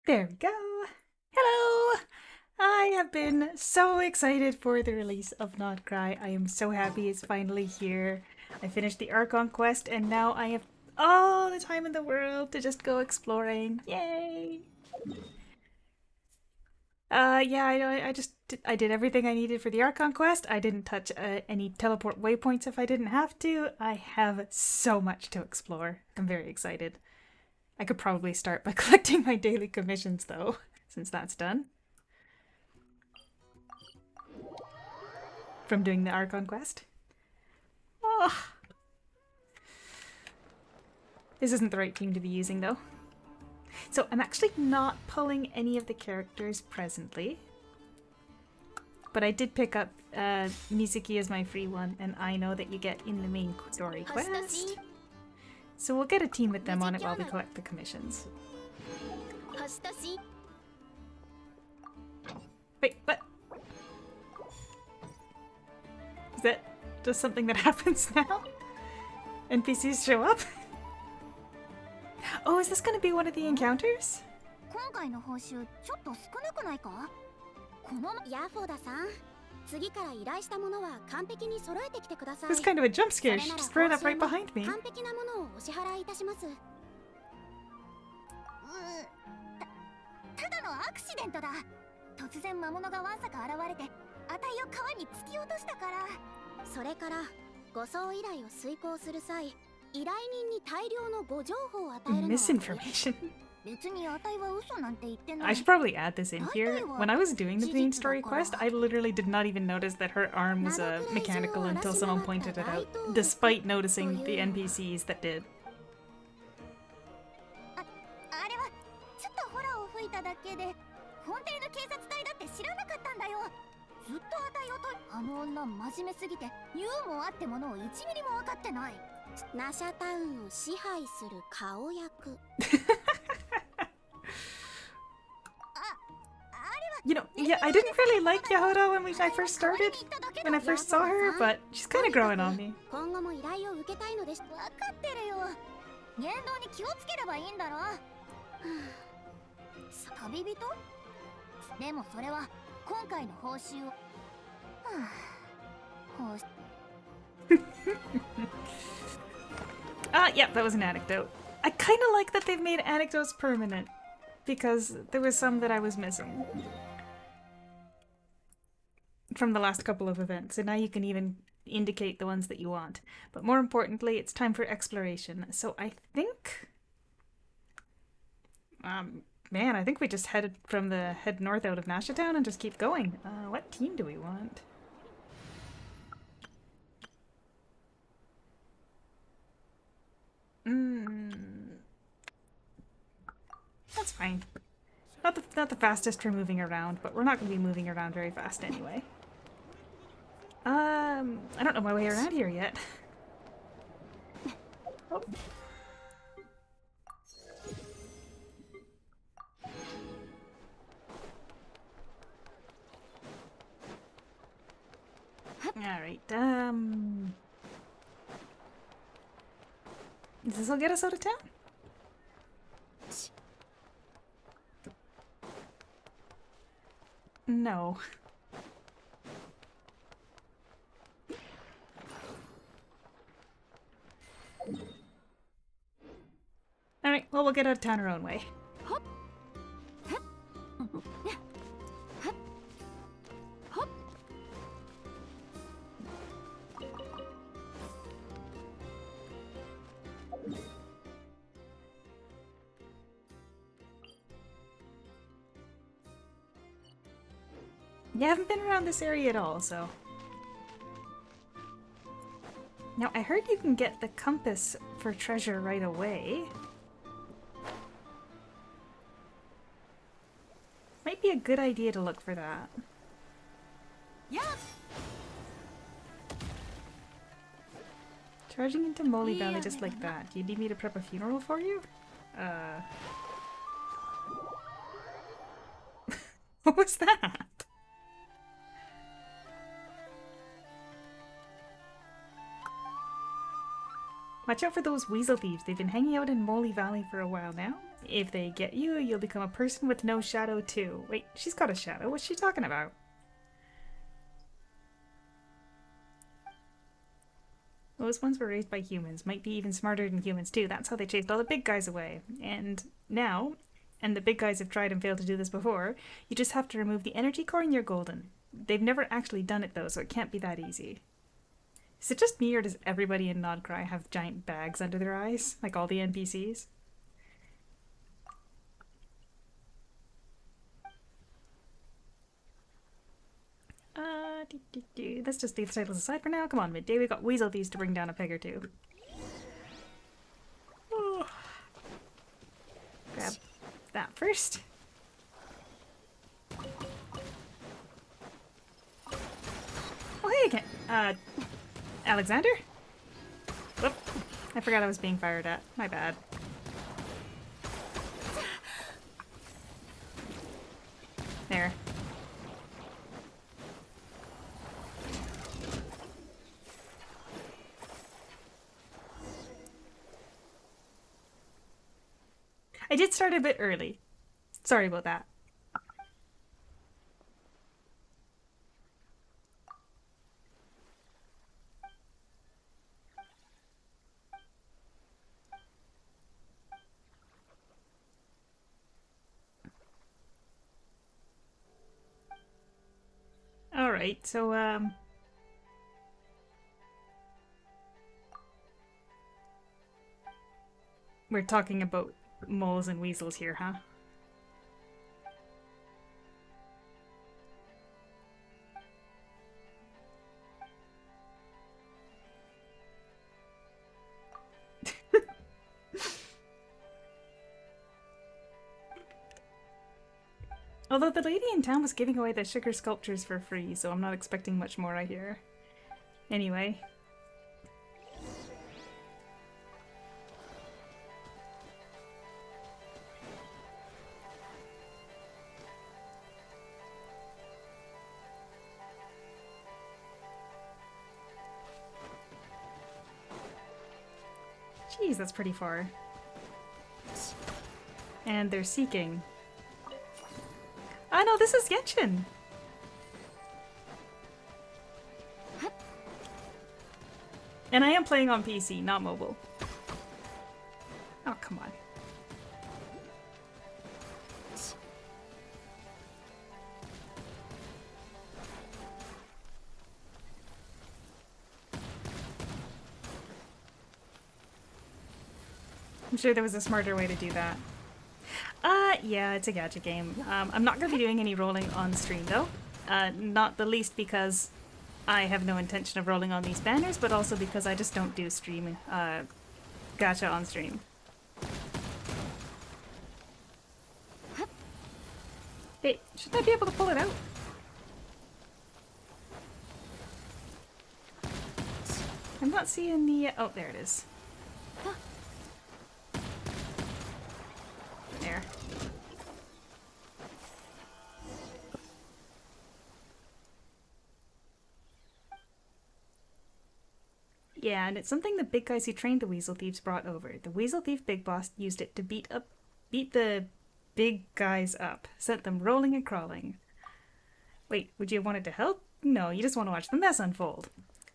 There we go. Hello! I have been so excited for the release of Nod Krai. I am so happy it's finally here. I finished the Archon quest and now I have all the time in the world to just go exploring. Yay! Yeah, I did everything I needed for the Archon quest. I didn't touch any teleport waypoints if I didn't have to. I have so much to explore. I'm very excited. I could probably start by collecting my daily commissions though, since that's done. From doing the Archon quest. Oh. This isn't the right team to be using though. So I'm actually not pulling any of the characters presently. But I did pick up Mizuki as my free one, and I know that you get in the main story quest. So we'll get a team with them on it while we collect the commissions. Wait, what? Is that just something that happens now? NPCs show up? Oh, is this going to be one of the encounters? This is kind of a jump scare. She just ran up right behind me. Misinformation. I should probably add this in here. When I was doing the main story quest, I literally did not even notice that her arm was mechanical until someone pointed it out, despite noticing the NPCs that did. You know, yeah, I didn't really like Yahoda when I first started, when I first saw her, but she's kind of growing on me. Yeah, that was an anecdote. I kind of like that they've made anecdotes permanent, because there was some that I was missing from the last couple of events, and now you can even indicate the ones that you want. But more importantly, it's time for exploration. So I think... man, I think we just head north out of Nasha Town and just keep going. What team do we want? That's fine. Not the fastest for moving around, but we're not going to be moving around very fast anyway. I don't know my way around here yet. Oh. Alright, this will get us out of town? No. Alright, well, we'll get out of town our own way. You haven't been around this area at all, so... Now, I heard you can get the compass for treasure right away. Might be a good idea to look for that. Yeah. Charging into Moly Valley just like that. Do you need me to prep a funeral for you? What was that? Watch out for those weasel thieves. They've been hanging out in Moly Valley for a while now. If they get you, you'll become a person with no shadow too. Wait, she's got a shadow. What's she talking about? Those ones were raised by humans. Might be even smarter than humans too. That's how they chased all the big guys away. And now, and the big guys have tried and failed to do this before, you just have to remove the energy core and you're golden. They've never actually done it though, so it can't be that easy. Is it just me or does everybody in Nod Krai have giant bags under their eyes? Like all the NPCs? Let's just leave the titles aside for now. Come on, midday. We've got weasel thieves to bring down a peg or two. Oh. Grab that first. Oh, hey again. Alexander? Whoop. I forgot I was being fired at. My bad. There. I did start a bit early. Sorry about that. Alright, so, we're talking about moles and weasels here, huh? Although the lady in town was giving away the sugar sculptures for free, so I'm not expecting much more, I hear. Anyway. Jeez, that's pretty far. And they're seeking. Ah, no, this is Genshin! And I am playing on PC, not mobile. Oh, come on. I'm sure there was a smarter way to do that. Yeah, it's a gacha game. I'm not going to be doing any rolling on stream, though. Not the least because I have no intention of rolling on these banners, but also because I just don't do streaming, gacha on stream. Hey, shouldn't I be able to pull it out? I'm not seeing the... oh, there it is. There. Yeah, and it's something the big guys who trained the Weasel Thieves brought over. The Weasel Thief Big Boss used it to beat the big guys up. Sent them rolling and crawling. Wait, would you have wanted to help? No, you just want to watch the mess unfold.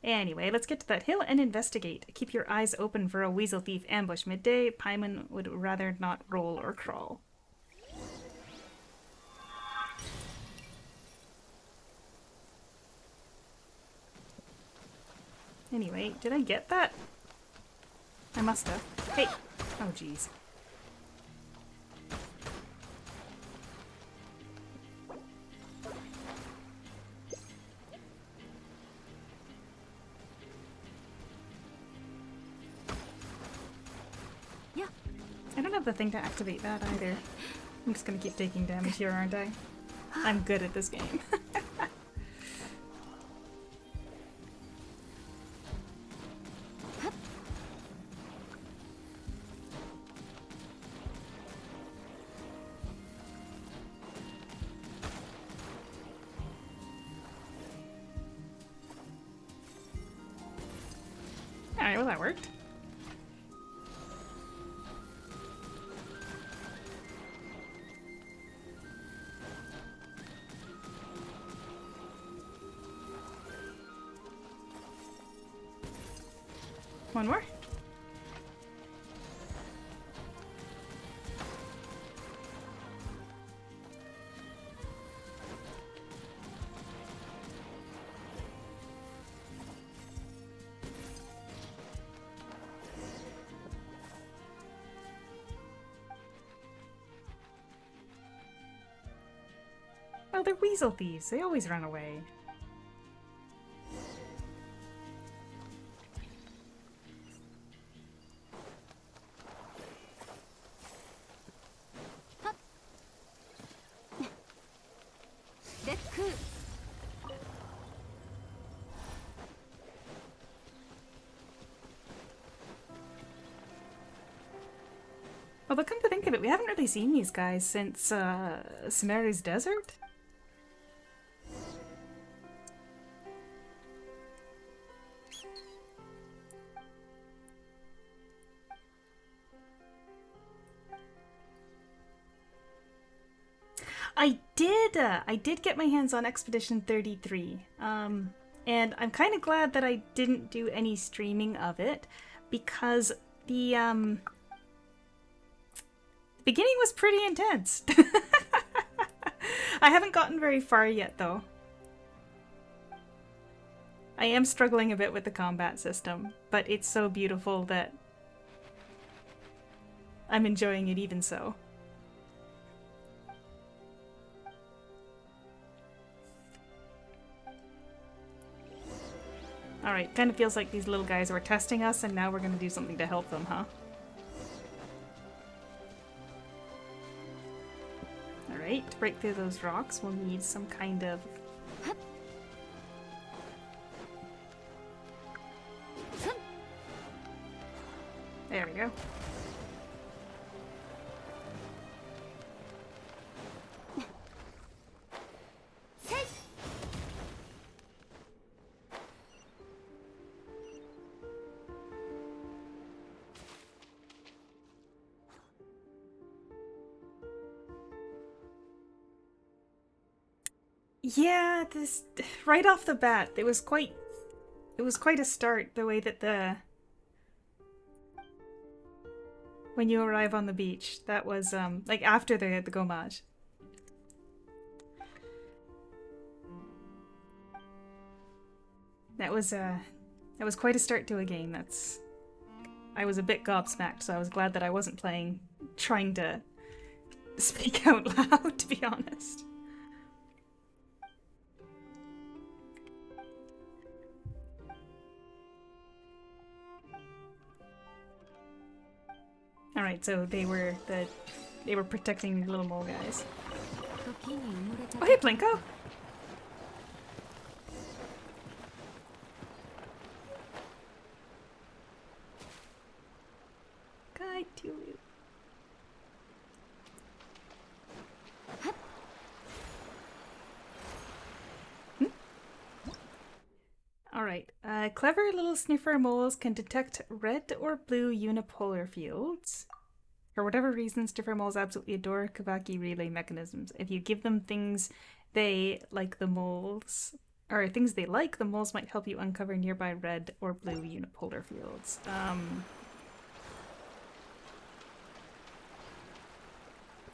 Anyway, let's get to that hill and investigate. Keep your eyes open for a Weasel Thief ambush midday. Paimon would rather not roll or crawl. Anyway, did I get that? I must have. Hey! Oh, jeez. Yeah. I don't have the thing to activate that either. I'm just gonna keep taking damage here, aren't I? I'm good at this game. Alright, well that worked. One more. Oh, they're weasel thieves. They always run away. Although, come to think of it, we haven't really seen these guys since Sumeru's Desert. I did get my hands on Expedition 33, and I'm kind of glad that I didn't do any streaming of it, because the beginning was pretty intense. I haven't gotten very far yet, though. I am struggling a bit with the combat system, but it's so beautiful that I'm enjoying it even so. Alright, kind of feels like these little guys were testing us, and now we're going to do something to help them, huh? Alright, to break through those rocks, we'll need some kind of... There we go. Yeah, this right off the bat, it was quite a start, the way that when you arrive on the beach, that was like after the gommage. That was quite a start to a game. I was a bit gobsmacked, so I was glad that I wasn't trying to speak out loud, to be honest. Alright, so they were protecting the little mole guys. Oh, hey, Plinko! Guide to you. Alright, clever little sniffer moles can detect red or blue unipolar fields. For whatever reason, sniffer moles absolutely adore Kavaki relay mechanisms. If you give them things they like, the moles might help you uncover nearby red or blue unipolar fields.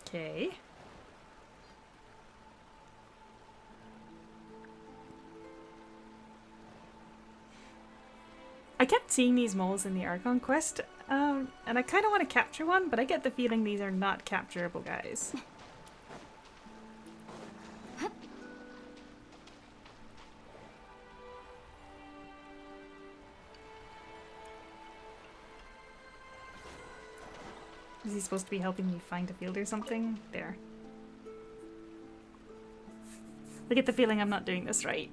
Okay. I kept seeing these moles in the Archon quest, and I kind of want to capture one, but I get the feeling these are not capturable guys. Is he supposed to be helping me find a field or something? There. I get the feeling I'm not doing this right.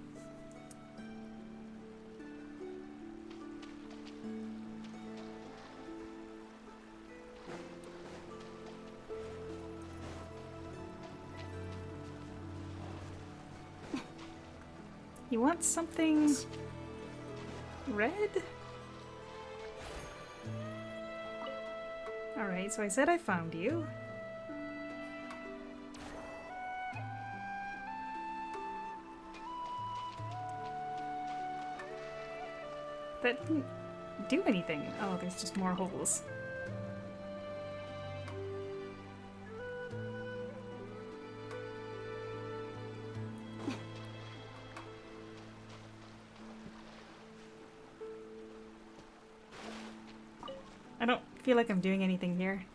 You want something red? Alright, so I said I found you. do anything. Oh, there's just more holes. I don't feel like I'm doing anything here.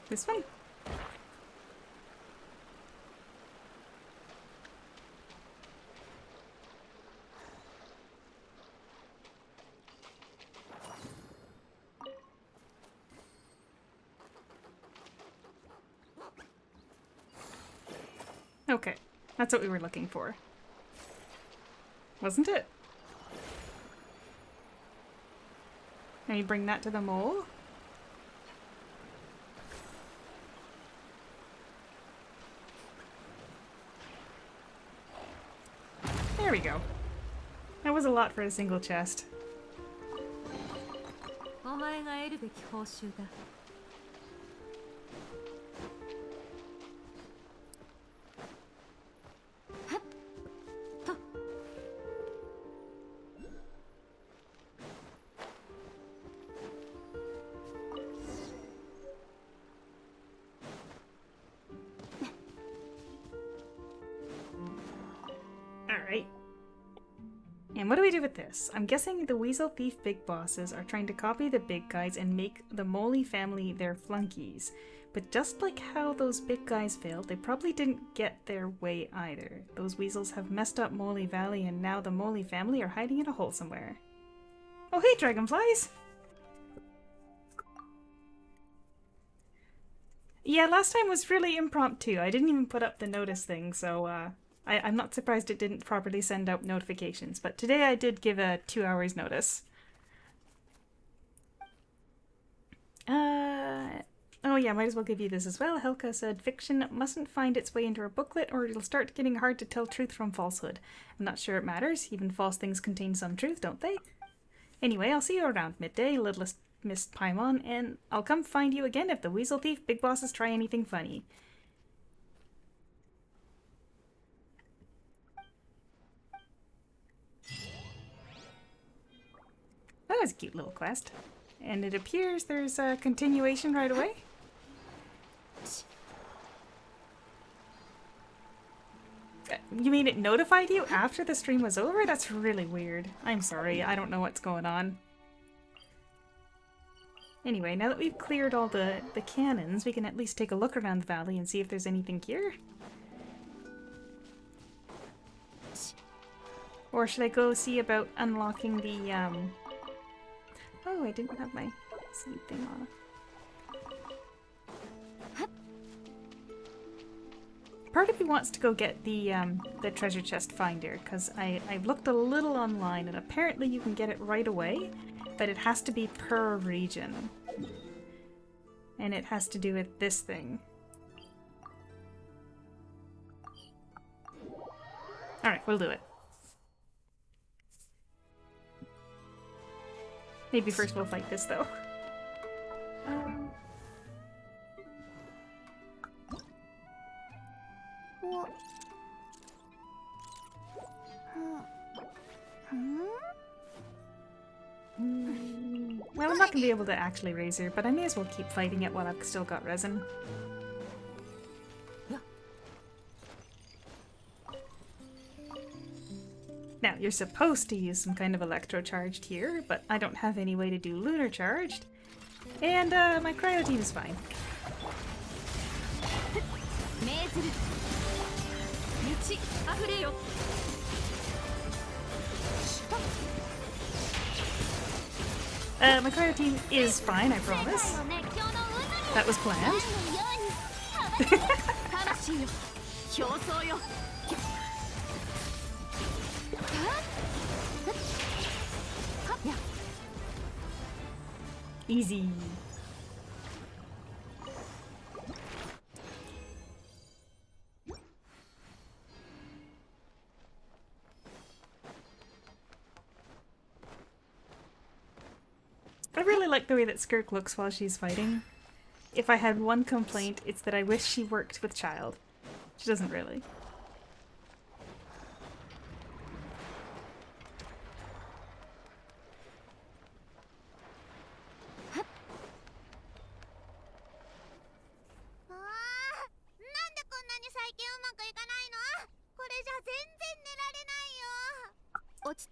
This one? Okay, that's what we were looking for. Wasn't it? Can you bring that to the mole? There we go. That was a lot for a single chest. Alright. And what do we do with this? I'm guessing the Weasel Thief big bosses are trying to copy the big guys and make the Moly family their flunkies. But just like how those big guys failed, they probably didn't get their way either. Those weasels have messed up Moly Valley and now the Moly family are hiding in a hole somewhere. Oh hey dragonflies! Yeah, last time was really impromptu. I didn't even put up the notice thing, so I'm not surprised it didn't properly send out notifications, but today I did give a 2 hours notice. Oh yeah, might as well give you this as well. Helka said, fiction mustn't find its way into a booklet or it'll start getting hard to tell truth from falsehood. I'm not sure it matters. Even false things contain some truth, don't they? Anyway, I'll see you around midday, littlest Miss Paimon, and I'll come find you again if the Weasel Thief big bosses try anything funny. That was a cute little quest. And it appears there's a continuation right away. You mean it notified you after the stream was over? That's really weird. I'm sorry, I don't know what's going on. Anyway, now that we've cleared all the cannons, we can at least take a look around the valley and see if there's anything here. Or should I go see about unlocking the, Oh, I didn't have my sleep thing on. Part of me wants to go get the treasure chest finder, because I've looked a little online and apparently you can get it right away, but it has to be per region. And it has to do with this thing. Alright, we'll do it. Maybe first we'll fight this, though. Well, I'm not going to be able to actually raise her, but I may as well keep fighting it while I've still got resin. Now, you're supposed to use some kind of electro-charged here, but I don't have any way to do lunar-charged. And, my cryo team is fine. My cryo team is fine, I promise. That was planned. Easy. I really like the way that Skirk looks while she's fighting. if I had one complaint, it's that I wish she worked with child. She doesn't really.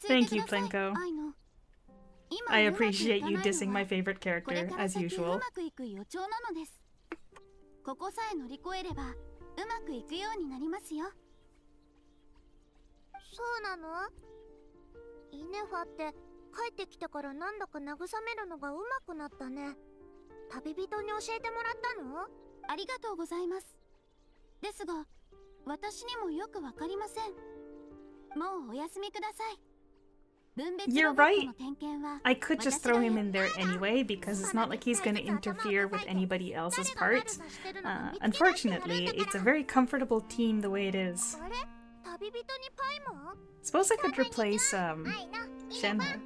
Thank you, Plinko. I appreciate you dissing my favorite character, as usual. ここさえ乗り越えればうまくいくようになりますよ。そうなの？イネファって帰ってきてからなんだか慰めるのがうまくなったね。旅人に教えてもらったの？ありがとうございます。ですが、私にもよくわかりません。もうお休みください。 You're right. I could just throw him in there anyway because it's not like he's going to interfere with anybody else's parts. Unfortunately, it's a very comfortable team the way it is. Suppose I could replace Shenhe.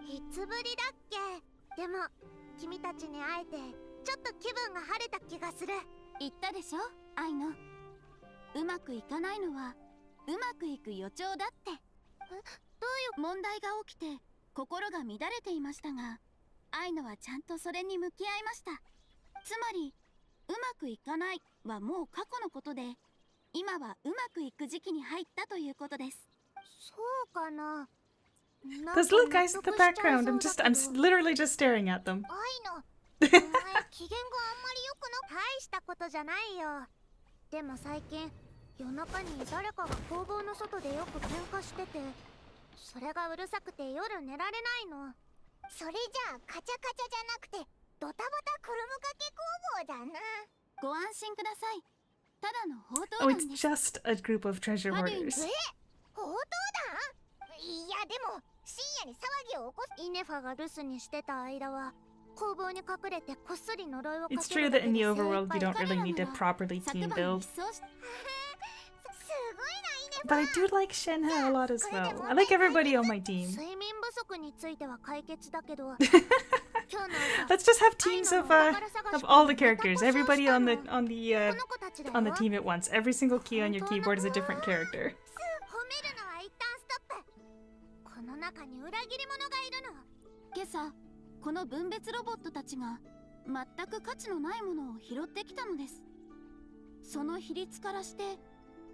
いつぶりだっけ？でも君たちに会えてちょっと気分が晴れた気がする。言ったでしょ、アイノ。うまくいかないのはうまくいく予兆だって。どういう問題が起きて心が乱れていましたが、アイノはちゃんとそれに向き合いました。つまりうまくいかないはもう過去のことで、今はうまくいく時期に入ったということです。そうかな。Those little guys in the background, I'm literally just staring at them. アイノ、お前機嫌があんまり良くな大したことじゃないよ。でも最近夜中に誰かが工房の外でよく喧嘩してて、それがうるさくて夜寝られないの。それじゃあカチャカチャじゃなくてドタバタくるむかけ工房だな。ご安心ください。ただの報道団です。Oh, it's just a group of treasure hoarders. 報道団？いやでも深夜に騒ぎを起こす。イネファが留守にしてた間は工房に隠れてこっそり呪いをかける。It's true that in the overworld you don't really need to properly team build. But I do like Shenhe a lot as well. I like everybody on my team. Let's just have teams of all the characters. Everybody on the team at once. Every single key on your keyboard is a different character. 今朝、この分別ロボットたちが全く価値のないものを拾ってきたのです。その比率からして。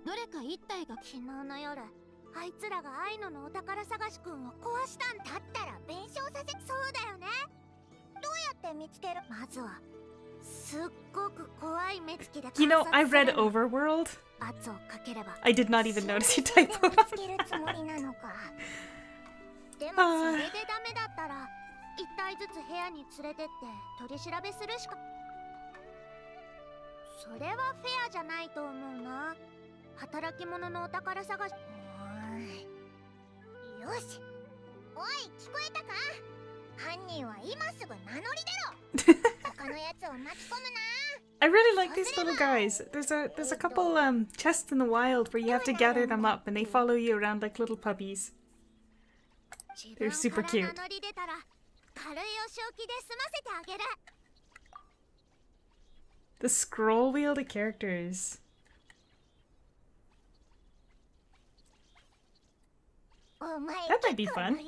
どれか一体が昨日の夜、あいつらがアイノのお宝探しくんを壊したんだったら弁償させ。そうだよね。どうやって見つける？まずはすっごく怖い目つきで。You know, I read Overworld. 圧をかければ。I did not even notice you type of. 見つけるつもりなのか。でもそれでダメだったら一体ずつ部屋に連れてって取り調べするしか。それはフェアじゃないと思うな。働き者のお宝探し。よし。おい、聞こえたか？犯人は今すぐ名乗り出ろ。他のやつを巻き込むな。I really like these little guys. There's a couple chests in the wild where you have to gather them up and they follow you around like little puppies. They're super cute. The scroll wheel to characters. That might be fun.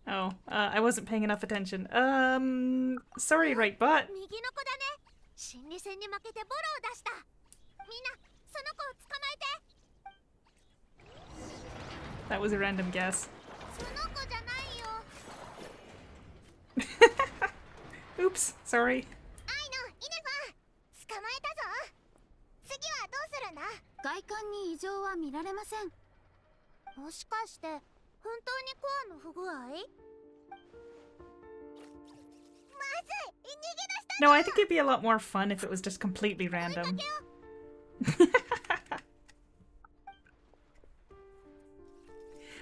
Oh, I wasn't paying enough attention. Sorry, right bot. That was a random guess. Oops, sorry. 外観に異常は見られません。もしかして本当にコアの不具合？まずい、逃げ出した。No, I think it'd be a lot more fun if it was just completely random.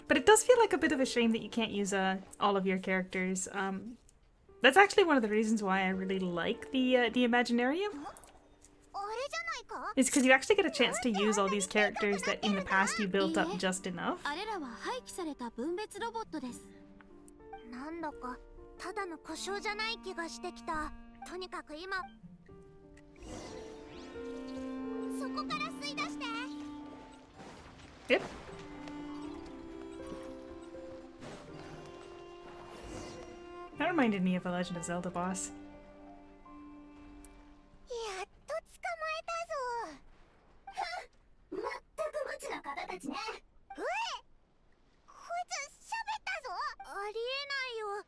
But it does feel like a bit of a shame that you can't use all of your characters. That's actually one of the reasons why I really like the Imaginarium. It's because you actually get a chance to use all these characters that in the past you built up just enough. なんだかただの故障じゃない気がしてきた。とにかく今そこから吸い出して。 Yep. That reminded me of a Legend of Zelda boss. やっと捕まえたぞ。まったく無知な方たちね。こいつ喋ったぞ。ありえないよ。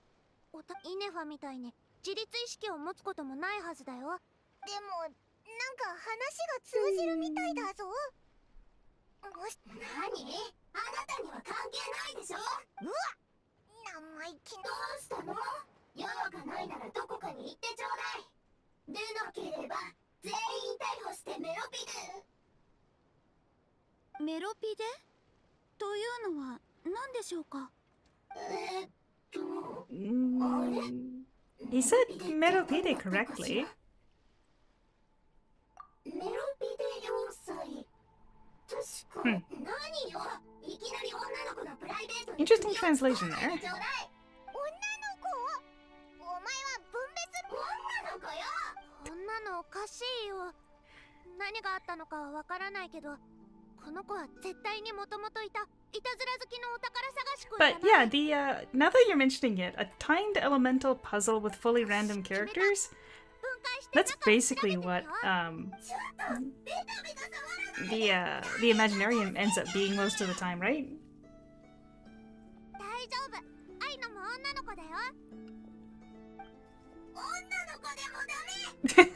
イネファみたいに自立意識を持つこともないはずだよ。でもなんか話が通じるみたいだぞ。何？あなたには関係ないでしょ。うわっ、生意気な。どうしたの？用がないならどこかに行ってちょうだい。でなければ全員逮捕してメロピで。メロピで？というのは何でしょうか？He said Meropide correctly. メロピデ要塞。確か何よ。いきなり女の子のプライベートに。 Interesting translation there. 女の子？お前は分別。女の子よ。こんなのおかしいよ。何があったのかはわからないけど、この子は絶対にもともといたずら好きのお宝探し子だな。 But yeah, now that you're mentioning it, a timed elemental puzzle with fully random characters. That's basically what the Imaginarium ends up being most of the time, right? 大丈夫。アイナも女の子だよ。女の子でもダメ。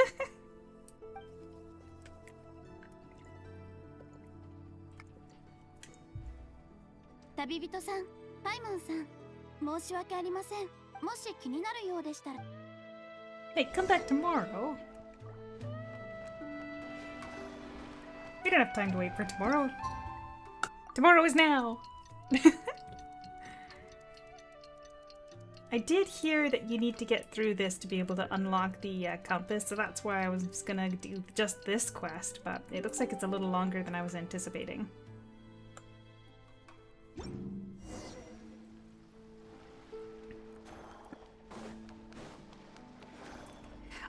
旅人さん、パイモンさん、申し訳ありません。もし気になるようでしたら。 Hey, come back tomorrow. We don't have time to wait for tomorrow. Tomorrow is now. I did hear that you need to get through this to be able to unlock the compass, so that's why I was just gonna do just this quest, but it looks like it's a little longer than I was anticipating.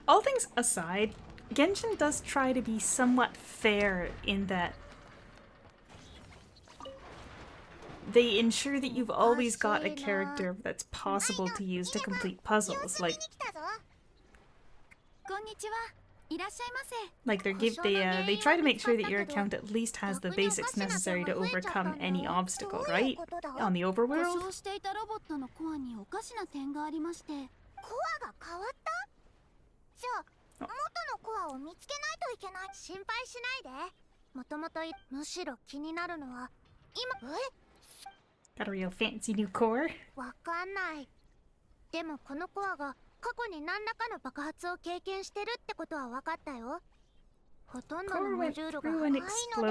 All things aside, Genshin does try to be somewhat fair in that they ensure that you've always got a character that's possible to use to complete puzzles. Like they try to make sure that your account at least has the basics necessary to overcome any obstacle, right? On the overworld. じゃあ元のコアを見つけないといけない。心配しないで。もともとむしろ気になるのは今。Got a real fancy new core? わかんない。でもこのコアが過去に何らかの爆発を経験してるってことは分かったよ。ほとんどのモジュールがないので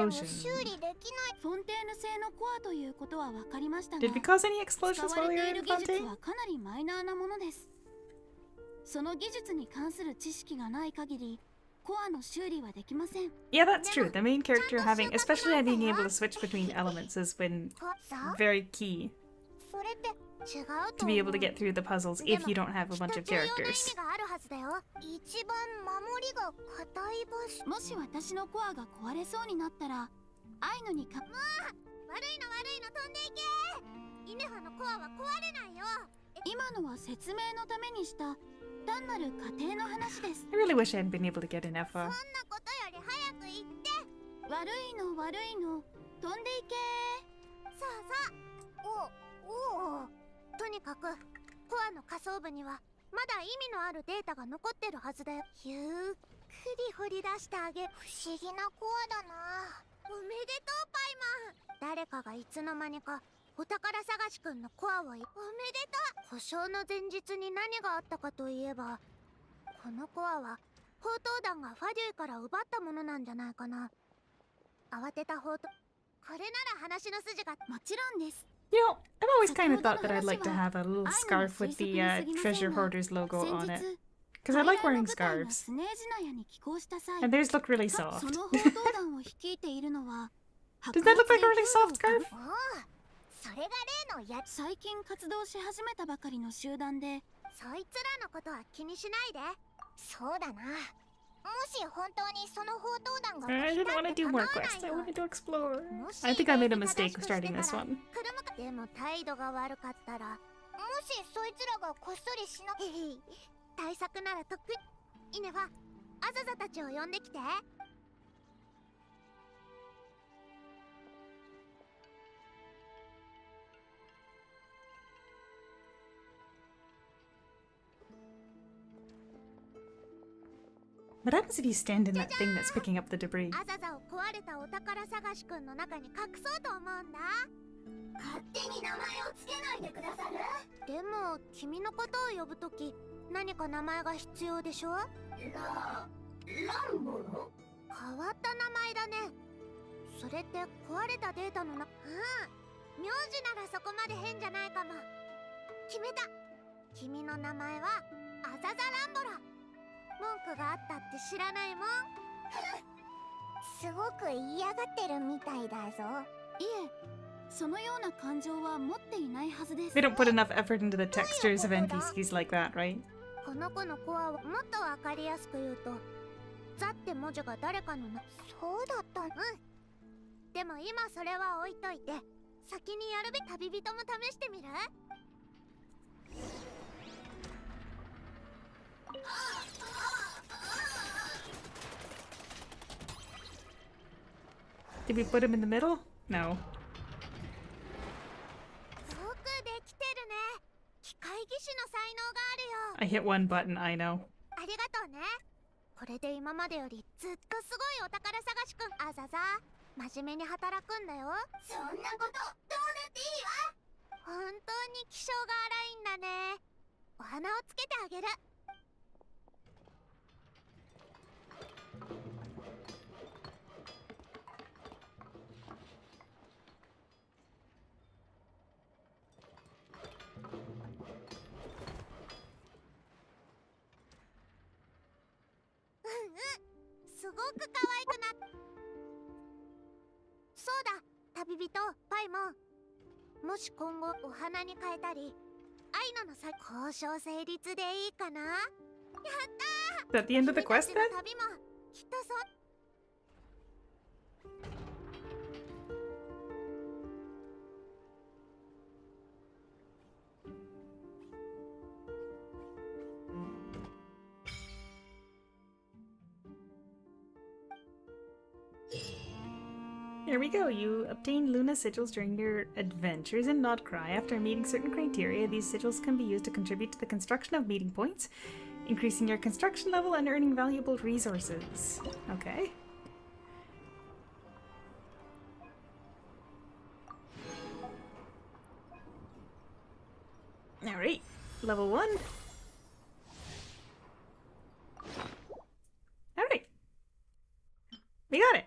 も修理できない。フォンテーヌ製のコアということは分かりましたが、 Did we cause any explosions 使わ while we れ were てい in る技術 Fontaine? はかなりマイナーなものです。その技術に関する知識がない限り、コアの修理はできません。 Yeah, that's true. The main character having, especially being able to switch between elements, has been very key それって違う to と be 思 able to う。 get through the puzzles if you don't have a bunch of きっと重要な意 characters. 味があるはずだよ。一番守りが硬い場所。もし私のコアが壊れそうになったら、アイヌにか。もう悪いの飛んでいけ。イネファのコアは壊れないよ。今のは説明のためにした単なる家庭の話です。 I really wish I had been able to get an そん FA. なことより早く言って。悪いの飛んでいけ。さあおお。とにかくコアの仮想部にはまだ意味のあるデータが残ってるはずだよ。ゆっくり掘り出してあげ。不思議なコアだな。おめでとうパイマン。誰かがいつの間にかお宝探しくんのコアをおめでとう。故障の前日に何があったかといえば、このコアは砲塔団がファデュイから奪ったものなんじゃないかな。慌てた砲塔。これなら話の筋が。もちろんです。 You know, I've always kind of thought that I'd like to have a little scarf with the Treasure Hoarders logo on it. Because I like wearing scarves. And theirs look really soft. Does that look like a really soft scarf? それが例のや最近活動し始めたばかりの集団で、そいつらのことは気にしないで。そうだな。もし本当にその報道団が I didn't want to do more quests. I wanted to explore. I think I made a mistake starting this one. でも態度が悪かったら、もしそいつらがこっそりしな対策ならとっくにイネファ、アザザたちを呼んできて。What happens if you stand in that thing that's picking up the debris? アザザを壊れたお宝探しくんの中に隠そうと思うんだ。勝手に名前をつけないでくださる？でも君のことを呼ぶとき何か名前が必要でしょ？ランボの？変わった名前だね。それって壊れたデータの名字ならそこまで変じゃないかも。決めた。君の名前はアザザランボラ。文句があったって知らないもん。すごく嫌がってるみたいだぞ。いえ、そのような感情は持っていないはずです。 They don't put enough effort into the textures of NPCs like that, right? この子の子はもっとわかりやすく言うと、ザって文字が誰かのな。そうだったの。でも今それは置いといて、先にやるべき旅人も試してみる？Did we put him in the middle? No. よくできてるね。機械技師の才能があるよ。 I hit one button, I know. ありがとうね。これで今までよりずっとすごいお宝探しくん。あざざ、真面目に働くんだよ。そんなことどうだっていいわ。本当に気性が荒いんだね。お花をつけてあげる。すごく可愛くなっ。そうだ、旅人パイモン。もし今後お花に変えたり、愛ののさ交渉成立でいいかな。やった Is that the end of the quest 君たち then? の旅もきっとそう。Here we go. You obtain Luna sigils during your adventures in Nod Krai. After meeting certain criteria, these sigils can be used to contribute to the construction of meeting points, increasing your construction level and earning valuable resources. Okay. Alright, level 1. Alright. We got it.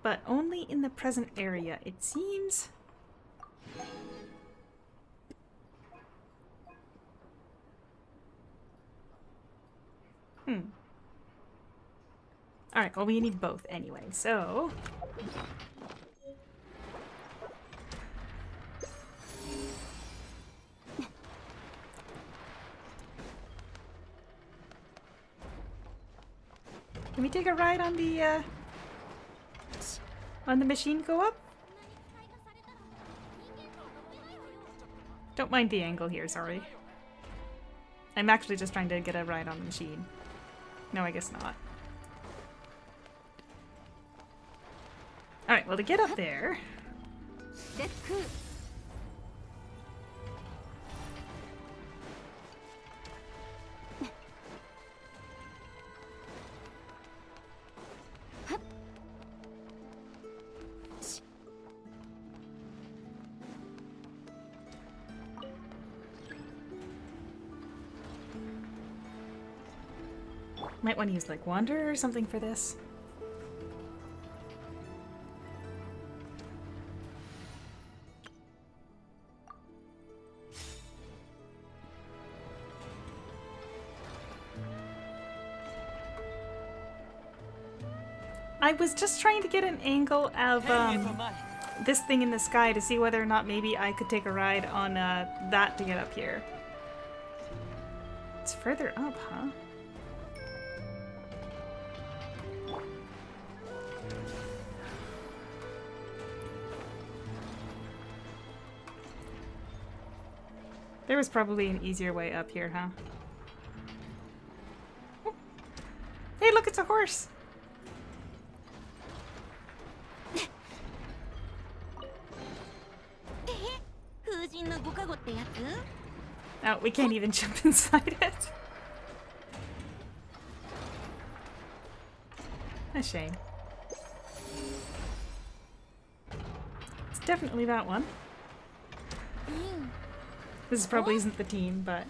But only in the present area, it seems. Alright, well we need both anyway, so... Can we take a ride on the machine go up? Don't mind the angle here, sorry. I'm actually just trying to get a ride on the machine. No, I guess not. Alright, well to get up there... Might want to use like Wander or something for this. I was just trying to get an angle of this thing in the sky to see whether or not maybe I could take a ride on that to get up here. It's further up, huh? There was probably an easier way up here, huh? Oh. Hey, look, it's a horse! Oh, we can't even jump inside it. A shame. It's definitely that one. This probably isn't the team, but...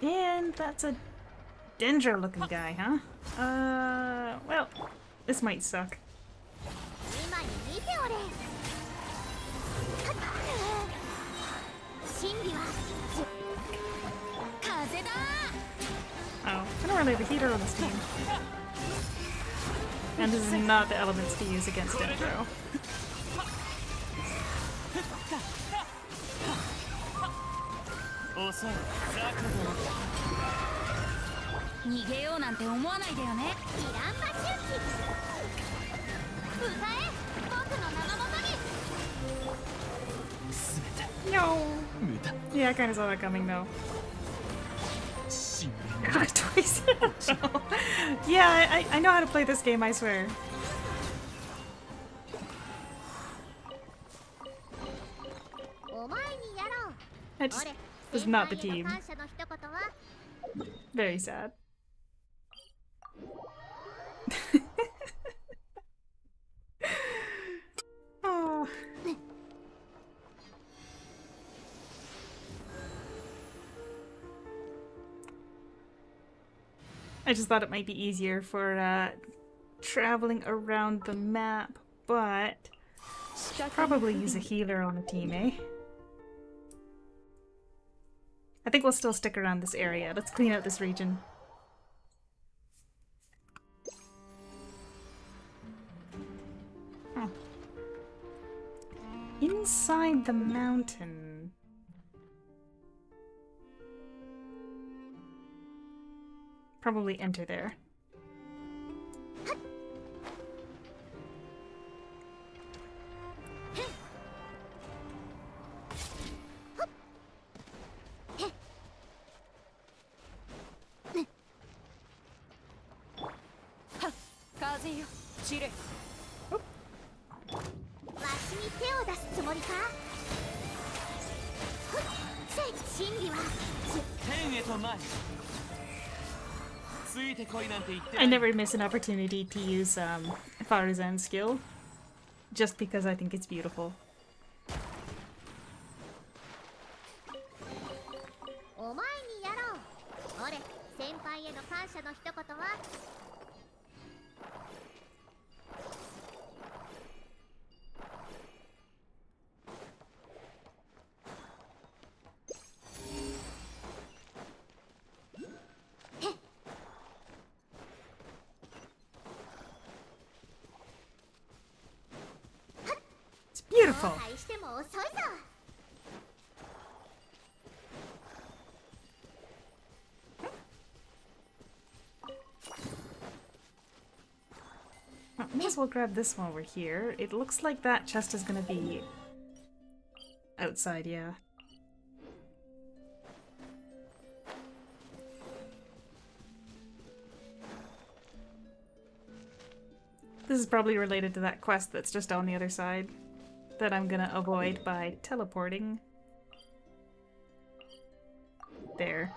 And that's a danger looking guy, huh? Well, this might suck. Oh, I don't really have a heater on this team. And this is not the elements to use against Dendro. No. Yeah, I kind of saw that coming though. Twice. Yeah, I know how to play this game, I swear. I just was not the team. Very sad. Oh. I just thought it might be easier for traveling around the map, but probably use a healer on the team, eh? I think we'll still stick around this area. Let's clean out this region. Oh. Inside the mountain. Probably enter there. I never miss an opportunity to use Faruzan's skill, just because I think it's beautiful. Beautiful. May as well grab this while we're here. It looks like that chest is gonna be outside, yeah. This is probably related to that quest that's just on the other side that I'm gonna avoid by teleporting. There.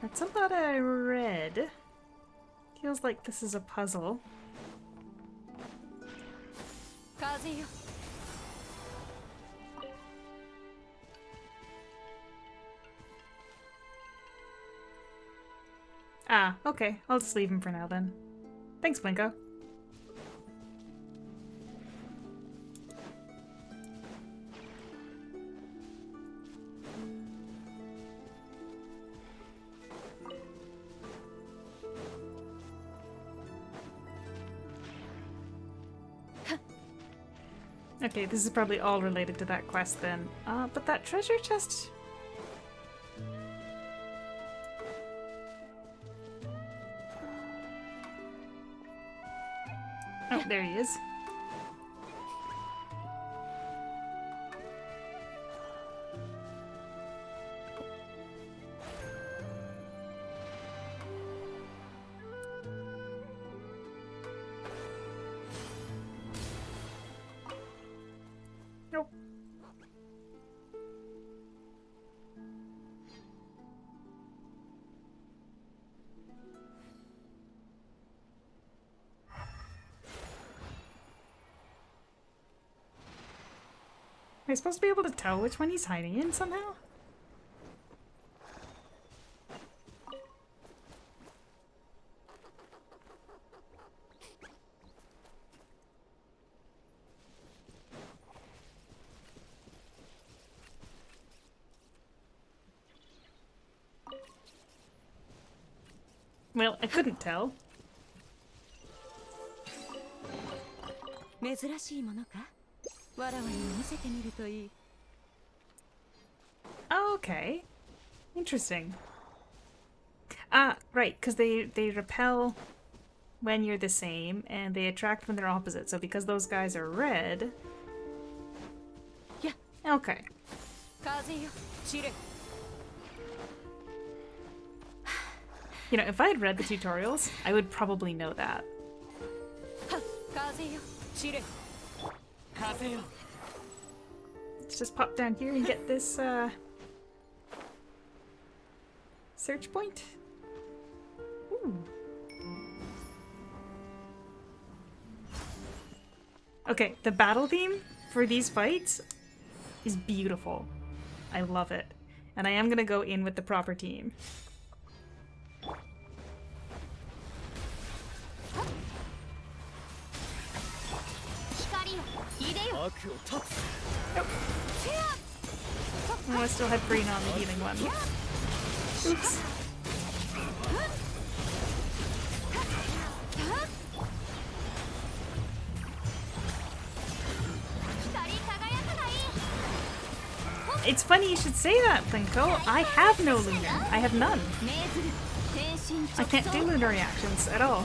That's a lot of red. Feels like this is a puzzle. Ah, okay. I'll just leave him for now then. Thanks, Blinko. Okay, this is probably all related to that quest then. But that treasure chest... Oh, there he is. Nope. Am I supposed to be able to tell which one he's hiding in somehow? Well, I couldn't tell. 珍しいものかわらわにも見せてみるといい Okay. Interesting. Ah, right, because they repel when you're the same, and they attract when they're opposite. So because those guys are red... Yeah. Okay. 風よ散れ You know, if I had read the tutorials, I would probably know that. 風よ散れ風よ Let's just pop down here and get this, search point. Ooh. Okay, the battle theme for these fights is beautiful. I love it. And I am gonna go in with the proper team. Oh, I still have green on the healing one. Oops. It's funny you should say that, Plinko. I have no lunar. I have none. I can't do lunar reactions at all.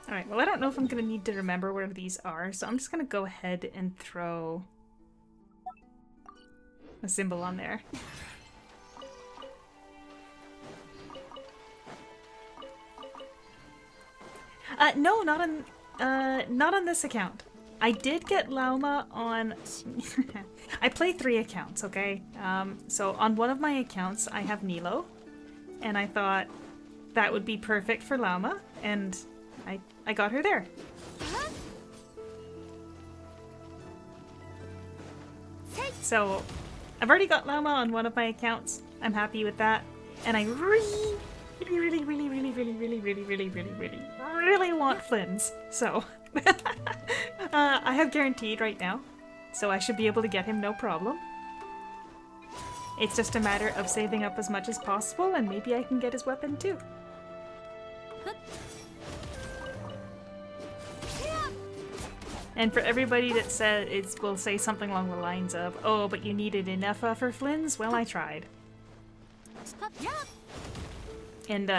Alright, well I don't know if I'm gonna need to remember where these are, so I'm just gonna go ahead and throw a symbol on there. No, not on this account. I did get Lauma on... I play 3 accounts, okay? So on one of my accounts I have Nilo, and I thought that would be perfect for Lauma, and I got her there. So I've already got Llama on one of my accounts. I'm happy with that. And I really want Flynn's. So I have guaranteed right now. So I should be able to get him no problem. It's just a matter of saving up as much as possible, and maybe I can get his weapon too. And for everybody that said it will say something along the lines of, "Oh, but you needed enough for Flynn's," well, I tried. And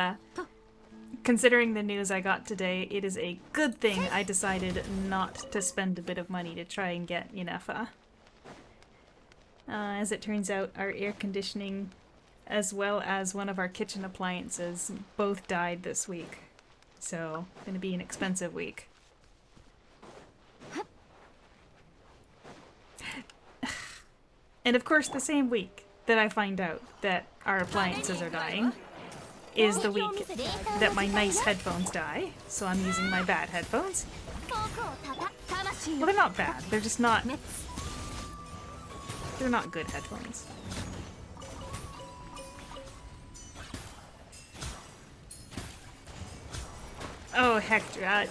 considering the news I got today, it is a good thing I decided not to spend a bit of money to try and get Yennefer. As it turns out, our air conditioning as well as one of our kitchen appliances both died this week. So, gonna be an expensive week. And of course, the same week that I find out that our appliances are dying is the week that my nice headphones die. So I'm using my bad headphones. Well, they're not bad. They're just not... They're not good headphones. Oh, Hector,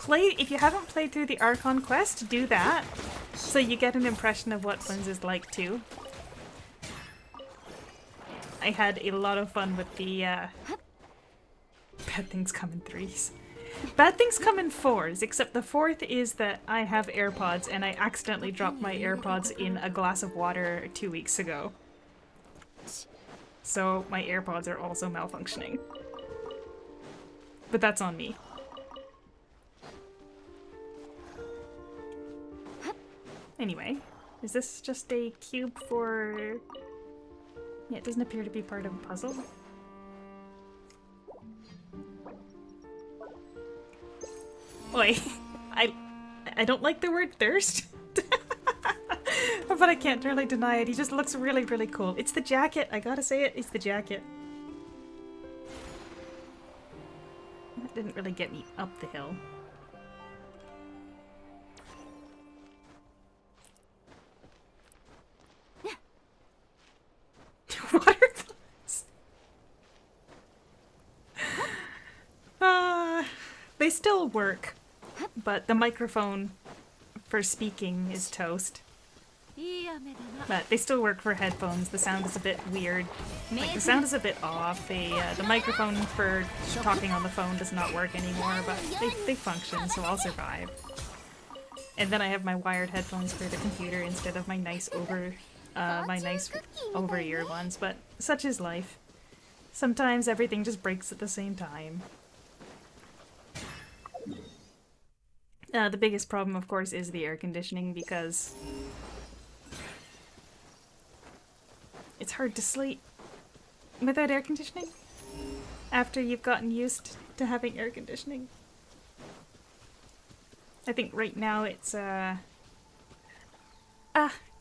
if you haven't played through the Archon quest, do that, so you get an impression of what Twins is like too. I had a lot of fun with the, bad things come in threes. Bad things come in fours, except the fourth is that I have AirPods and I accidentally dropped my AirPods in a glass of water 2 weeks ago. So my AirPods are also malfunctioning. But that's on me. Anyway, is this just a cube for... Yeah, it doesn't appear to be part of a puzzle. Oi, I don't like the word thirst. But I can't really deny it. He just looks really, really cool. It's the jacket. I gotta say it. It's the jacket. That didn't really get me up the hill. Water glass. They still work, but the microphone for speaking is toast. But they still work for headphones. The sound is a bit weird. Like, the sound is a bit off. The microphone for talking on the phone does not work anymore, but they function, so I'll survive. And then I have my wired headphones for the computer instead of my nice over-ear ones, but such is life. Sometimes everything just breaks at the same time. The biggest problem, of course, is the air conditioning, because it's hard to sleep without air conditioning after you've gotten used to having air conditioning. I think right now it's,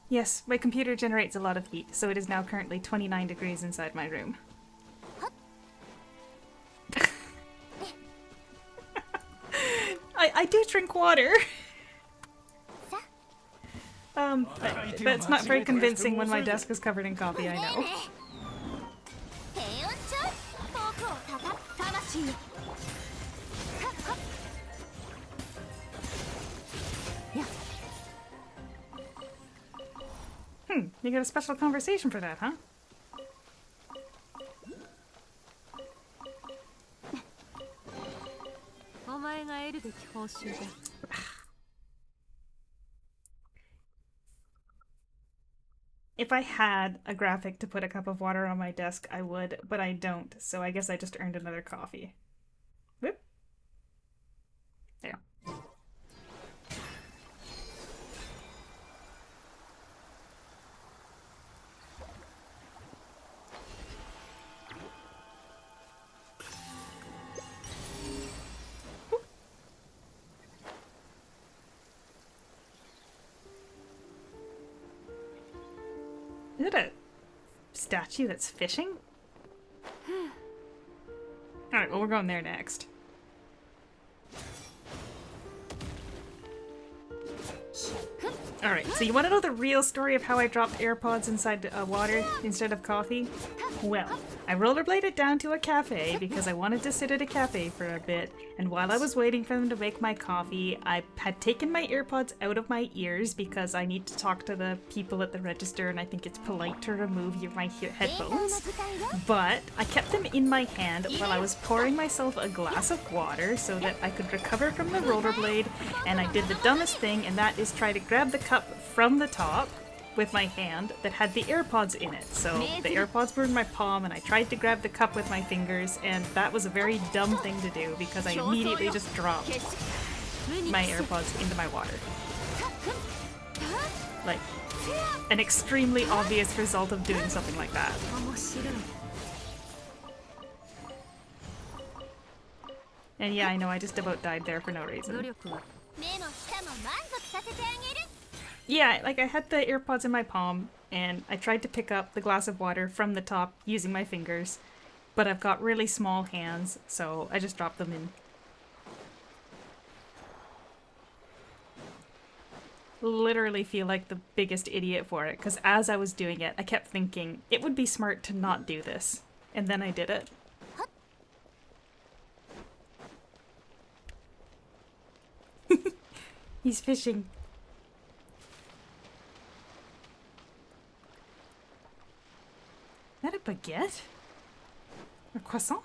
yes, my computer generates a lot of heat, so it is now currently 29 degrees inside my room. I do drink water. That's not very convincing when my desk is covered in coffee, I know. You got a special conversation for that, huh? If I had a graphic to put a cup of water on my desk, I would, but I don't, so I guess I just earned another coffee. Whoop. There. Is it a statue that's fishing? Alright, well, we're going there next. Alright, so you want to know the real story of how I dropped AirPods inside water instead of coffee? Well, I rollerbladed down to a cafe because I wanted to sit at a cafe for a bit, and while I was waiting for them to make my coffee, I had taken my AirPods out of my ears because I need to talk to the people at the register, and I think it's polite to remove my headphones. But I kept them in my hand while I was pouring myself a glass of water so that I could recover from the rollerblade, and I did the dumbest thing, and that is try to grab the cup from the top with my hand that had the AirPods in it. So the AirPods were in my palm and I tried to grab the cup with my fingers, and that was a very dumb thing to do because I immediately just dropped my AirPods into my water. Like, an extremely obvious result of doing something like that. And yeah, I know, I just about died there for no reason. 努力は Yeah, like I had the AirPods in my palm, and I tried to pick up the glass of water from the top using my fingers, but I've got really small hands, so I just dropped them in. Literally feel like the biggest idiot for it, because as I was doing it, I kept thinking, it would be smart to not do this. And then I did it. He's fishing. Is that a baguette? A croissant?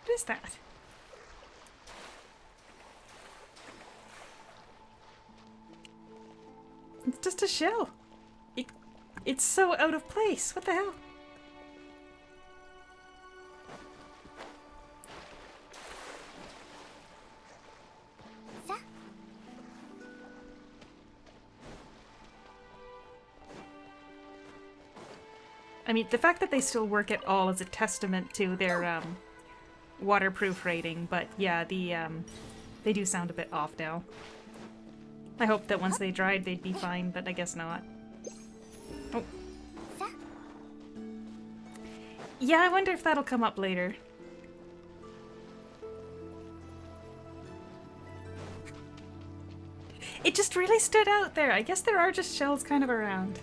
What is that? It's just a shell. It's so out of place. What the hell? I mean, the fact that they still work at all is a testament to their waterproof rating, but yeah, they do sound a bit off now. I hope that once they dried they'd be fine, but I guess not. Oh. Yeah, I wonder if that'll come up later. It just really stood out there. I guess there are just shells kind of around.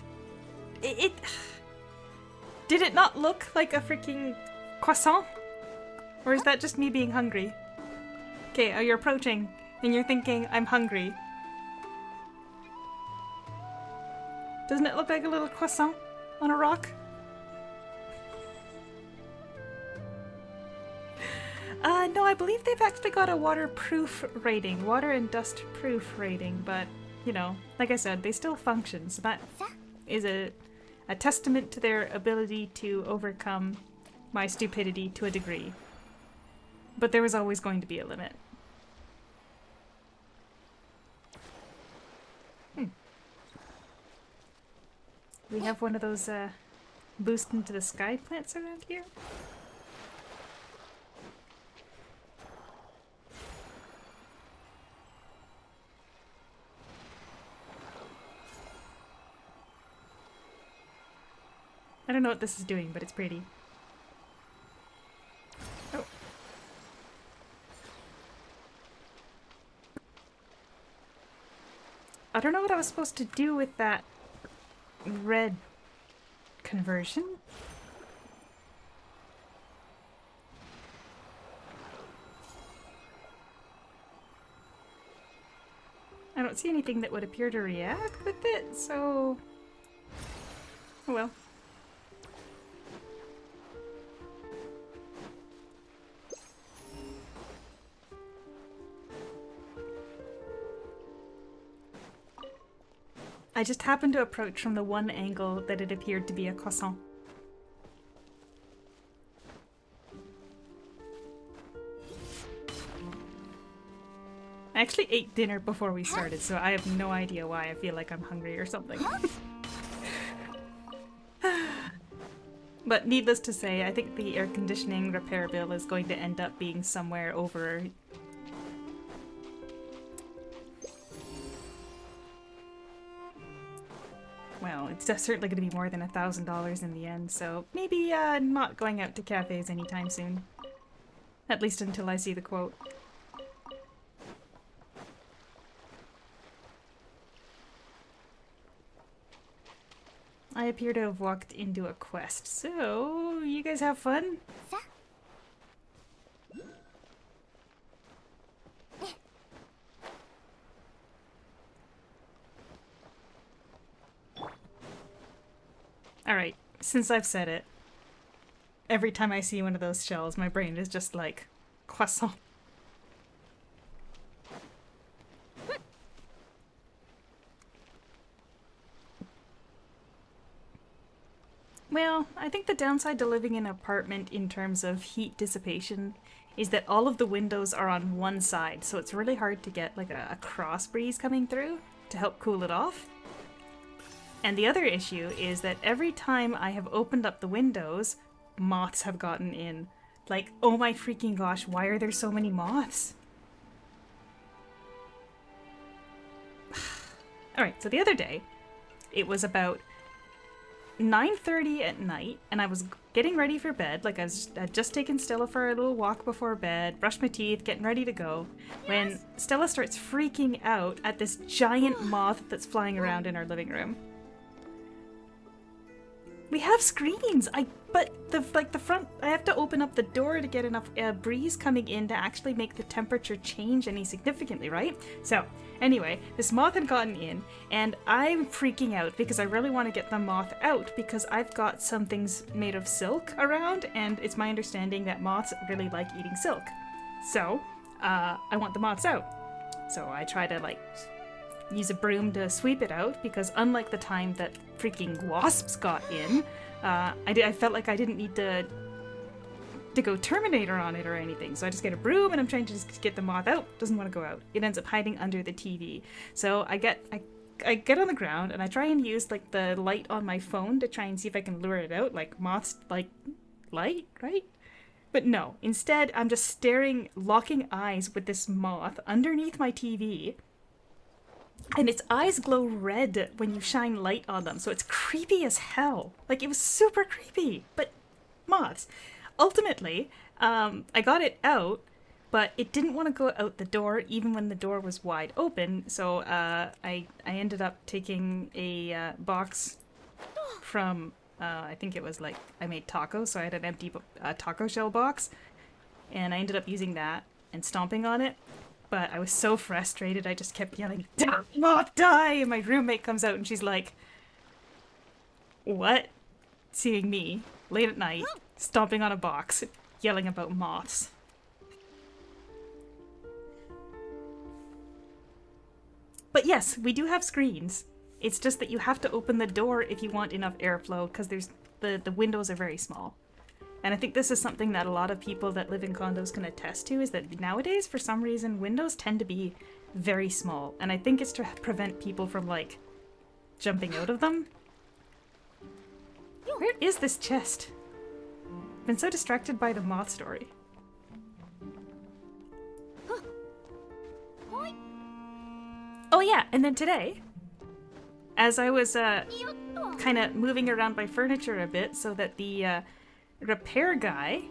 Did it not look like a freaking croissant? Or is that just me being hungry? Okay, you're approaching, and you're thinking, I'm hungry. Doesn't it look like a little croissant on a rock? No, I believe they've actually got a waterproof rating, water and dust proof rating, but, you know, like I said, they still function, so that is a testament to their ability to overcome my stupidity to a degree. But there was always going to be a limit. We have one of those boost into the sky plants around here. I don't know what this is doing, but it's pretty. Oh. I don't know what I was supposed to do with that red conversion. I don't see anything that would appear to react with it, so... Oh well. I just happened to approach from the one angle that it appeared to be a croissant. I actually ate dinner before we started, so I have no idea why I feel like I'm hungry or something. But needless to say, I think the air conditioning repair bill is going to end up being somewhere over... Well, it's certainly going to be more than $1,000 in the end, so maybe not going out to cafes anytime soon. At least until I see the quote. I appear to have walked into a quest, so you guys have fun? Alright, since I've said it, every time I see one of those shells, my brain is just like, croissant. Well, I think the downside to living in an apartment in terms of heat dissipation is that all of the windows are on one side, so it's really hard to get like a cross breeze coming through to help cool it off. And the other issue is that every time I have opened up the windows, moths have gotten in. Like, oh my freaking gosh, why are there so many moths? Alright, so the other day, it was about 9:30 at night, and I was getting ready for bed. Like, I'd just taken Stella for a little walk before bed, brushed my teeth, getting ready to go, when Stella starts freaking out at this giant moth that's flying around in our living room. We have screens, but the front, I have to open up the door to get enough breeze coming in to actually make the temperature change any significantly, right? So, anyway, this moth had gotten in, and I'm freaking out because I really want to get the moth out because I've got some things made of silk around, and it's my understanding that moths really like eating silk. So, I want the moths out. So I try to, like, use a broom to sweep it out because unlike the time that freaking wasps got in, I felt like I didn't need to go Terminator on it or anything. So I just get a broom and I'm trying to just get the moth out. Doesn't want to go out. It ends up hiding under the TV. So I get on the ground and I try and use like the light on my phone to try and see if I can lure it out. Like moths like light, right? But no. Instead, I'm just staring, locking eyes with this moth underneath my TV. And its eyes glow red when you shine light on them, so it's creepy as hell. Like, it was super creepy, but moths. Ultimately, I got it out, but it didn't want to go out the door even when the door was wide open, so I ended up taking a box from, I think it was like, I made tacos, so I had an empty taco shell box, and I ended up using that and stomping on it. But I was so frustrated, I just kept yelling, "Die, moth, die!" And my roommate comes out and she's like, "What?" Seeing me, late at night, stomping on a box, yelling about moths. But yes, we do have screens. It's just that you have to open the door if you want enough airflow, because the windows are very small. And I think this is something that a lot of people that live in condos can attest to, is that nowadays, for some reason, windows tend to be very small. And I think it's to prevent people from, like, jumping out of them. Where is this chest? I've been so distracted by the moth story. Oh yeah, and then today, as I was kind of moving around my furniture a bit so that the repair guy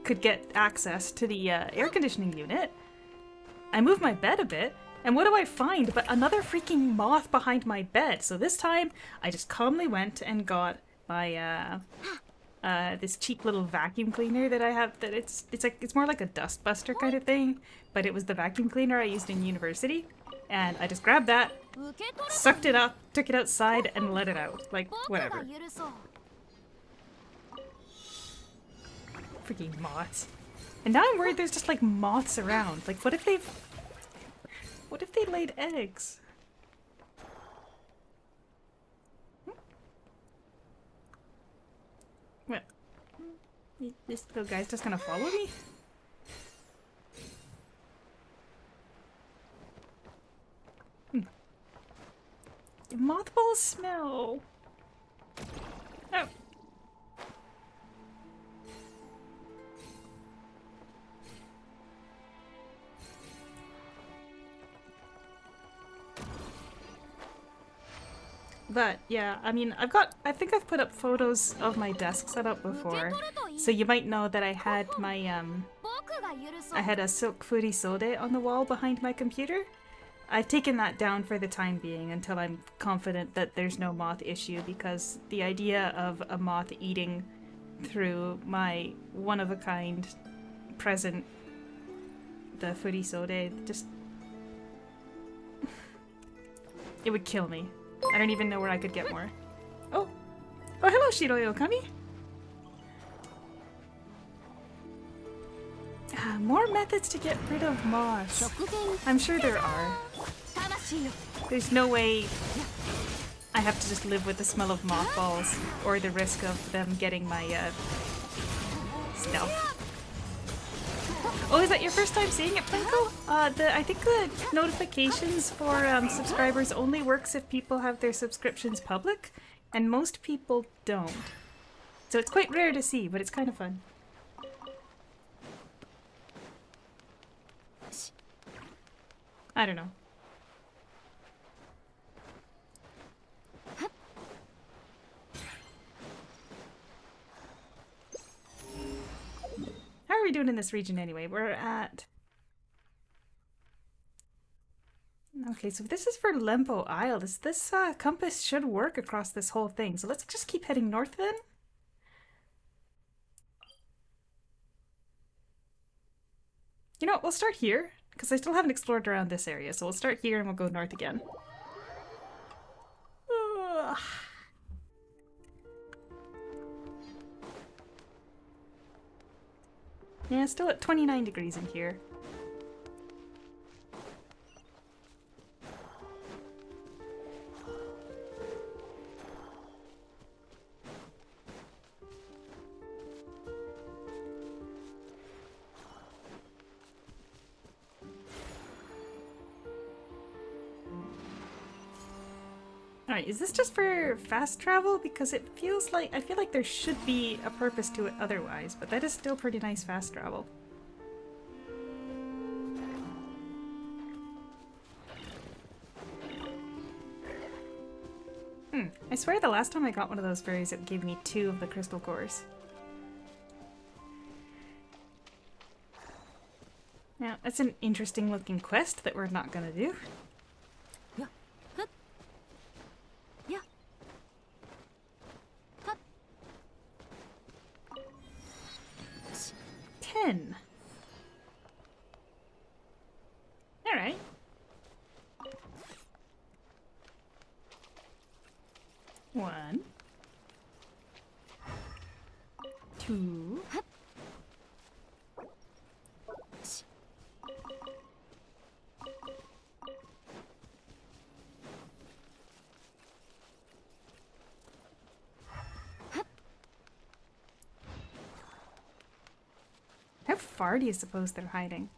could get access to the air conditioning unit, I moved my bed a bit, and what do I find but another freaking moth behind my bed. So this time I just calmly went and got my this cheap little vacuum cleaner that I have, that it's more like a dust buster kind of thing, but it was the vacuum cleaner I used in university, and I just grabbed that, sucked it up, took it outside, and let it out. Like, whatever. Freaking moths. And now I'm worried there's just like moths around. Like, what if they laid eggs? What? This little guy's just gonna follow me? Mothballs smell. Oh. But yeah, I mean, I think I've put up photos of my desk setup before, so you might know that I had my I had a silk furisode on the wall behind my computer. I've taken that down for the time being until I'm confident that there's no moth issue, because the idea of a moth eating through my one-of-a-kind present, the furisode, just... it would kill me. I don't even know where I could get more. Oh! Oh, hello, Shiroi Okami! More methods to get rid of moths. I'm sure there are. There's no way I have to just live with the smell of mothballs or the risk of them getting my stuff. Oh, is that your first time seeing it, Planko? I think the notifications for subscribers only works if people have their subscriptions public, and most people don't. So it's quite rare to see, but it's kind of fun. I don't know. How are we doing in this region anyway? We're at... Okay, so this is for Lempo Isle. This compass should work across this whole thing. So let's just keep heading north then. You know what, we'll start here, because I still haven't explored around this area. So we'll start here and we'll go north again. Ugh. Yeah, still at 29 degrees in here. Alright, is this just for fast travel? Because it feels like, I feel like there should be a purpose to it otherwise, but that is still pretty nice fast travel. I swear the last time I got one of those berries it gave me 2 of the crystal cores. Now, that's an interesting looking quest that we're not gonna do. 10. Alright. One. 2. How far do you suppose they're hiding?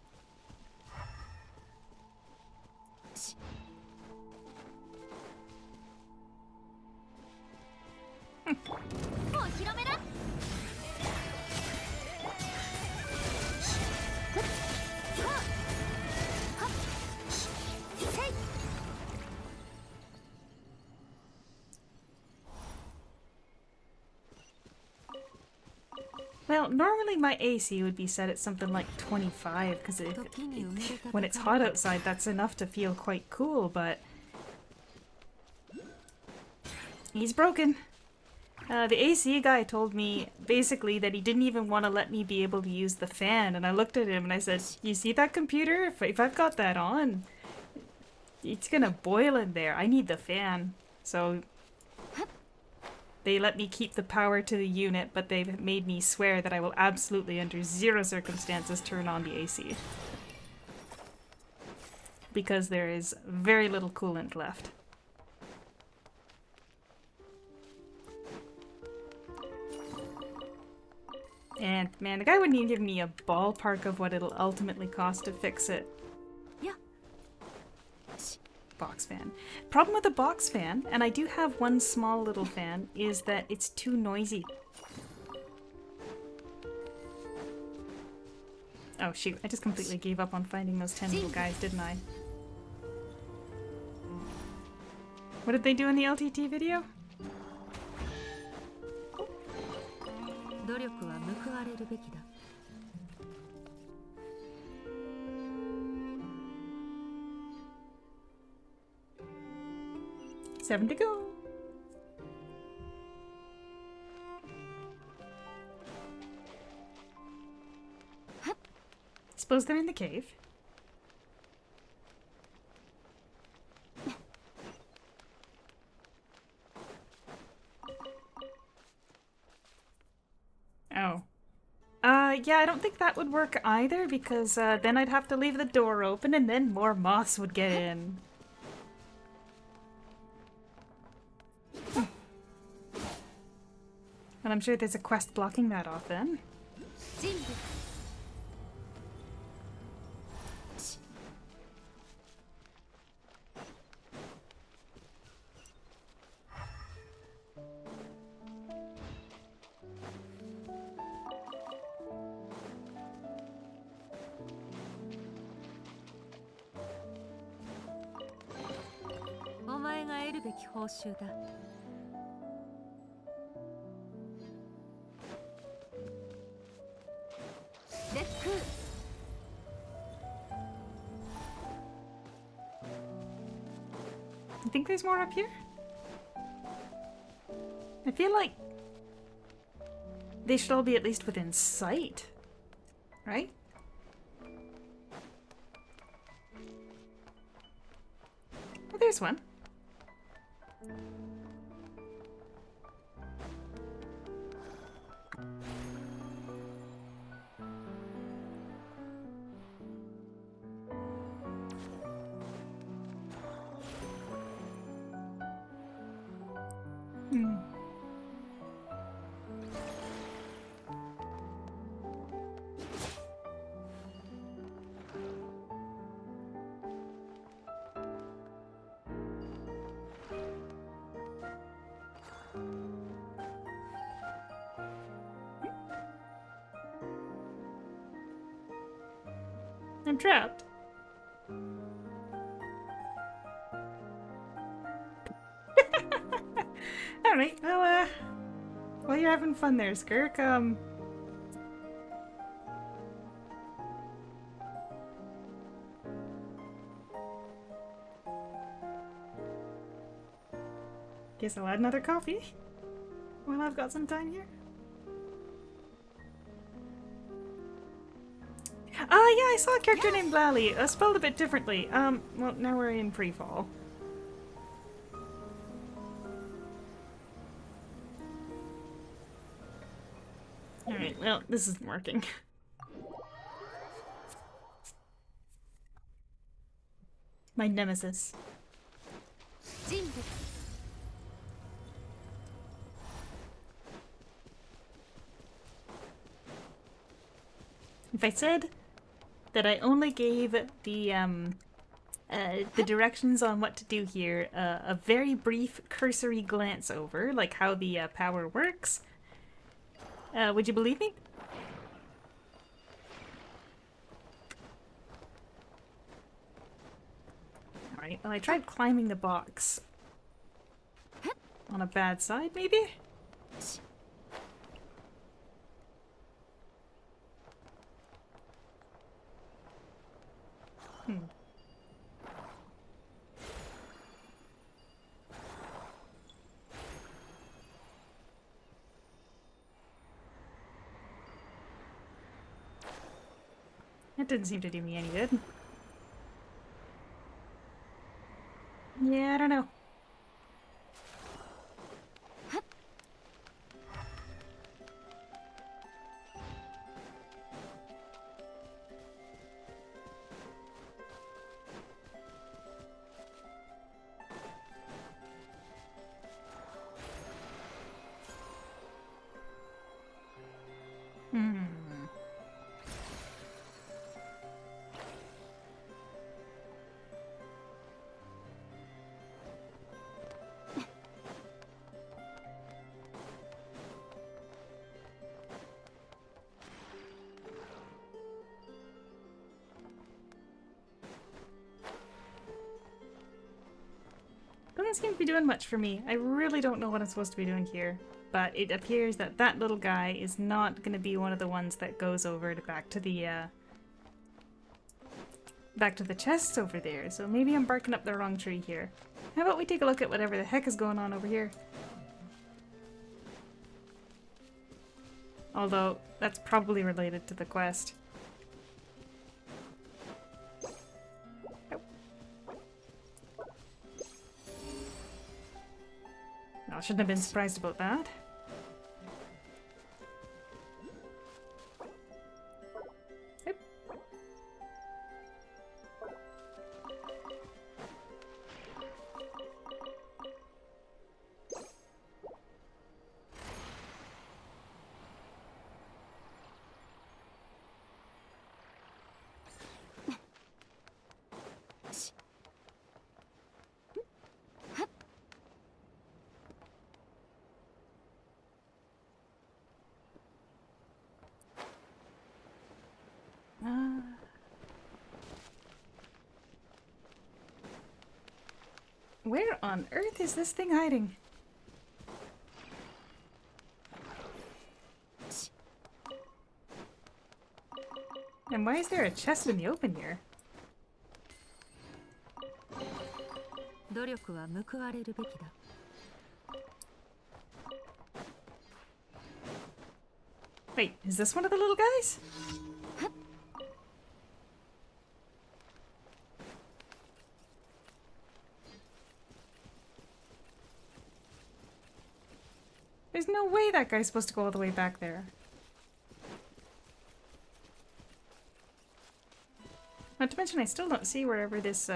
Well, normally my AC would be set at something like 25, because when it's hot outside, that's enough to feel quite cool, but... he's broken. The AC guy told me, basically, that he didn't even want to let me be able to use the fan, and I looked at him and I said, you see that computer? If I've got that on, it's gonna boil in there. I need the fan. So... they let me keep the power to the unit, but they've made me swear that I will absolutely, under zero circumstances, turn on the AC. Because there is very little coolant left. And, man, the guy wouldn't even give me a ballpark of what it'll ultimately cost to fix it. Box fan. Problem with the box fan, and I do have one small little fan, is that it's too noisy. Oh shoot, I just completely gave up on finding those 10 little guys, didn't I? What did they do in the LTT video? 努力は報われるべきだ。 7 to go. Suppose they're in the cave. Oh. Yeah, I don't think that would work either, because then I'd have to leave the door open and then more moths would get in. And I'm sure there's a quest blocking that off then. るべき報酬だ。レック You think there's more up here? I feel like they should all be at least within sight, right? Oh, there's one. Hmm. I'm trapped. Alright, well, while you're having fun there, Skirk, guess I'll add another coffee while I've got some time here. Ah, yeah, I saw a character named Lally, spelled a bit differently. Well, now we're in pre-fall. Alright, well, this isn't working. My nemesis. 人物 If I said that I only gave the directions on what to do here a very brief cursory glance over, like how the power works, would you believe me? Alright, well I tried climbing the box. On a bad side, maybe? That didn't seem to do me any good. Yeah, I don't know. Hmm. Doesn't seem to be doing much for me. I really don't know what I'm supposed to be doing here. But it appears that that little guy is not going to be one of the ones that goes over to back to the chests over there. So maybe I'm barking up the wrong tree here. How about we take a look at whatever the heck is going on over here? Although, that's probably related to the quest. I shouldn't have been surprised about that. Yep. Where on earth is this thing hiding? And why is there a chest in the open here? 努力は報われるべきだ。 Wait, is this one of the little guys? There's no way that guy's supposed to go all the way back there. Not to mention, I still don't see wherever this,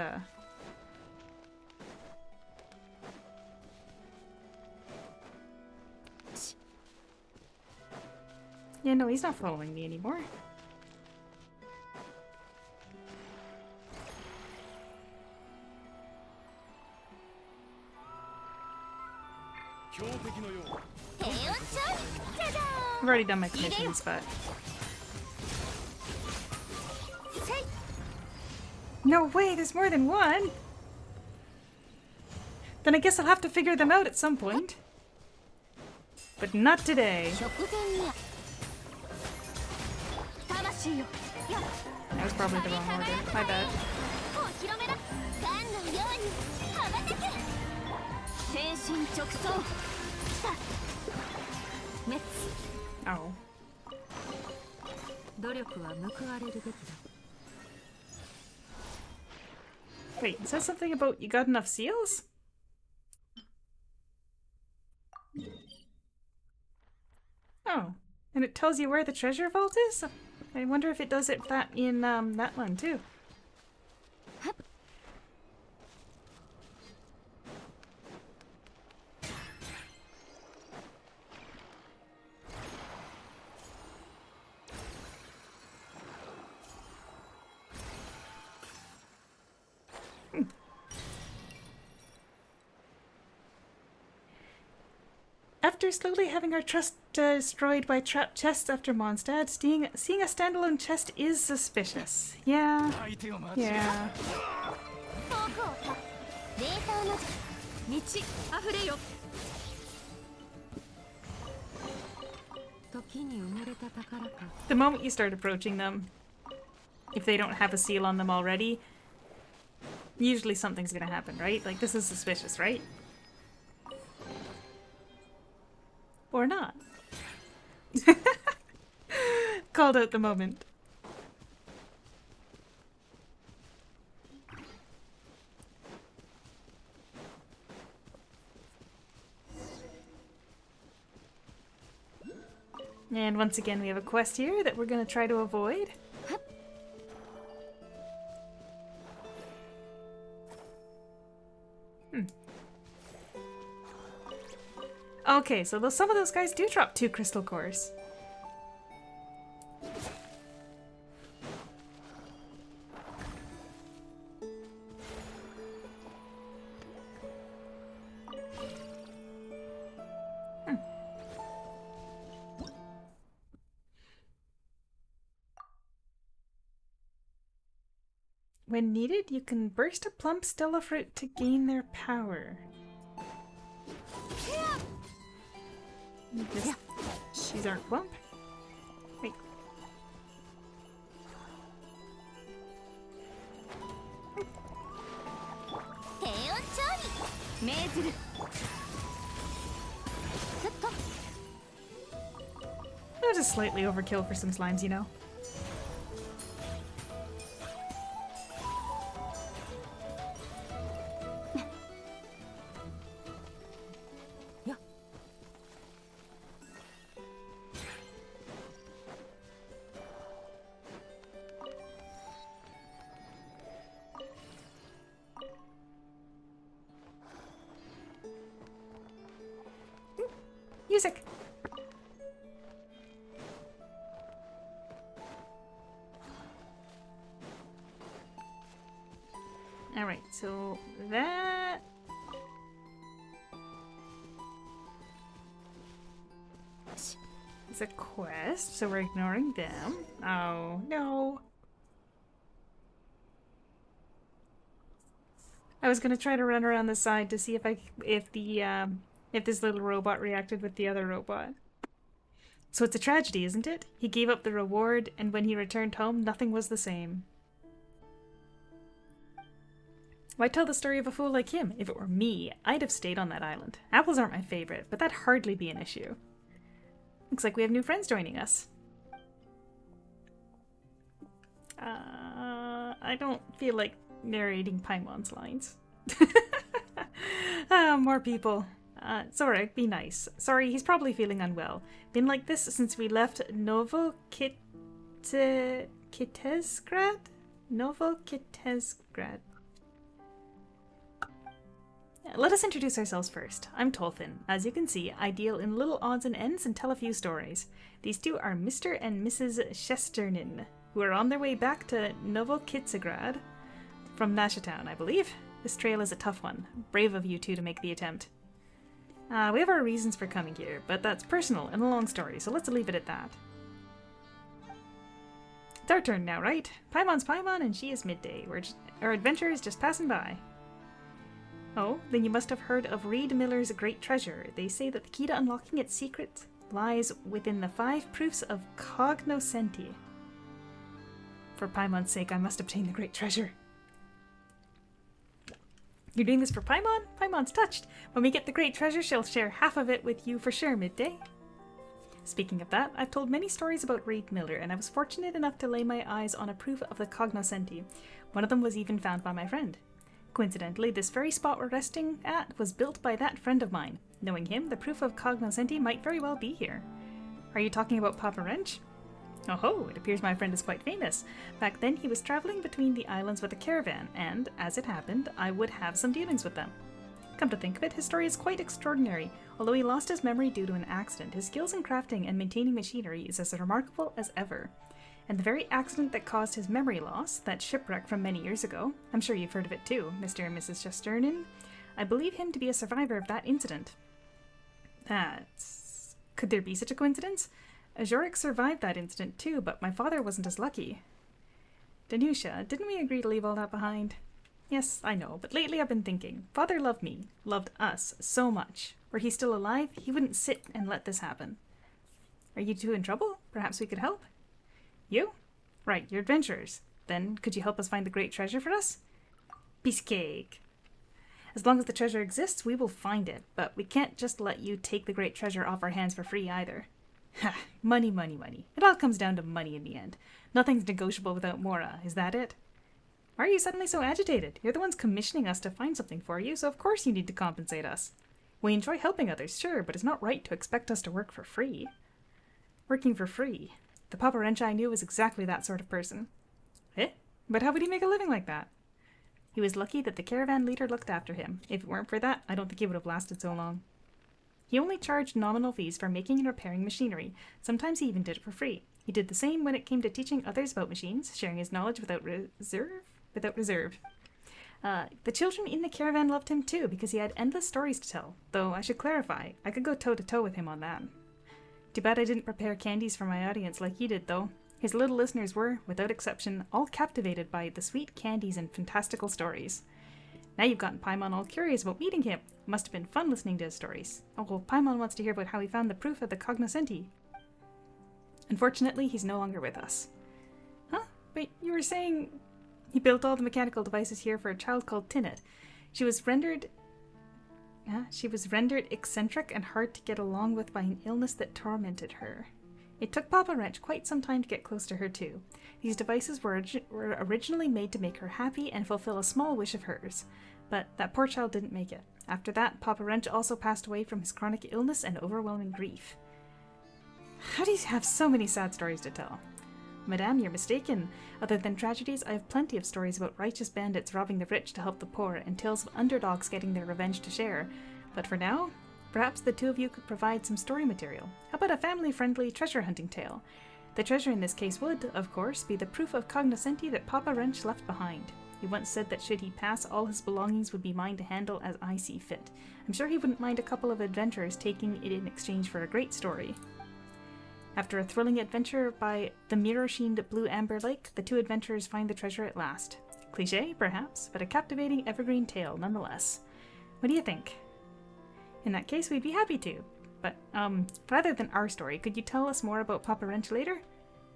Yeah, no, he's not following me anymore. I've already done my commissions, but... No way, there's more than one! Then I guess I'll have to figure them out at some point. But not today. That was probably the wrong order. My bad. Oh. Wait, it says something about you got enough seals? Oh, and it tells you where the treasure vault is? I wonder if it does it that in that one too. After slowly having our trust destroyed by trapped chests after Mondstadt, seeing a standalone chest is suspicious. Yeah. Yeah. The moment you start approaching them, if they don't have a seal on them already, usually something's gonna happen, right? Like, this is suspicious, right? Or not. Called out the moment. And once again we have a quest here that we're going to try to avoid. Okay, so some of those guys do drop 2 crystal cores. When needed, you can burst a plump stella fruit to gain their power. These aren't plump. Wait. That was slightly overkill for some slimes, you know. Music! Alright, so that... is a quest, so we're ignoring them. Oh, no. I was gonna try to run around the side to see if this little robot reacted with the other robot. So it's a tragedy, isn't it? He gave up the reward, and when he returned home, nothing was the same. Why tell the story of a fool like him? If it were me, I'd have stayed on that island. Apples aren't my favorite, but that'd hardly be an issue. Looks like we have new friends joining us. I don't feel like narrating Paimon's lines. More people. It's alright, be nice. Sorry, he's probably feeling unwell. Been like this since we left Kitezgrad? Novokitezgrad. Let us introduce ourselves first. I'm Tolfin. As you can see, I deal in little odds and ends and tell a few stories. These two are Mr. and Mrs. Shesternin, who are on their way back to Novokitezgrad from Nashatown, I believe. This trail is a tough one. Brave of you two to make the attempt. We have our reasons for coming here, but that's personal and a long story, so let's leave it at that. It's our turn now, right? Paimon's Paimon and she is Midday. Our adventure is just passing by. Oh, then you must have heard of Reed Miller's great treasure. They say that the key to unlocking its secret lies within the 5 proofs of cognoscenti. For Paimon's sake, I must obtain the great treasure. You're doing this for Paimon? Paimon's touched. When we get the great treasure, she'll share half of it with you for sure, Midday. Speaking of that, I've told many stories about Reed Miller, and I was fortunate enough to lay my eyes on a proof of the cognoscenti. One of them was even found by my friend. Coincidentally, this very spot we're resting at was built by that friend of mine. Knowing him, the proof of cognoscenti might very well be here. Are you talking about Papa Wrench? Oh ho, it appears my friend is quite famous. Back then he was travelling between the islands with a caravan, and, as it happened, I would have some dealings with them. Come to think of it, his story is quite extraordinary. Although he lost his memory due to an accident, his skills in crafting and maintaining machinery is as remarkable as ever. And the very accident that caused his memory loss, that shipwreck from many years ago, I'm sure you've heard of it too, Mr. and Mrs. Shesternin, I believe him to be a survivor of that incident. Could there be such a coincidence? Ajorik survived that incident too, but my father wasn't as lucky. Danusha, didn't we agree to leave all that behind? Yes, I know, but lately I've been thinking. Father loved me, loved us, so much. Were he still alive, he wouldn't sit and let this happen. Are you two in trouble? Perhaps we could help? You? Right, you're adventurers. Then, could you help us find the great treasure for us? Piece cake. As long as the treasure exists, we will find it, but we can't just let you take the great treasure off our hands for free either. Ha! Money, money, money. It all comes down to money in the end. Nothing's negotiable without Mora, is that it? Why are you suddenly so agitated? You're the ones commissioning us to find something for you, so of course you need to compensate us. We enjoy helping others, sure, but it's not right to expect us to work for free. Working for free. The Papa Wrench I knew was exactly that sort of person. Eh? But how would he make a living like that? He was lucky that the caravan leader looked after him. If it weren't for that, I don't think he would have lasted so long. He only charged nominal fees for making and repairing machinery. Sometimes he even did it for free. He did the same when it came to teaching others about machines, sharing his knowledge without reserve. The children in the caravan loved him too, because he had endless stories to tell. Though, I should clarify, I could go toe-to-toe with him on that. Too bad I didn't prepare candies for my audience like he did, though. His little listeners were, without exception, all captivated by the sweet candies and fantastical stories. Now you've gotten Paimon all curious about meeting him. Must have been fun listening to his stories. Oh, well, Paimon wants to hear about how he found the proof of the cognoscenti. Unfortunately, he's no longer with us. Huh? But you were saying... He built all the mechanical devices here for a child called Tinnet. She was rendered eccentric and hard to get along with by an illness that tormented her. It took Papa Wrench quite some time to get close to her too. These devices were originally made to make her happy and fulfill a small wish of hers. But that poor child didn't make it. After that, Papa Wrench also passed away from his chronic illness and overwhelming grief. How do you have so many sad stories to tell? Madame, you're mistaken. Other than tragedies, I have plenty of stories about righteous bandits robbing the rich to help the poor, and tales of underdogs getting their revenge to share. But for now, perhaps the two of you could provide some story material. How about a family-friendly treasure hunting tale? The treasure in this case would, of course, be the proof of cognoscenti that Papa Wrench left behind. He once said that should he pass, all his belongings would be mine to handle as I see fit. I'm sure he wouldn't mind a couple of adventurers taking it in exchange for a great story. After a thrilling adventure by the mirror-sheened blue amber lake, the two adventurers find the treasure at last. Cliché, perhaps, but a captivating evergreen tale nonetheless. What do you think? In that case, we'd be happy to. But, rather than our story, could you tell us more about Papa Wrench later?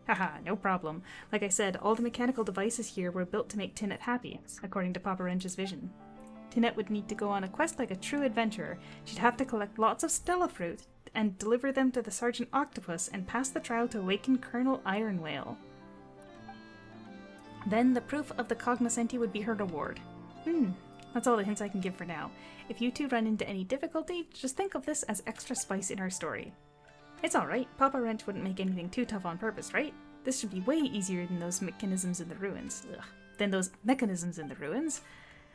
Haha, no problem. Like I said, all the mechanical devices here were built to make Tinette happy, according to Papa Wrench's vision. Tinette would need to go on a quest like a true adventurer. She'd have to collect lots of Stella fruit and deliver them to the Sergeant Octopus and pass the trial to awaken Colonel Iron Whale. Then the proof of the cognoscenti would be her reward. That's all the hints I can give for now. If you two run into any difficulty, just think of this as extra spice in our story. It's alright, Papa Wrench wouldn't make anything too tough on purpose, right? This should be way easier than those mechanisms in the ruins.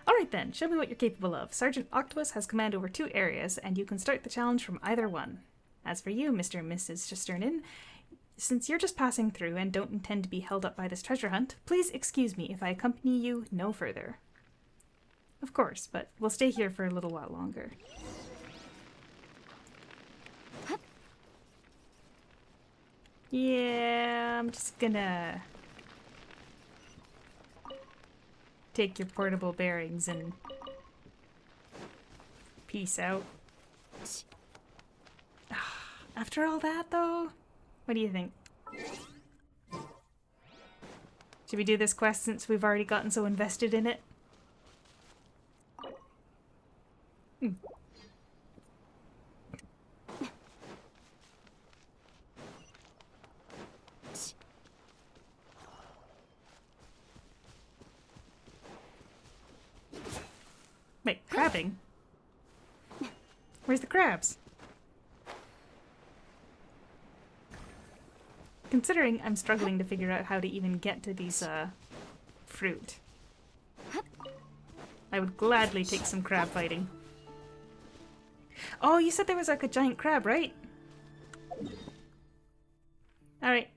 Alright then, show me what you're capable of. Sergeant Octopus has command over 2 areas, and you can start the challenge from either one. As for you, Mr. and Mrs. Chesternin, since you're just passing through and don't intend to be held up by this treasure hunt, please excuse me if I accompany you no further. Of course, but we'll stay here for a little while longer. Yeah, I'm just gonna take your portable bearings and peace out. After all that, though, what do you think? Should we do this quest since we've already gotten so invested in it? Wait, crabbing? Where's the crabs? Considering I'm struggling to figure out how to even get to these, fruit. I would gladly take some crab fighting. Oh, you said there was like a giant crab, right? Alright.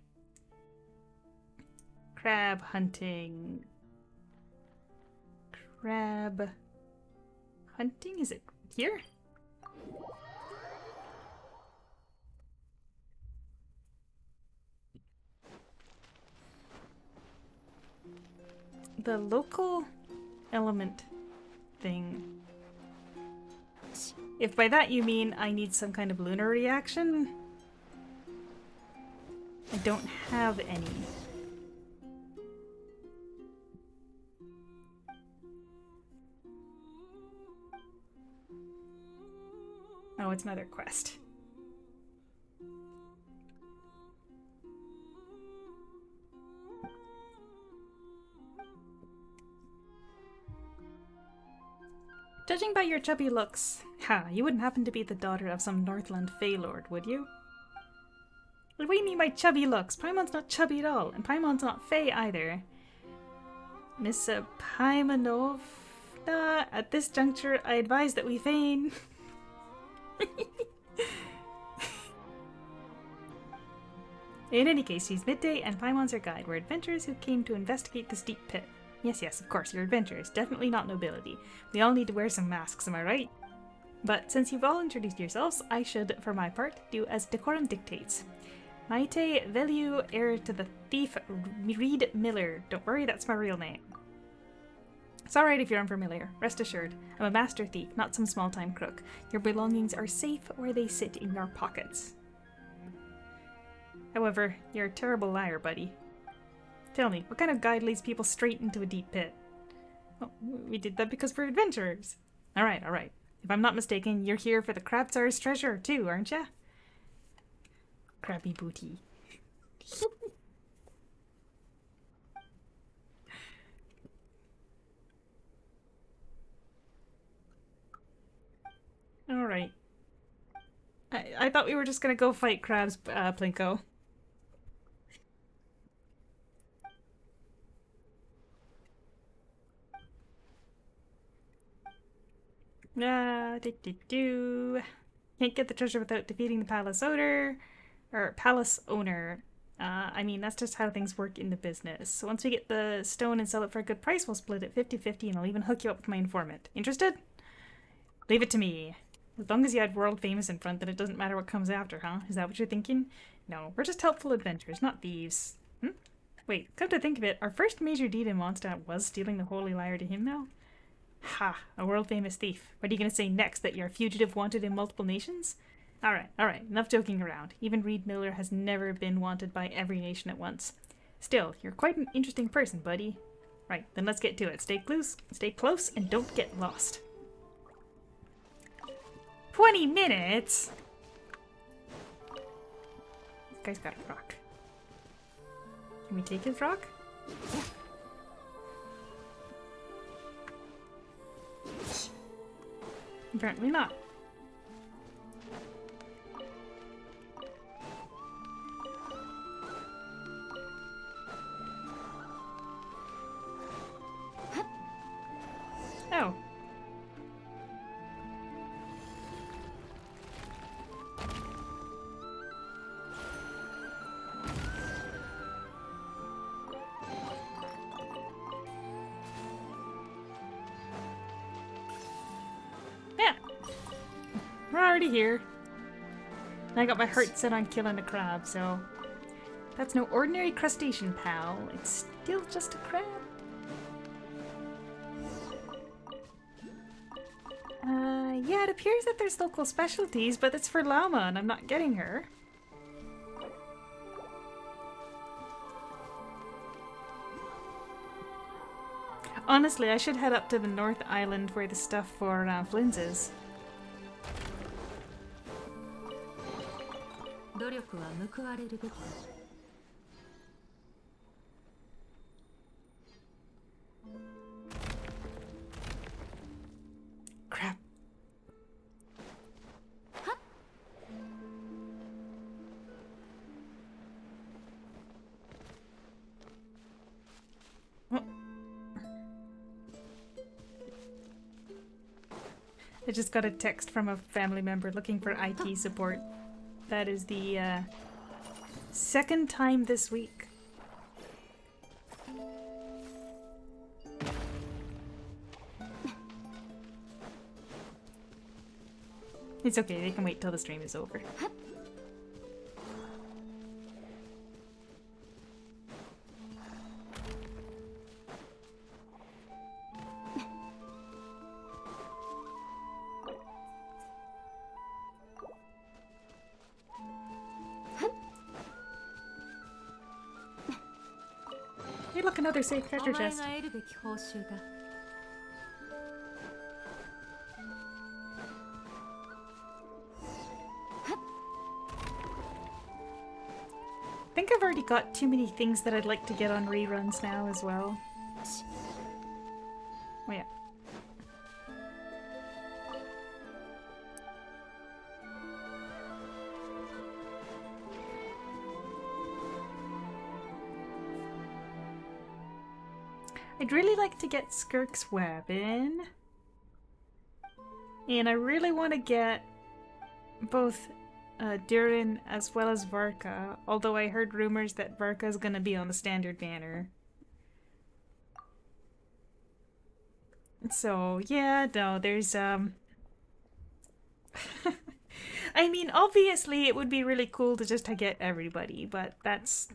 Crab hunting. Crab hunting? Is it here? The local element thing. If by that you mean I need some kind of lunar reaction, I don't have any. Oh, it's another quest. Judging by your chubby looks, you wouldn't happen to be the daughter of some Northland Fey Lord, would you? What do you mean by chubby looks? Paimon's not chubby at all, and Paimon's not Fey either. Miss Paimonov, at this juncture, I advise that we feign. In any case, she's midday, and Paimon's her guide. We're adventurers who came to investigate this deep pit. Yes, of course, you're adventurers. Definitely not nobility. We all need to wear some masks, am I right? But since you've all introduced yourselves, I should, for my part, do as decorum dictates. Maite Velu, heir to the thief Reed Miller. Don't worry, that's my real name. It's alright if you're unfamiliar. Rest assured, I'm a master thief, not some small-time crook. Your belongings are safe where they sit in your pockets. However, you're a terrible liar, buddy. Tell me, what kind of guide leads people straight into a deep pit? Oh, we did that because we're adventurers. Alright. If I'm not mistaken, you're here for the Crab Tsar's treasure too, aren't ya? Crabby booty. Alright. I thought we were just gonna go fight crabs, Plinko. Can't get the treasure without defeating the palace owner. I mean, that's just how things work in the business. So once we get the stone and sell it for a good price, we'll split it 50-50 and I'll even hook you up with my informant. Interested? Leave it to me. As long as you had world famous in front, then it doesn't matter what comes after, huh? Is that what you're thinking? No, we're just helpful adventurers, not thieves. Wait, come to think of it, our first major deed in Mondstadt was stealing the Holy Lyre to him now? Ha! A world-famous thief. What are you going to say next, that you're a fugitive wanted in multiple nations? Alright, enough joking around. Even Reed Miller has never been wanted by every nation at once. Still, you're quite an interesting person, buddy. Right, then let's get to it. Stay close, and don't get lost. 20 minutes?! This guy's got a rock. Can we take his rock? Apparently not. Oh. Yeah. We're already here. I got my heart set on killing a crab, so that's no ordinary crustacean, pal. It's still just a crab. Yeah, it appears that there's local specialties, but it's for Llama and I'm not getting her. Honestly, I should head up to the North Island where the stuff for Flynn's is. Crap. I just got a text from a family member looking for IT support. That is the second time this week. It's okay, they can wait till the stream is over. Hey, look, another safe treasure chest. I think I've already got too many things that I'd like to get on reruns now as well. Oh yeah. I'd really like to get Skirk's Weapon. And I really want to get both Durin as well as Varka, although I heard rumors that Varka is going to be on the standard banner. So, yeah, no, there's, I mean, obviously it would be really cool to just to get everybody, but that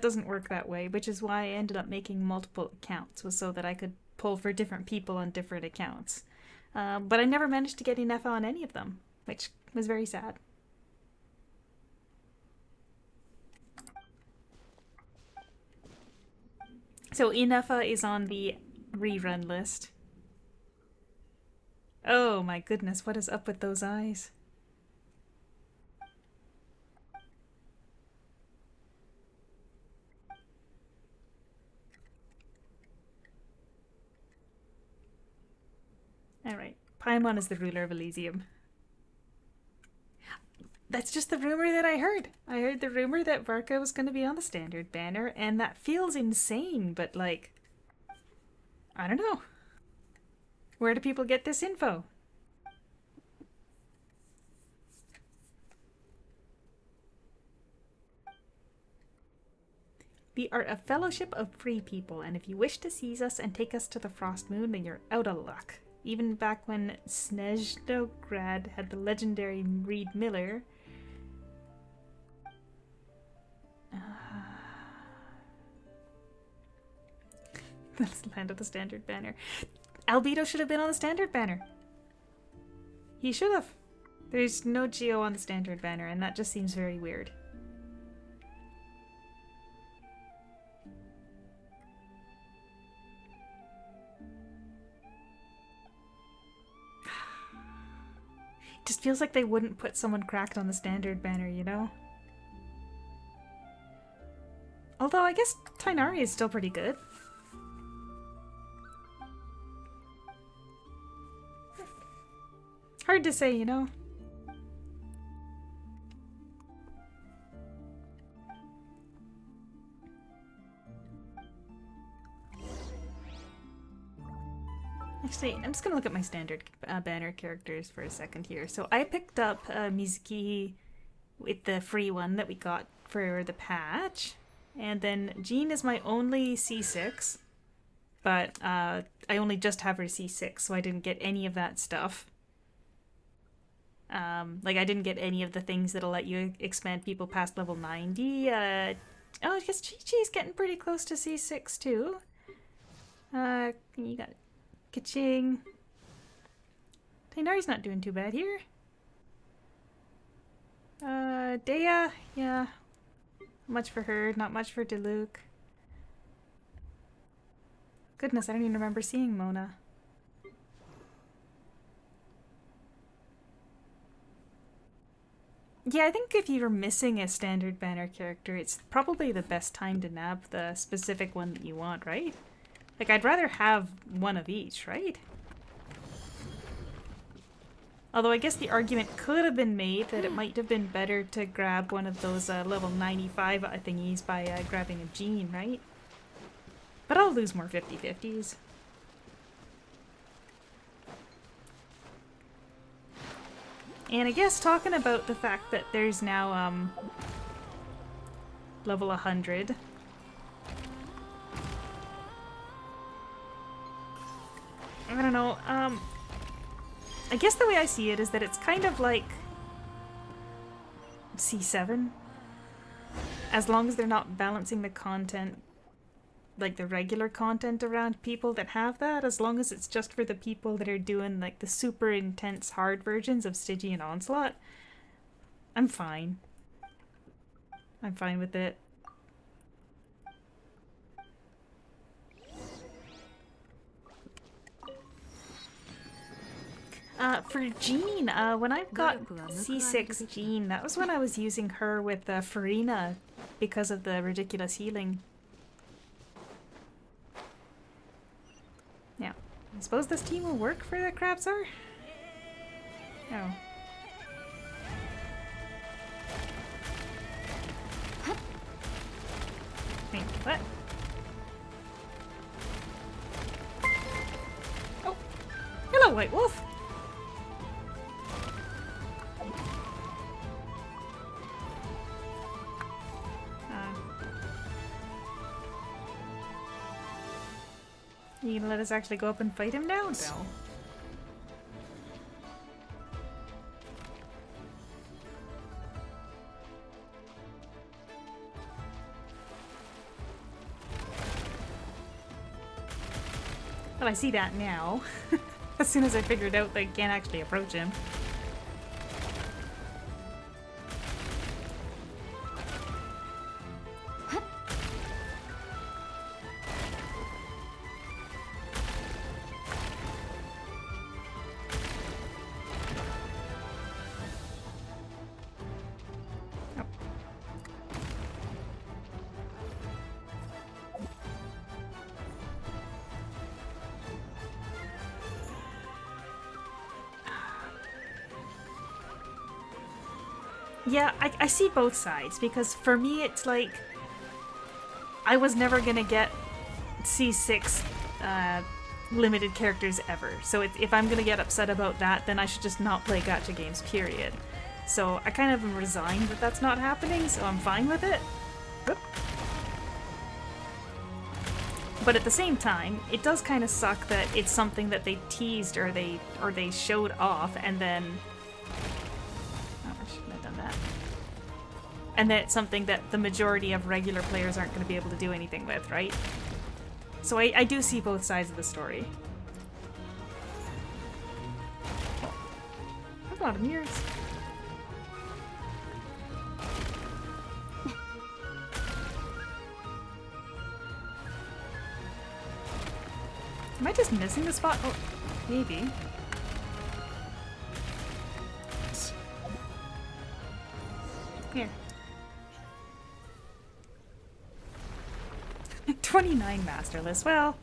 doesn't work that way, which is why I ended up making multiple accounts, was so that I could pull for different people on different accounts. But I never managed to get enough on any of them, which was very sad. So Inefa is on the rerun list. Oh my goodness, what is up with those eyes? Alright, Paimon is the ruler of Elysium. That's just the rumor that I heard. I heard the rumor that Varka was going to be on the standard banner, and that feels insane, but like, I don't know. Where do people get this info? We are a fellowship of free people, and if you wish to seize us and take us to the Frost Moon, then you're out of luck. Even back when Snezhnograd had the legendary Reed Miller, That's the land of the standard banner. Albedo should have been on the standard banner. He should have. There's no Geo on the standard banner, and that just seems very weird. Just feels like they wouldn't put someone cracked on the standard banner, you know? Although I guess Tainari is still pretty good. Hard to say, you know? Actually, I'm just gonna look at my standard banner characters for a second here. So I picked up Mizuki with the free one that we got for the patch. And then Jean is my only C6. But I only just have her C6, so I didn't get any of that stuff. Like, I didn't get any of the things that'll let you expand people past level 90. Oh, I guess Chi-Chi's getting pretty close to C6 too. You got Kaching. Tainari's not doing too bad here. Dea, yeah. Much for her, not much for Diluc. Goodness, I don't even remember seeing Mona. Yeah, I think if you're missing a standard banner character, it's probably the best time to nab the specific one that you want, right? Like, I'd rather have one of each, right? Although I guess the argument could have been made that it might have been better to grab one of those level 95 thingies by grabbing a Jean, right? But I'll lose more 50-50s. And I guess talking about the fact that there's now level 100. I don't know, I guess the way I see it is that it's kind of like C7. As long as they're not balancing the content, like the regular content around people that have that, as long as it's just for the people that are doing like the super intense hard versions of Stygian Onslaught, I'm fine. I'm fine with it. For Jean, when I got C6 Jean, that was when I was using her with Farina because of the ridiculous healing. Yeah, I suppose this team will work for the Crabzar? Oh. Wait, what? Oh! Hello, White Wolf! You gonna let us actually go up and fight him now? No. Well, I see that now. As soon as I figured out that I can't actually approach him. Yeah, I see both sides, because for me it's like I was never gonna get C6 limited characters ever. So if I'm gonna get upset about that, then I should just not play gacha games, period. So I kind of am resigned that that's not happening, so I'm fine with it. Whoop. But at the same time, it does kind of suck that it's something that they teased or they showed off, and then and that it's something that the majority of regular players aren't going to be able to do anything with, right? So I do see both sides of the story. That's a lot of mirrors. Am I just missing the spot? Oh, maybe. Here. 29 masterless. Well,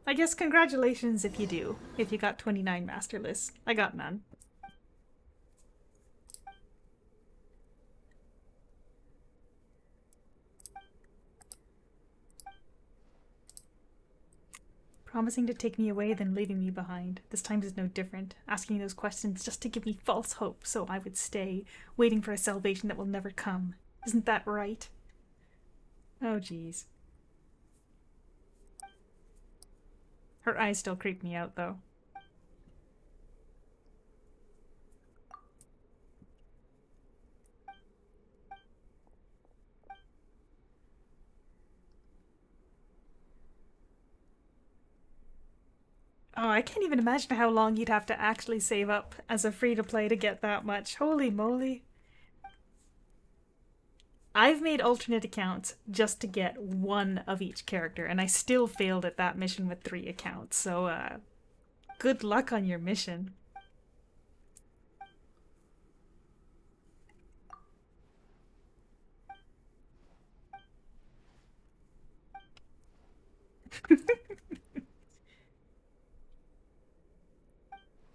I guess congratulations if you do. If you got 29 masterless. I got none. Promising to take me away, then leaving me behind. This time is no different. Asking those questions just to give me false hope, so I would stay, waiting for a salvation that will never come. Isn't that right? Oh, jeez. Her eyes still creep me out, though. Oh, I can't even imagine how long you'd have to actually save up as a free-to-play to get that much. Holy moly. I've made alternate accounts just to get one of each character, and I still failed at that mission with 3 accounts, so good luck on your mission.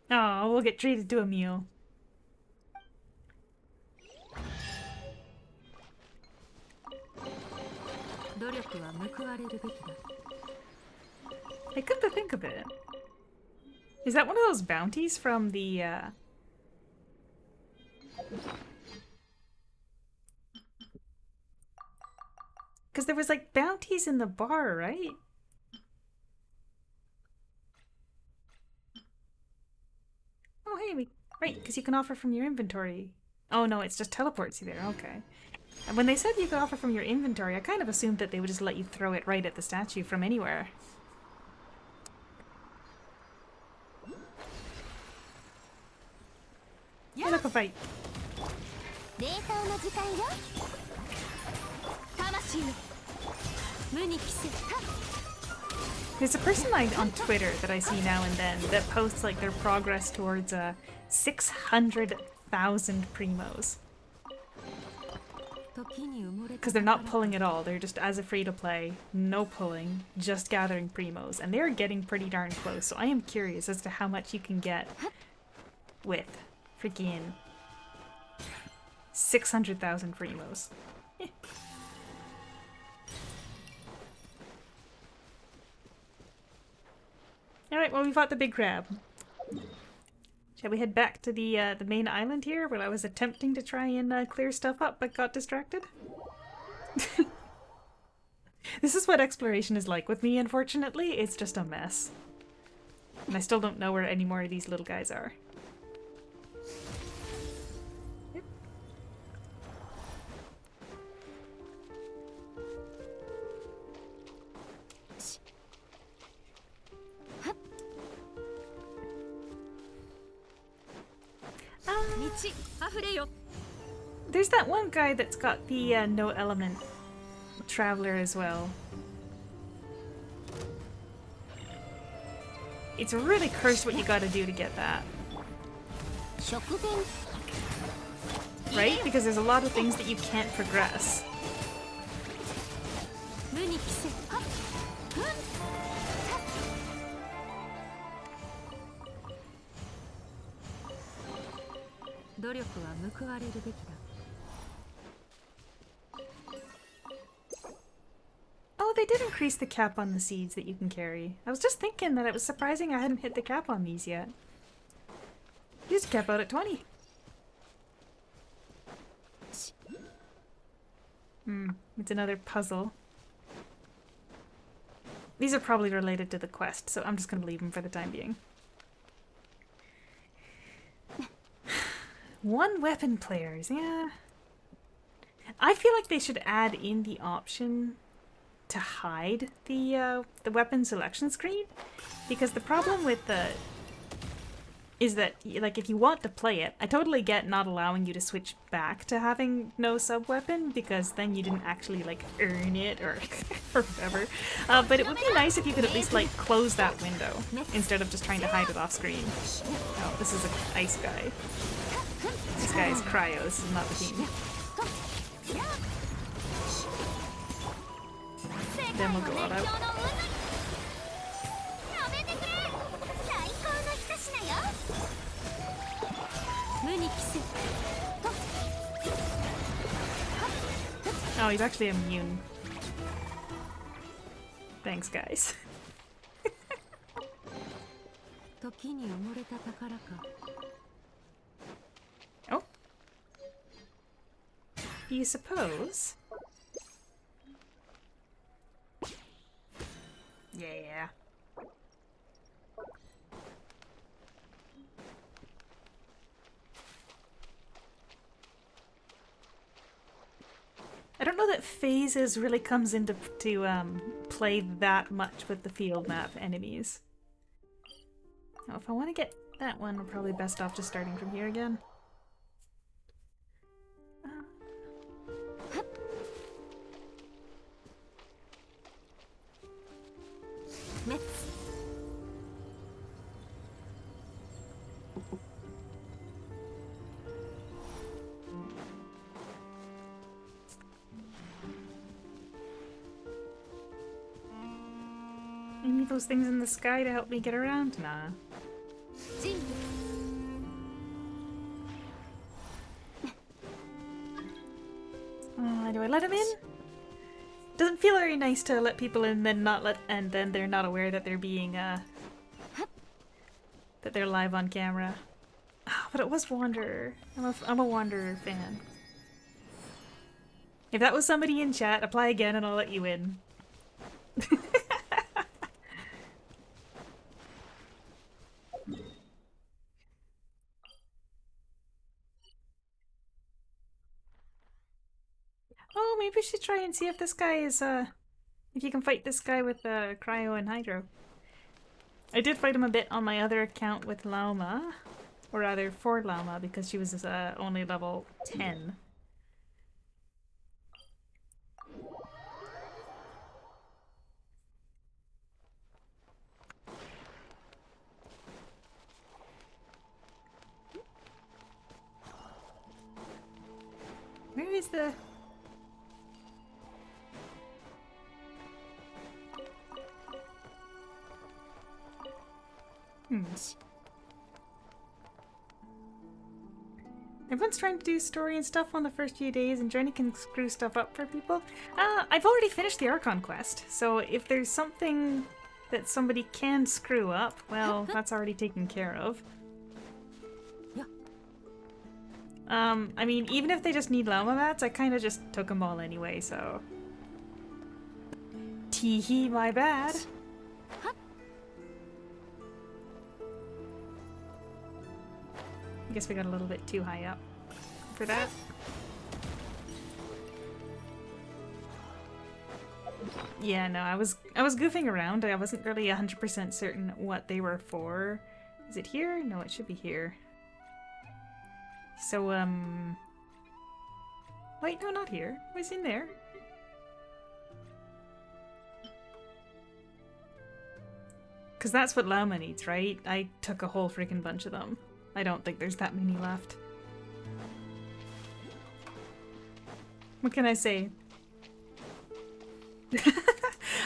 Oh, we'll get treated to a meal. I come to think of it. Is that one of those bounties from the, Because there was, like, bounties in the bar, right? Oh, hey, right, because you can offer from your inventory. Oh, no, it's just teleports you there, okay. And when they said you could offer from your inventory, I kind of assumed that they would just let you throw it right at the statue from anywhere. Yeah, look a fight. There's a person on Twitter that I see now and then that posts like their progress towards 600,000 primos. Because they're not pulling at all, they're just as a free-to-play, no pulling, just gathering primos, and they're getting pretty darn close, so I am curious as to how much you can get with freaking 600,000 primos. Alright, well we fought the big crab. Shall we head back to the main island here, where I was attempting to try and clear stuff up but got distracted? This is what exploration is like with me, unfortunately. It's just a mess. And I still don't know where any more of these little guys are. Yep. There's that one guy that's got the no element traveler as well. It's really cursed what you gotta do to get that. Right? Because there's a lot of things that you can't progress. Oh, they did increase the cap on the seeds that you can carry. I was just thinking that it was surprising I hadn't hit the cap on these yet. Here's a cap out at 20. It's another puzzle. These are probably related to the quest, so I'm just gonna leave them for the time being. One weapon players, yeah. I feel like they should add in the option to hide the weapon selection screen, because the problem with the is that, like, if you want to play it, I totally get not allowing you to switch back to having no sub-weapon, because then you didn't actually, like, earn it or, or whatever. But it would be nice if you could at least, like, close that window instead of just trying to hide it off screen. Oh, this is an ice guy. This guy is Cryo, this is not the team. Then we'll go all out. Oh, he's actually immune. Thanks, guys. Oh. Do you suppose? Yeah. I don't know that phases really comes into play that much with the field map enemies. Now, if I want to get that one, we're probably best off just starting from here again. I need those things in the sky to help me get around? Nah. Do I let him in? Doesn't feel very nice to let people in, then not let, and then they're not aware that they're being that they're live on camera. But it was Wanderer. I'm a Wanderer fan. If that was somebody in chat, apply again and I'll let you in. Oh, maybe we should try and see if this guy is, if you can fight this guy with Cryo and Hydro. I did fight him a bit on my other account with Lauma. Or rather, for Lauma, because she was only level 10. Where is the... Everyone's trying to do story and stuff on the first few days, and Journey can screw stuff up for people. I've already finished the Archon quest, so if there's something that somebody can screw up, well, that's already taken care of. I mean, even if they just need llama mats, I kind of just took them all anyway, so... Teehee, my bad. I guess we got a little bit too high up for that. Yeah, no, I was goofing around. I wasn't really 100% certain what they were for. Is it here? No, it should be here. So, wait, no, not here. It was in there. Because that's what Llama needs, right? I took a whole freaking bunch of them. I don't think there's that many left. What can I say?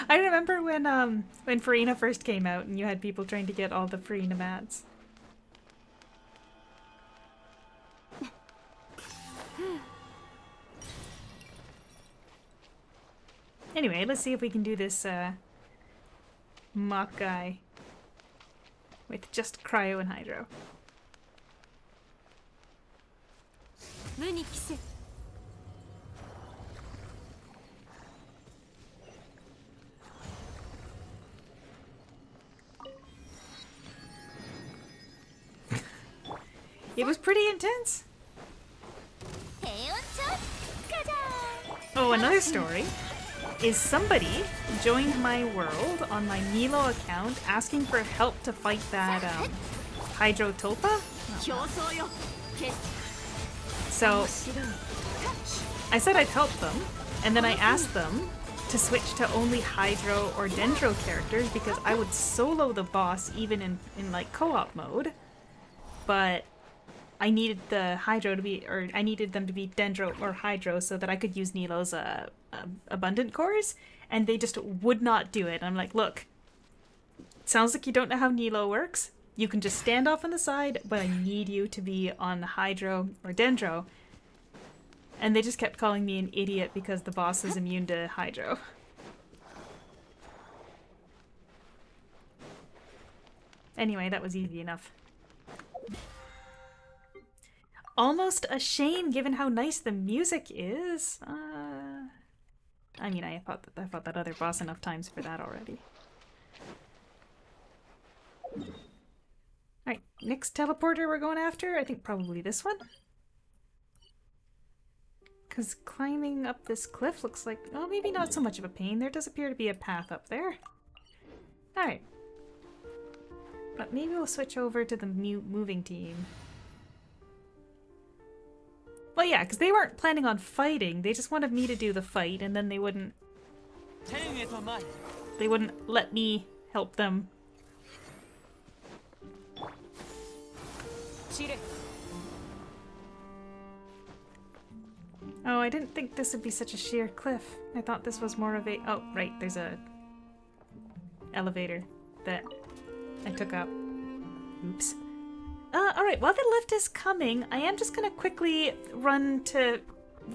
I remember when Farina first came out and you had people trying to get all the Farina mats. Anyway, let's see if we can do this mock guy with just Cryo and Hydro. It was pretty intense. Oh, another story is somebody joined my world on my Milo account asking for help to fight that Hydro Tulpa. So I said I'd help them, and then I asked them to switch to only Hydro or Dendro characters because I would solo the boss even in like co-op mode. But I needed the Hydro to be, or I needed them to be Dendro or Hydro so that I could use Nilo's abundant cores, and they just would not do it. I'm like, look, sounds like you don't know how Nilo works. You can just stand off on the side, but I need you to be on Hydro or Dendro. And they just kept calling me an idiot because the boss is immune to Hydro. Anyway, that was easy enough. Almost a shame given how nice the music is. I mean, I fought that other boss enough times for that already. Alright, next teleporter we're going after, I think probably this one. Because climbing up this cliff looks like, oh, maybe not so much of a pain. There does appear to be a path up there. Alright. But maybe we'll switch over to the moving team. Well, yeah, because they weren't planning on fighting. They just wanted me to do the fight, and then they wouldn't let me help them. Oh, I didn't think this would be such a sheer cliff. I thought this was more of a... Oh, right, there's a elevator that I took up. Oops. Alright, while the lift is coming, I am just gonna quickly run to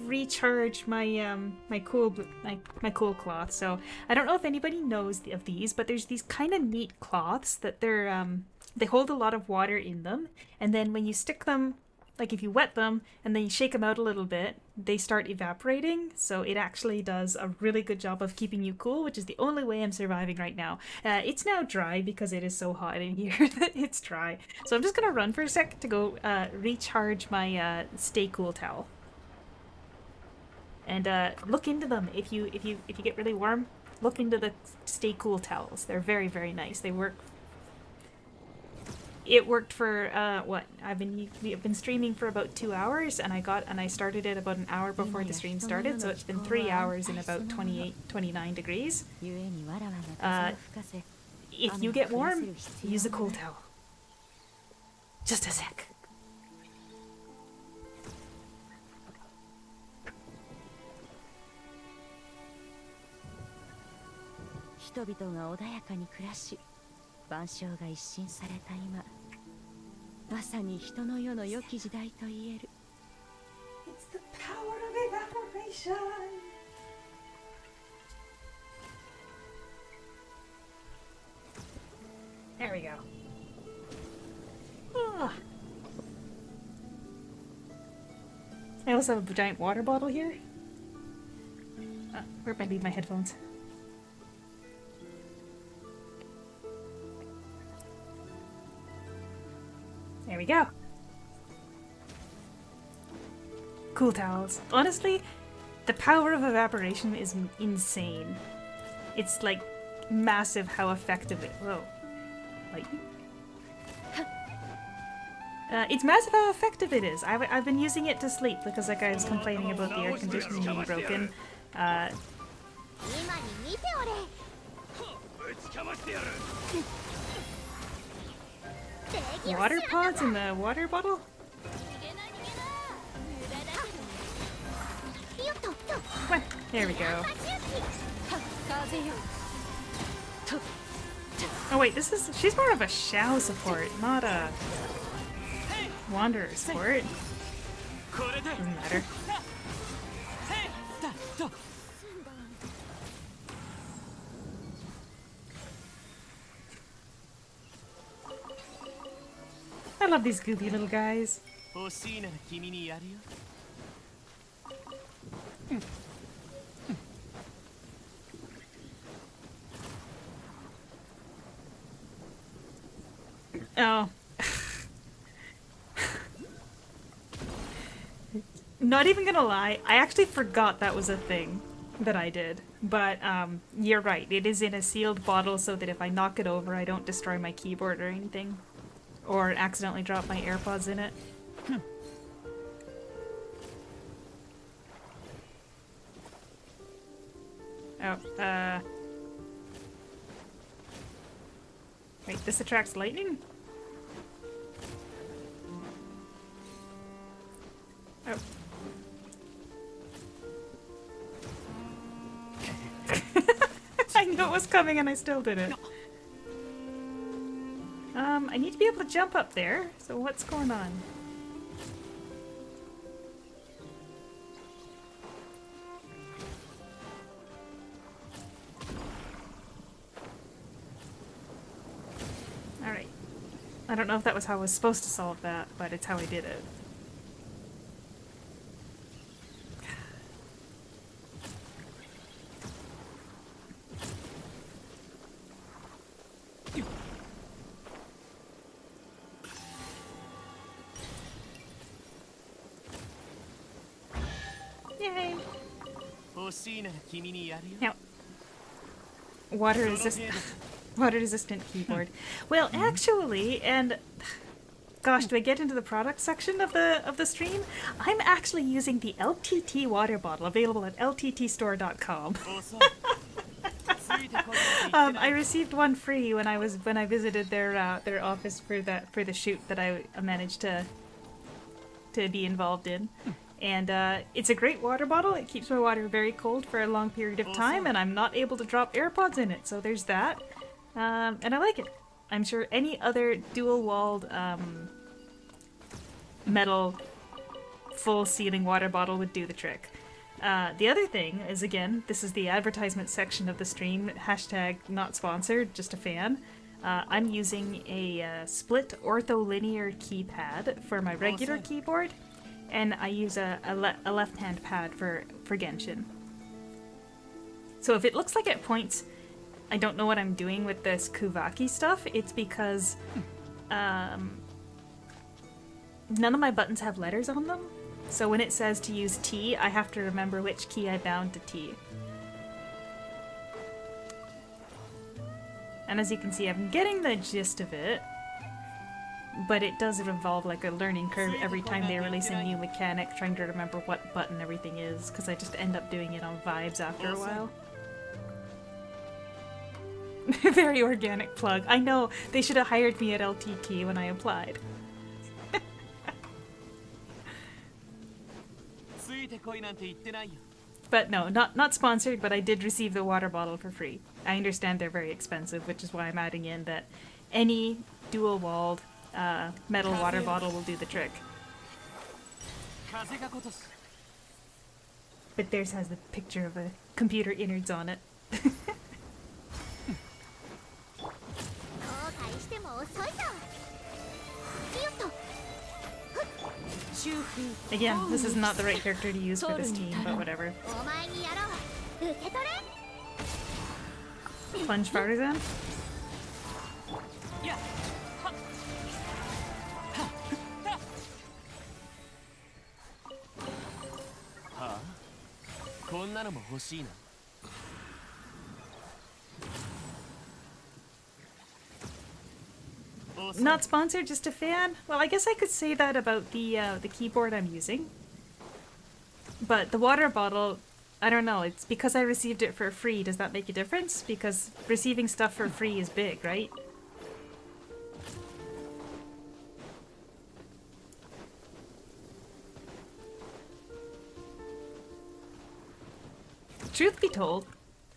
recharge my my cool cloth. So I don't know if anybody knows of these, but there's these kind of neat cloths that they hold a lot of water in them, and then when you stick them, like if you wet them and then you shake them out a little bit, they start evaporating. So it actually does a really good job of keeping you cool, which is the only way I'm surviving right now. It's now dry because it is so hot in here that it's dry. So I'm just gonna run for a sec to go recharge my Stay Cool towel. And look into them if you get really warm. Look into the Stay Cool towels. They're very, very nice. They work. It worked for what I've been streaming for about 2 hours, and I started it about an hour before the stream started, so it's been 3 hours in about 29 degrees. If you get warm, use a cool towel. Just a sec. It's the power of evaporation. There we go. Oh. I also have a giant water bottle here. Where might be my headphones? There we go. Cool towels. Honestly, the power of evaporation is insane. It's like massive how effective it. Whoa. Like. It's massive how effective it is. I've been using it to sleep because like I was complaining about the air conditioning being broken. Water pods in the water bottle? Come on, there we go. Oh wait, she's more of a Xiao support, not a Wanderer support. Doesn't matter. I love these goofy little guys. Oh. Not even gonna lie, I actually forgot that was a thing that I did. But you're right, it is in a sealed bottle so that if I knock it over, I don't destroy my keyboard or anything. Or accidentally drop my AirPods in it. Oh, wait, this attracts lightning? Oh. I knew it was coming and I still did it. I need to be able to jump up there, so what's going on? Alright. I don't know if that was how I was supposed to solve that, but it's how I did it. Yay! Now, water resistant keyboard. Well, actually, and gosh, do I get into the product section of the stream? I'm actually using the LTT water bottle available at lttstore.com. I received one free when I visited their office for the shoot that I managed to be involved in. And it's a great water bottle. It keeps my water very cold for a long period of time, and I'm not able to drop AirPods in it, so there's that. And I like it. I'm sure any other dual-walled metal full-sealing water bottle would do the trick. The other thing is, again, this is the advertisement section of the stream. Hashtag not sponsored, just a fan. I'm using a split ortholinear keypad for my regular keyboard. And I use a left-hand pad for genshin. So if it looks like at points I don't know what I'm doing with this Kuvaki stuff, it's because none of my buttons have letters on them. So when it says to use T, I have to remember which key I bound to T. And as you can see, I'm getting the gist of it. But it does involve like a learning curve every time they release a new mechanic, trying to remember what button everything is, because I just end up doing it on vibes after a while. Very organic plug. I know, they should have hired me at LTT when I applied. But no, not sponsored, but I did receive the water bottle for free. I understand they're very expensive, which is why I'm adding in that any dual-walled metal water bottle will do the trick. But theirs has the picture of a computer innards on it. Again, this is not the right character to use for this team, but whatever. Plunge partisan? Not sponsored, just a fan? Well, I guess I could say that about the keyboard I'm using. But the water bottle, I don't know, it's because I received it for free. Does that make a difference? Because receiving stuff for free is big, right? Truth be told,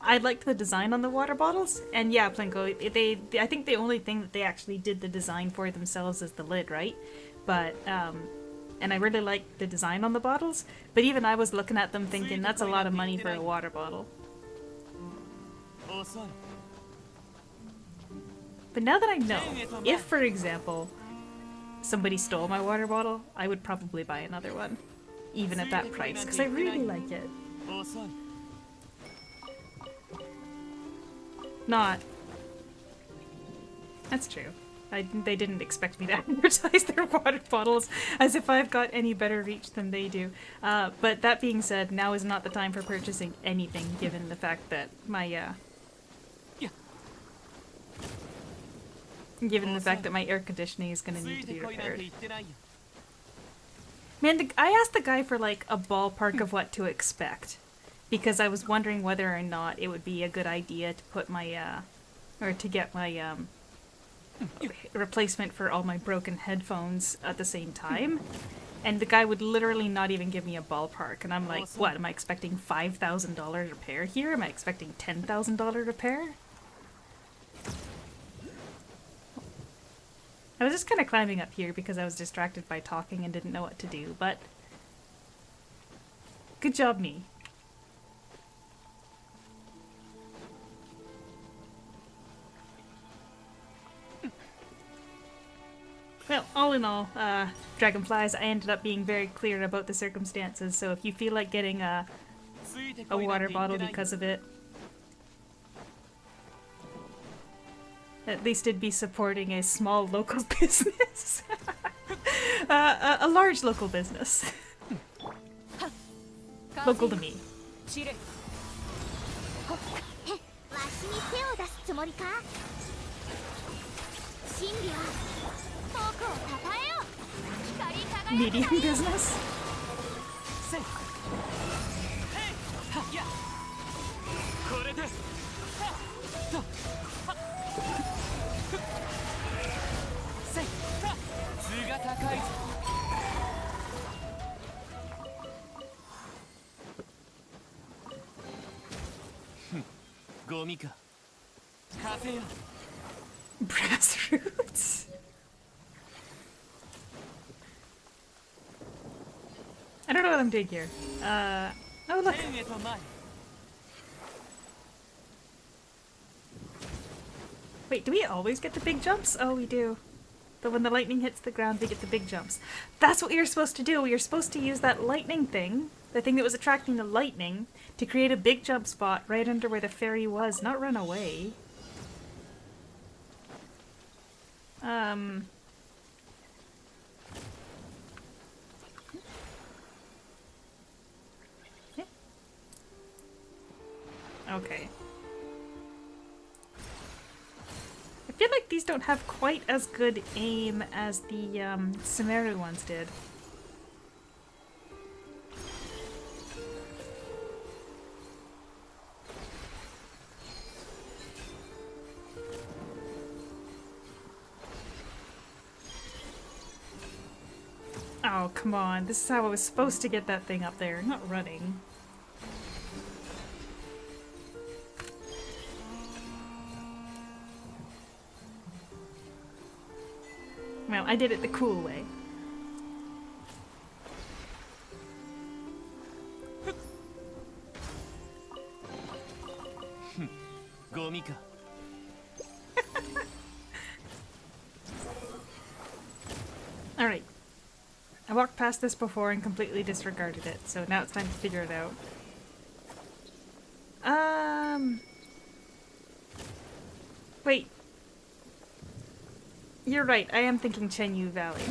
I liked the design on the water bottles, and yeah, Plinko, I think the only thing that they actually did the design for themselves is the lid, right? But, and I really liked the design on the bottles, but even I was looking at them thinking, that's a lot of money for a water bottle. But now that I know, if, for example, somebody stole my water bottle, I would probably buy another one, even at that price, because I really like it. Not. That's true. They didn't expect me to advertise their water bottles as if I've got any better reach than they do. But that being said, now is not the time for purchasing anything, given the fact that my given the fact that my air conditioning is going to need to be repaired. Man, I asked the guy for like a ballpark of what to expect, because I was wondering whether or not it would be a good idea to put my or to get my replacement for all my broken headphones at the same time. And the guy would literally not even give me a ballpark. And I'm like, what, am I expecting $5,000 repair here? Am I expecting $10,000 repair? I was just kind of climbing up here because I was distracted by talking and didn't know what to do, but good job me. Well, all in all, Dragonflies, I ended up being very clear about the circumstances, so if you feel like getting a water bottle because of it, at least it'd be supporting a small local business. A large local business. Local to me. わしに手を出すつもりか真理は僕をたたえよ光り輝く Medium business? これで図が高いぞゴミか風よ Brass roots? I don't know what I'm doing here. Oh look. 天へと前 Wait, do we always get the big jumps? Oh, we do. But when the lightning hits the ground, we get the big jumps. That's what we were supposed to do. We were supposed to use that lightning thing, the thing that was attracting the lightning, to create a big jump spot right under where the fairy was, not run away. Okay. I feel like these don't have quite as good aim as the Sumeru ones did. Oh, come on. This is how I was supposed to get that thing up there, not running. Well, I did it the cool way. Gomi ka. Alright. I walked past this before and completely disregarded it, so now it's time to figure it out. Wait. You're right, I am thinking Chenyu Valley.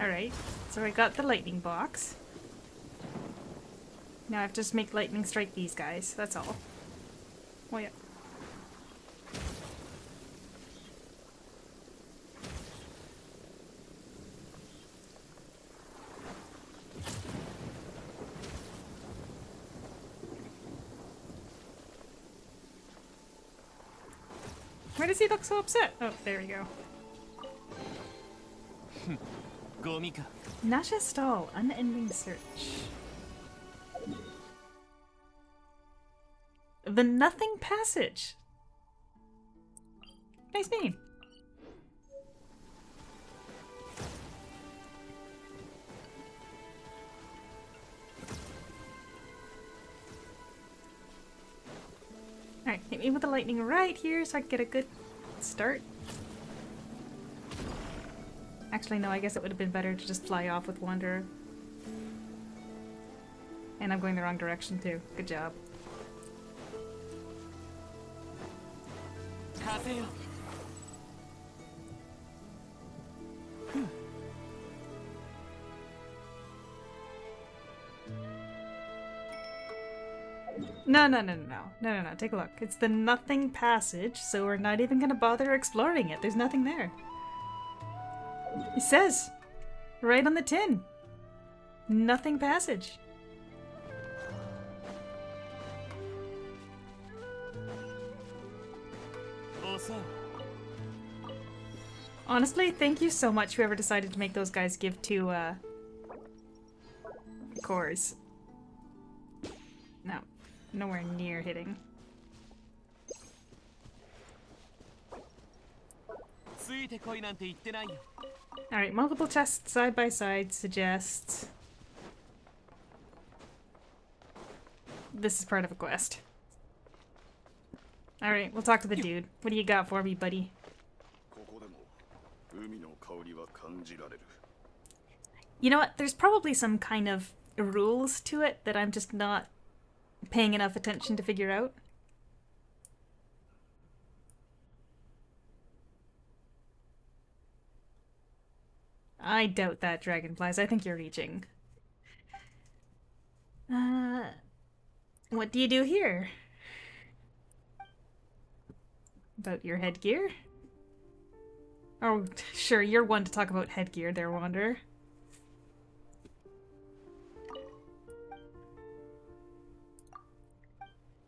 Alright, so I got the lightning box. Now I have to just make lightning strike these guys, that's all. Oh yeah. Why does he look so upset? Oh, there we go. Nasha Stall, Unending Search. The Nothing Passage. Nice name. Alright, hit me with the lightning right here so I can get a good start. Actually, no, I guess it would have been better to just fly off with Wanderer. And I'm going the wrong direction too. Good job. 風よ No, no, no, no, no. No, no, no. Take a look. It's the nothing passage, so we're not even gonna bother exploring it. There's nothing there. It says right on the tin. Nothing passage. Also, Honestly, thank you so much whoever decided to make those guys give 2 cores. No. Nowhere near hitting. ついてこいなんて言ってないよ Alright, multiple chests side by side suggests this is part of a quest. Alright, we'll talk to the dude. What do you got for me, buddy? ここでも海の香りは感じられる You know what? There's probably some kind of rules to it that I'm just not paying enough attention to figure out. I doubt that, Dragonflies. I think you're reaching. What do you do here? About your headgear? Oh, sure, you're one to talk about headgear there, Wanderer.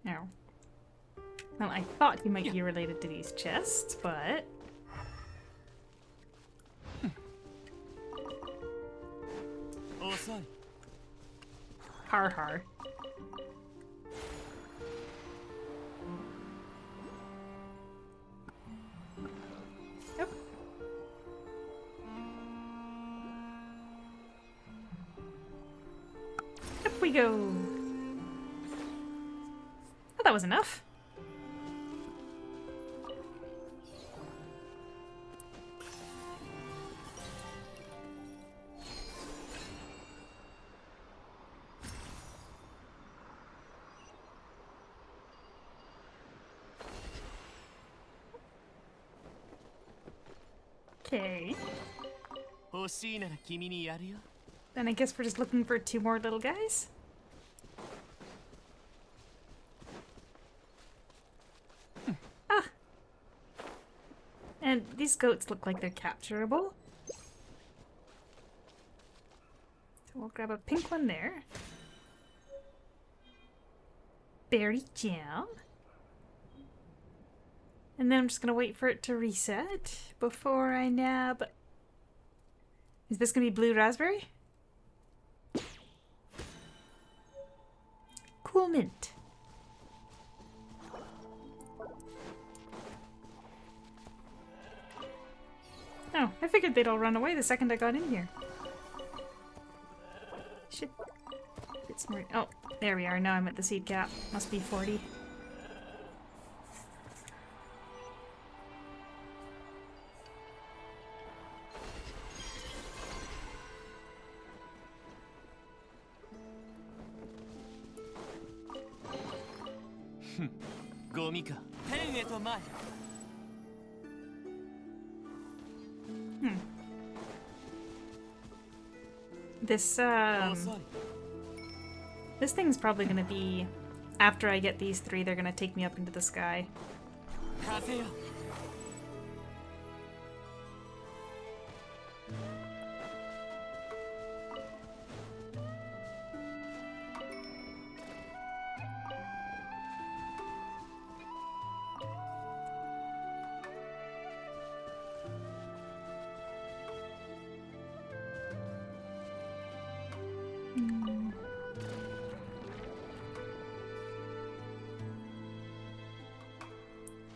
Now, well, I thought you might be related to these chests, but...遅い Har har. Yep. Up we go. Oh, that was enough. Okay. 欲しいなら君にやるよ Then I guess we're just looking for 2 more little guys. Ah! And these goats look like they're capturable. So we'll grab a pink one there. Berry jam. And then I'm just gonna wait for it to reset before I nab... Is this gonna be blue raspberry? Cool mint. Oh, I figured they'd all run away the second I got in here. Should get some oh, there we are. Now I'm at the seed cap. Must be 40. Hm. ゴミか天へと前 This 遅い this thing's probably gonna be after I get these 3, they're gonna take me up into the sky. 風よ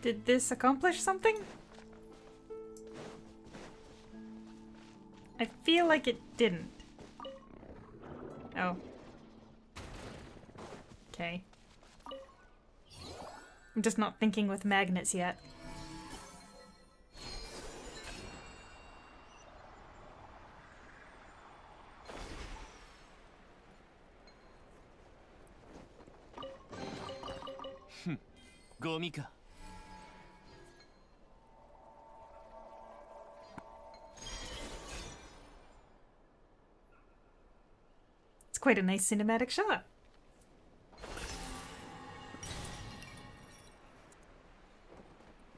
Did this accomplish something? I feel like it didn't. Oh. Okay. I'm just not thinking with magnets yet. Hm. ゴミか It's quite a nice cinematic shot.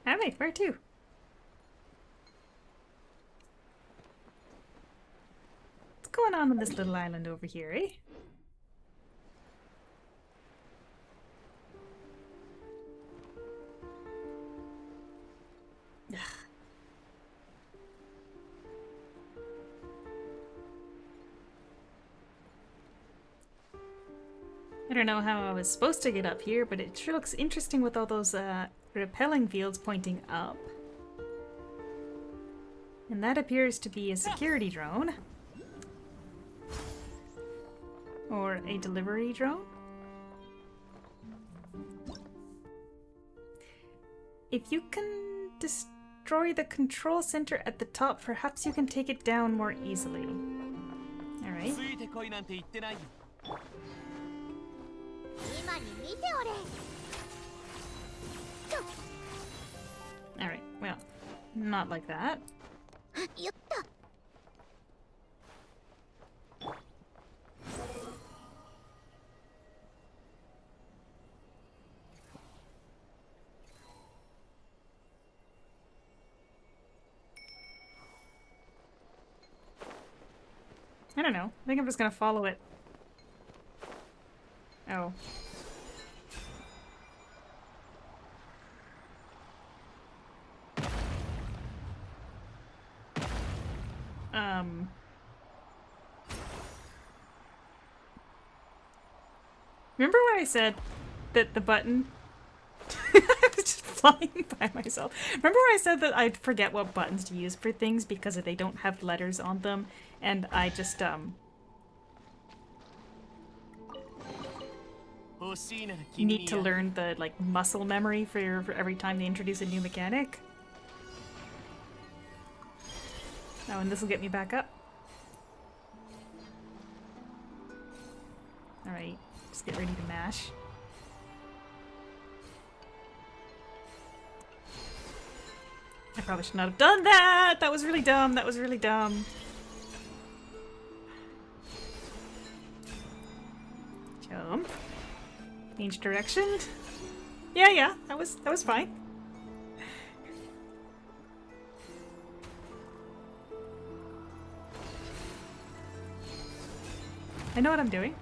Alright, where to? What's going on this little island over here, eh? Ugh. I don't know how I was supposed to get up here, but it sure looks interesting with all those repelling fields pointing up. And that appears to be a security drone. Or a delivery drone. If you can destroy the control center at the top, perhaps you can take it down more easily. Alright. ついてこいなんて言ってないよ。今に見ておれ。 Alright, well, not like that. やった。 I don't know. I think I'm just gonna follow it. Oh. Remember when I said that the button... I was just flying by myself. Remember when I said that I'd forget what buttons to use for things because they don't have letters on them, and I just, 欲しいなら君に need to learn the, like, muscle memory for every time they introduce a new mechanic? Oh, and this will get me back up. Alright, just get ready to mash. I probably should not have done that! That was really dumb, that was really dumb. Jump. Change direction. Yeah, that was fine. I know what I'm doing.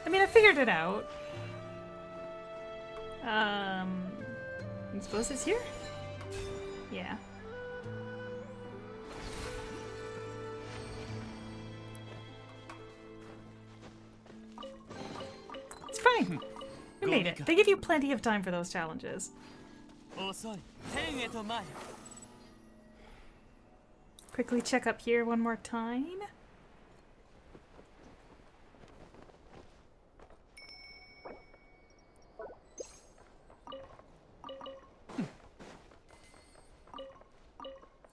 I mean, I figured it out. I suppose it's here? Yeah. It's fine. We made it. They give you plenty of time for those challenges. 遅い。天へと前。 Quickly check up here one more time.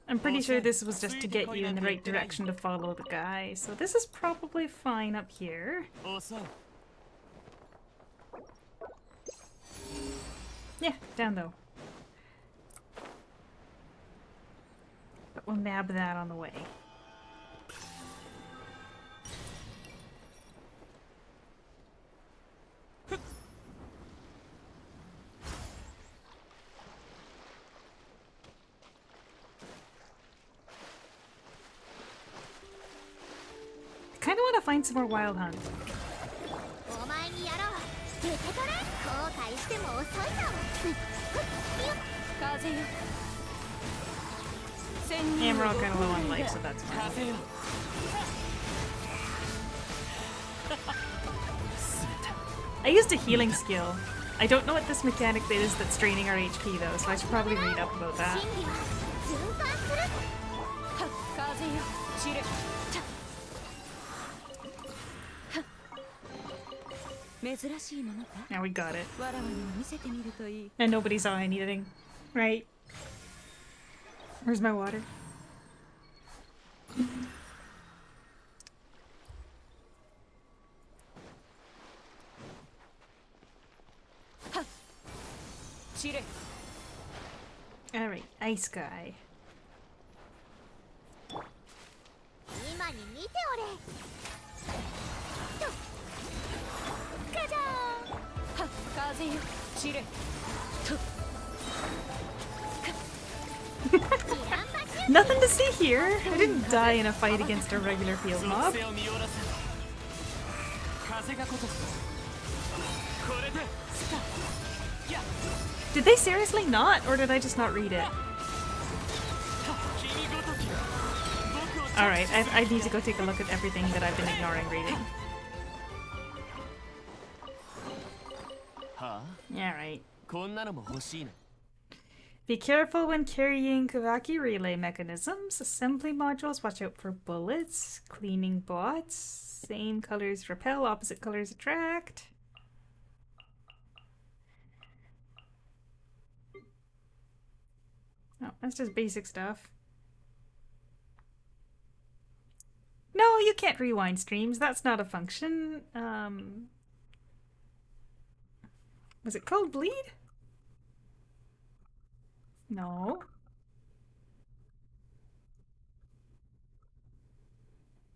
I'm pretty sure this was just to get you in the right direction to follow the guy, so this is probably fine up here. 遅い。 Yeah, down though. But we'll nab that on the way. I kind of want to find some more wild hunt. お前にやろう。受け取れ。後悔しても遅いぞ。風よ。 And we're all kind of low on life, so that's fine. 風よ。 I used a healing skill. I don't know what this mechanic is that's draining our HP though, so I should probably read up about that. 真理は循環する。風よ。散れ。珍しいものか。 Now we got it. わらわにも見せてみるといい。 And nobody saw anything. Right? Where's my water? 散れ Alright, Ice Guy. 今に見ておれとガジャはっ風よ散れ Nothing to see here! I didn't die in a fight against a regular field 属 mob. 性を見下ろせ風が如くこれでスタや Did they seriously not? Or did I just not read it? 君ごとき僕を Alright, I need to go take a look at everything that I've been ignoring reading. はあ Alright. こんなのも欲しいな Be careful when carrying Kavaki relay mechanisms. Assembly modules, watch out for bullets. Cleaning bots. Same colors repel, opposite colors attract. Oh, that's just basic stuff. No, you can't rewind streams. That's not a function. Was it called bleed? No.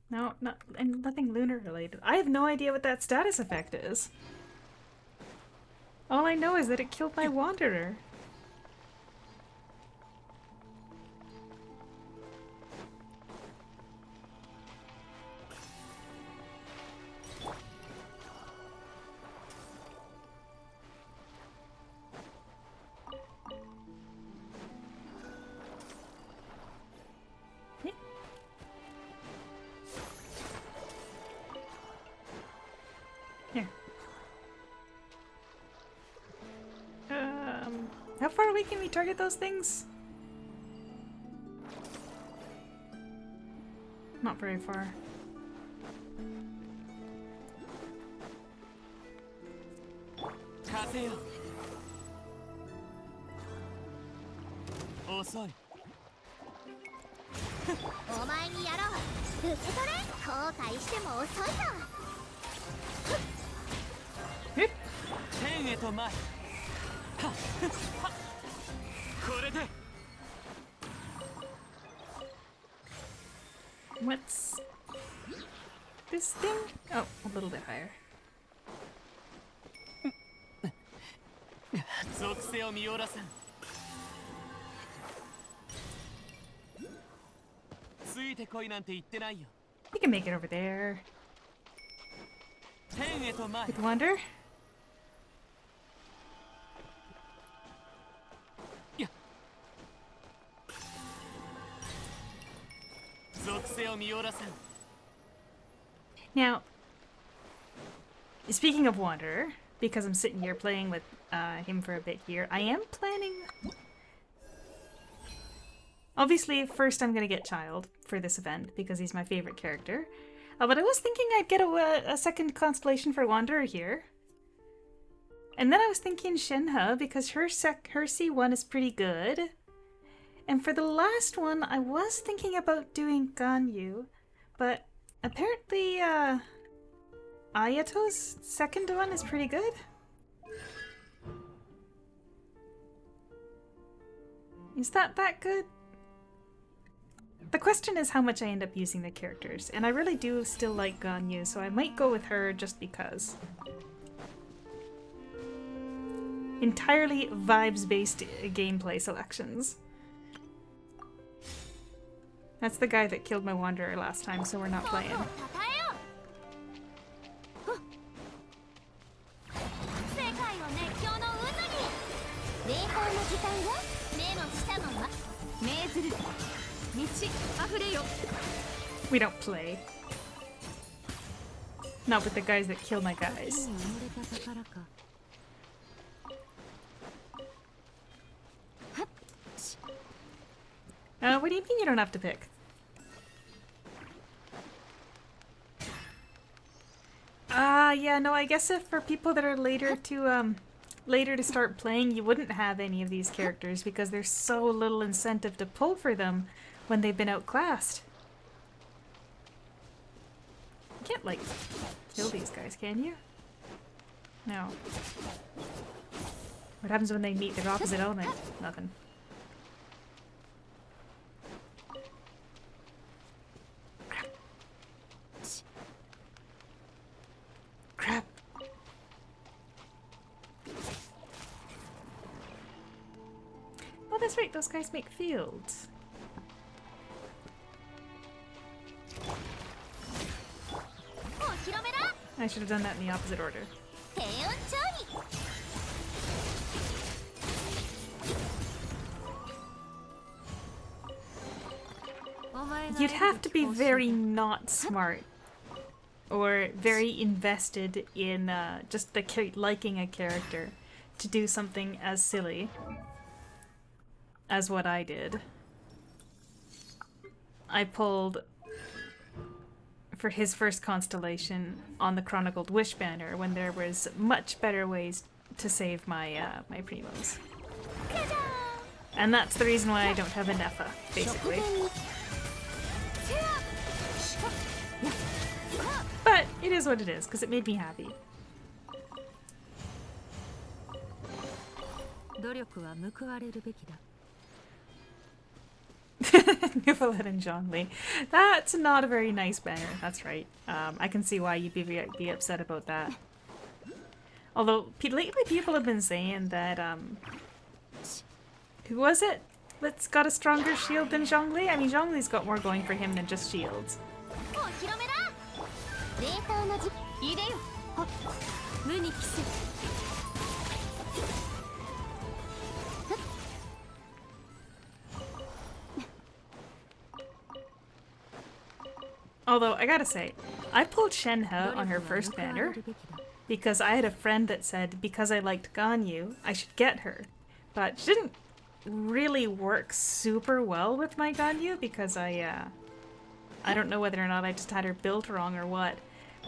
No, and nothing lunar related. I have no idea what that status effect is. All I know is that it killed my wanderer. Here. How far away can we target those things? Not very far.風よ遅いお前にやろう受け取れ後悔しても遅いぞ 天へと前はっはっはっこれで What's this thing? Oh, a little bit higher. 属性を見下ろせんついてこいなんて言ってないよ We can make it over there. 天へと前 With wonder? や属性を見下ろせん Now, speaking of Wanderer, because I'm sitting here playing with him for a bit here, I am planning... Obviously, first I'm going to get Child for this event, because he's my favorite character. But I was thinking I'd get a second constellation for Wanderer here. And then I was thinking Shenhe, because her C1 is pretty good. And for the last one, I was thinking about doing Ganyu, but apparently Ayato's second one is pretty good. Is that good? The question is how much I end up using the characters, and I really do still like Ganyu, so I might go with her just because. Entirely vibes-based gameplay selections. That's the guy that killed my Wanderer last time, so we're not playing. たたえよう世界を熱狂の渦に霊峰の時間が目の下のま命ずる道あふれよ We don't play. Not with the guys that kill my guys. 埋もれた宝か What do you mean you don't have to pick? Yeah, no, I guess if for people that are later to start playing, you wouldn't have any of these characters because there's so little incentive to pull for them when they've been outclassed. You can't, like, kill these guys, can you? No. What happens when they meet their opposite element? Nothing. Crap. Crap. Oh, that's right. Those guys make fields. I should have done that in the opposite order. You'd have to be very not smart or very invested in just liking a character to do something as silly as what I did. I pulled for his first constellation on the Chronicled Wish banner when there was much better ways to save my my primos. And that's the reason why I don't have a Nefa, basically. But it is what it is, because it made me happy. Nifflet and Zhongli. That's not a very nice banner, that's right. I can see why you'd be upset about that. Although, lately people have been saying that, who was it that's got a stronger shield than Zhongli? I mean, Zhongli's got more going for him than just shields. Although, I gotta say, I pulled Shenhe on her first banner because I had a friend that said because I liked Ganyu, I should get her. But she didn't really work super well with my Ganyu because I don't know whether or not I just had her built wrong or what.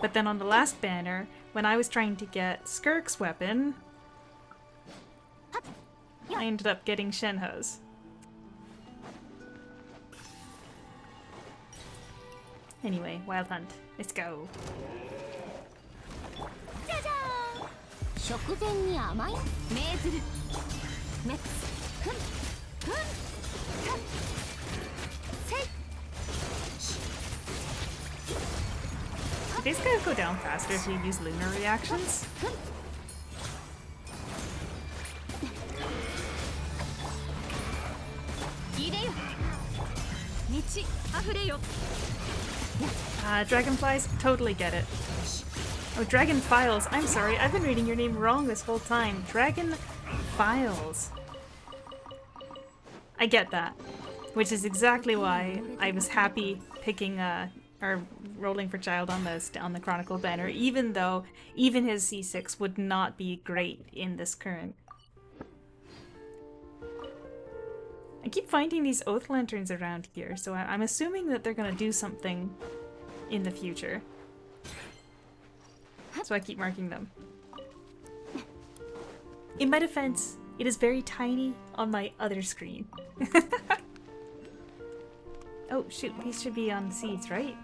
But then on the last banner, when I was trying to get Skirk's weapon, I ended up getting Shenhe's. Anyway, Wild Hunt. Let's go. These guys go down faster if you use lunar reactions. Dragonflies, totally get it. Oh, Dragonfiles. I'm sorry, I've been reading your name wrong this whole time. Dragonfiles. I get that. Which is exactly why I was happy picking, or rolling for Child on the Chronicle banner, even though even his C6 would not be great in this current. I keep finding these Oath Lanterns around here, so I'm assuming that they're gonna do something in the future. So I keep marking them. In my defense, it is very tiny on my other screen. Oh shoot, these should be on the seeds, right?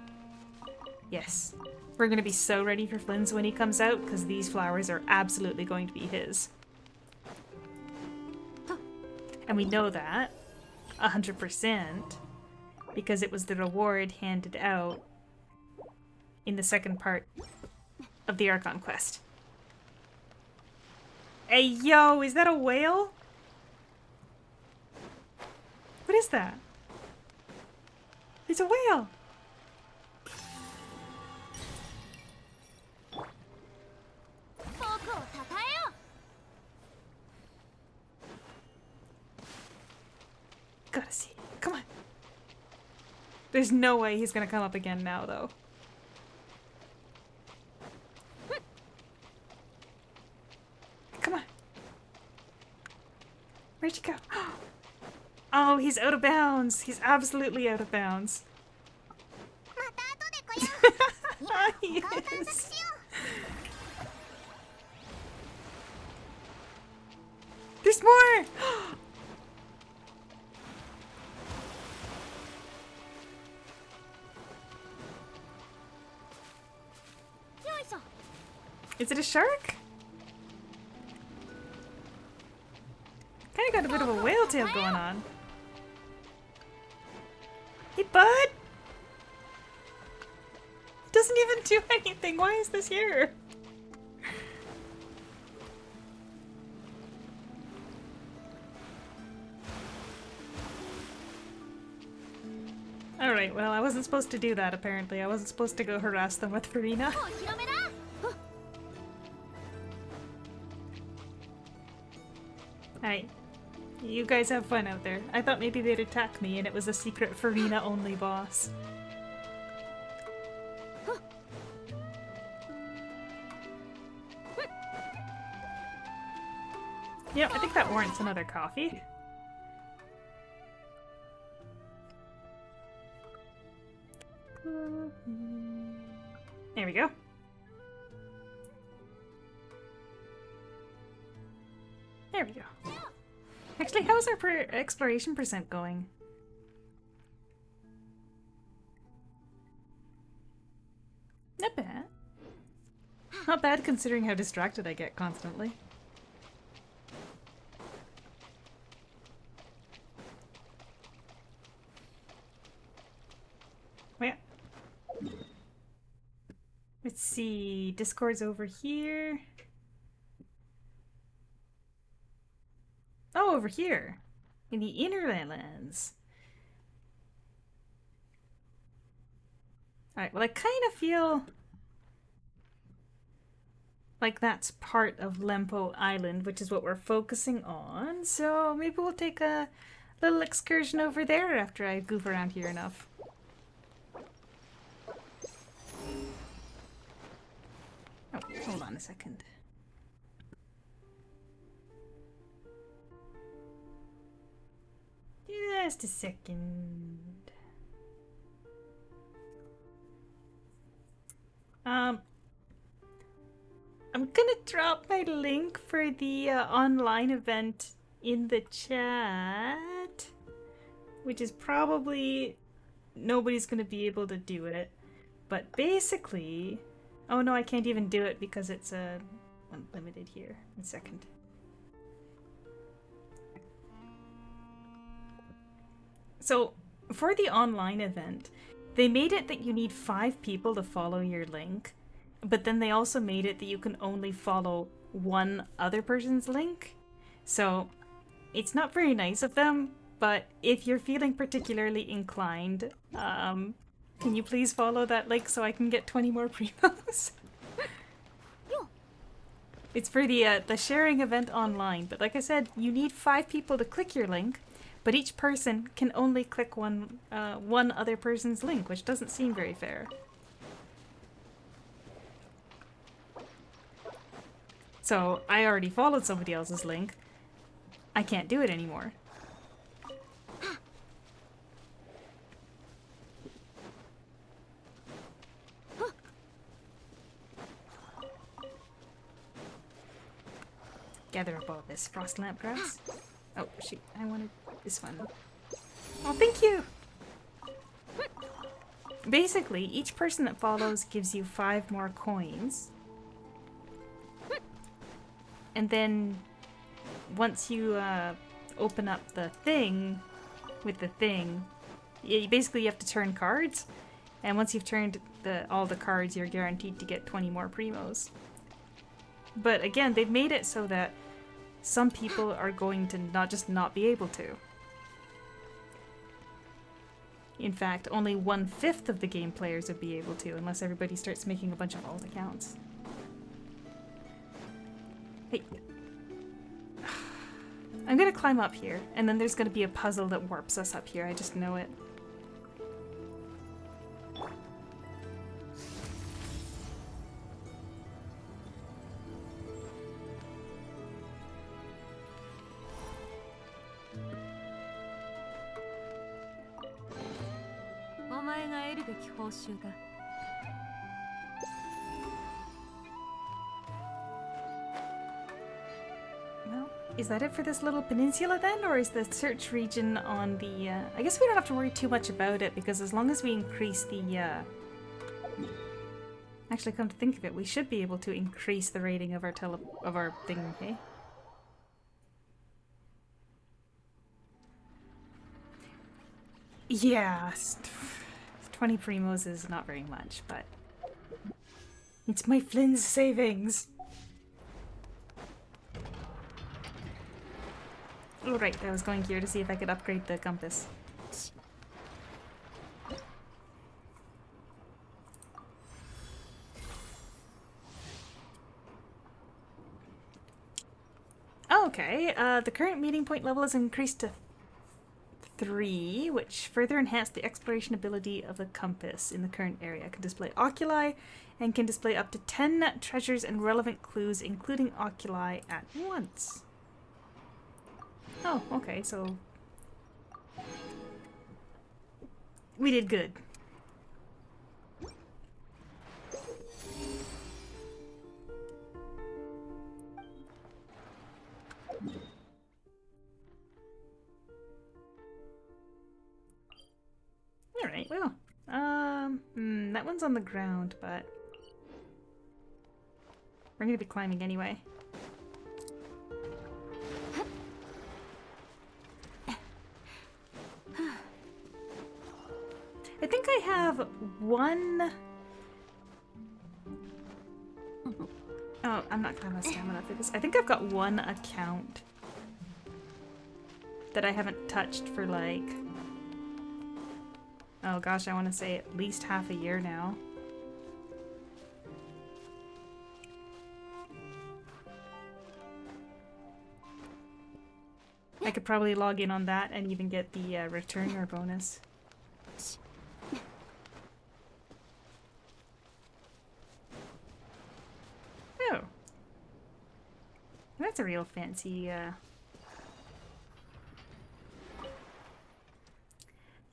Yes. We're gonna be so ready for Flynn's when he comes out, because these flowers are absolutely going to be his. And we know that 100% because it was the reward handed out in the second part of the Archon quest. Hey yo, is that a whale? What is that? It's a whale! Gotta see. Come on. There's no way he's gonna come up again now, though. Come on. Where'd you go? Oh, he's out of bounds. He's absolutely out of bounds. He is. There's more! Is it a shark? tail going on. Hey, bud! Doesn't even do anything. Why is this here? Alright, well, I wasn't supposed to do that, apparently. I wasn't supposed to go harass them with Farina. Hi. You guys have fun out there. I thought maybe they'd attack me and it was a secret Farina-only boss. Yeah, I think that warrants another coffee. There we go. There we go. Actually, how's our exploration percent going? Not bad. Not bad considering how distracted I get constantly. Wait. Let's see. Discord's over here. Oh, over here. In the inner lands. Alright, well I kind of feel like that's part of Lempo Island, which is what we're focusing on. So maybe we'll take a little excursion over there after I goof around here enough. Oh, hold on a second. Just a second. I'm gonna drop my link for the online event in the chat, which is probably nobody's gonna be able to do it, but basically, oh no, I can't even do it because it's unlimited here. 1 second. So, for the online event, they made it that you need 5 people to follow your link, but then they also made it that you can only follow one other person's link. So, it's not very nice of them, but if you're feeling particularly inclined, can you please follow that link so I can get 20 more primos? It's for the sharing event online, but like I said, you need 5 people to click your link. But each person can only click one other person's link, which doesn't seem very fair. So, I already followed somebody else's link. I can't do it anymore. Gather up all this frost lamp grass. Oh, shoot. I wanted this one. Oh, thank you! Basically, each person that follows gives you 5 more coins. And then, once you open up the thing, with the thing, basically you have to turn cards. And once you've turned all the cards, you're guaranteed to get 20 more primos. But again, they've made it so that some people are going to not be able to. In fact, only 1/5 of the game players would be able to, unless everybody starts making a bunch of alt accounts. Hey. I'm gonna climb up here, and then there's gonna be a puzzle that warps us up here, I just know it. Well, is that it for this little peninsula then? Or is the search region on the... I guess we don't have to worry too much about it, because as long as we increase the... Actually, come to think of it, we should be able to increase the rating of our thing, okay? Yeah, 20 primos is not very much, but it's my Flynn's savings. Oh right, I was going here to see if I could upgrade the compass. Okay, the current meeting point level is increased to 3, which further enhanced the exploration ability of the compass in the current area. It can display oculi and can display up to 10 treasures and relevant clues, including oculi, at once. Oh, okay, so we did good. Alright, well, that one's on the ground, but we're gonna be climbing anyway. I think I have one... Oh, I'm not gonna have stamina for this. I think I've got one account that I haven't touched for like... Oh gosh, I want to say at least half a year now. I could probably log in on that and even get the returner bonus. Oh. That's a real fancy...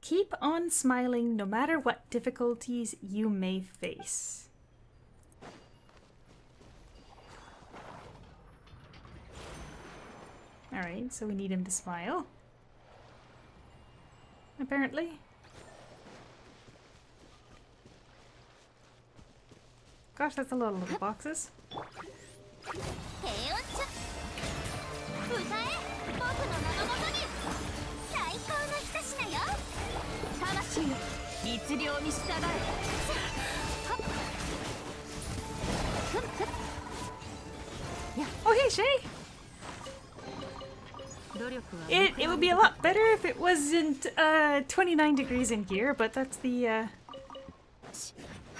Keep on smiling no matter what difficulties you may face. Alright, so we need him to smile. Apparently. Gosh, that's a lot of little boxes. Oh hey Shay! It would be a lot better if it wasn't 29 degrees in here, but that's the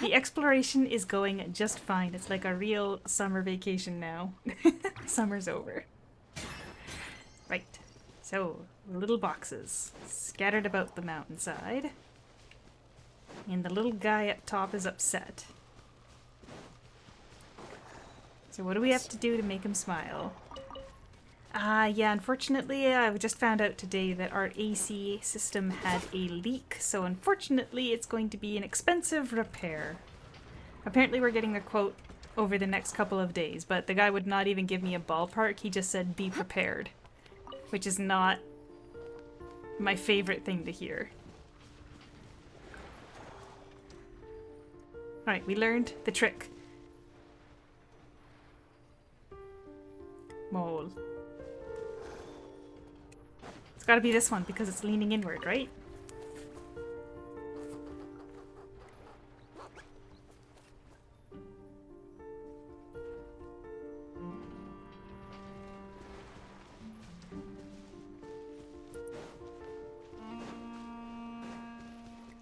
exploration is going just fine. It's like a real summer vacation now. Summer's over. Right. So, little boxes scattered about the mountainside. And the little guy up top is upset. So what do we have to do to make him smile? Yeah, unfortunately, I just found out today that our AC system had a leak, so unfortunately it's going to be an expensive repair. Apparently we're getting a quote over the next couple of days, but the guy would not even give me a ballpark, he just said be prepared. Which is not my favorite thing to hear. Alright, we learned the trick. Mole. It's gotta be this one because it's leaning inward, right?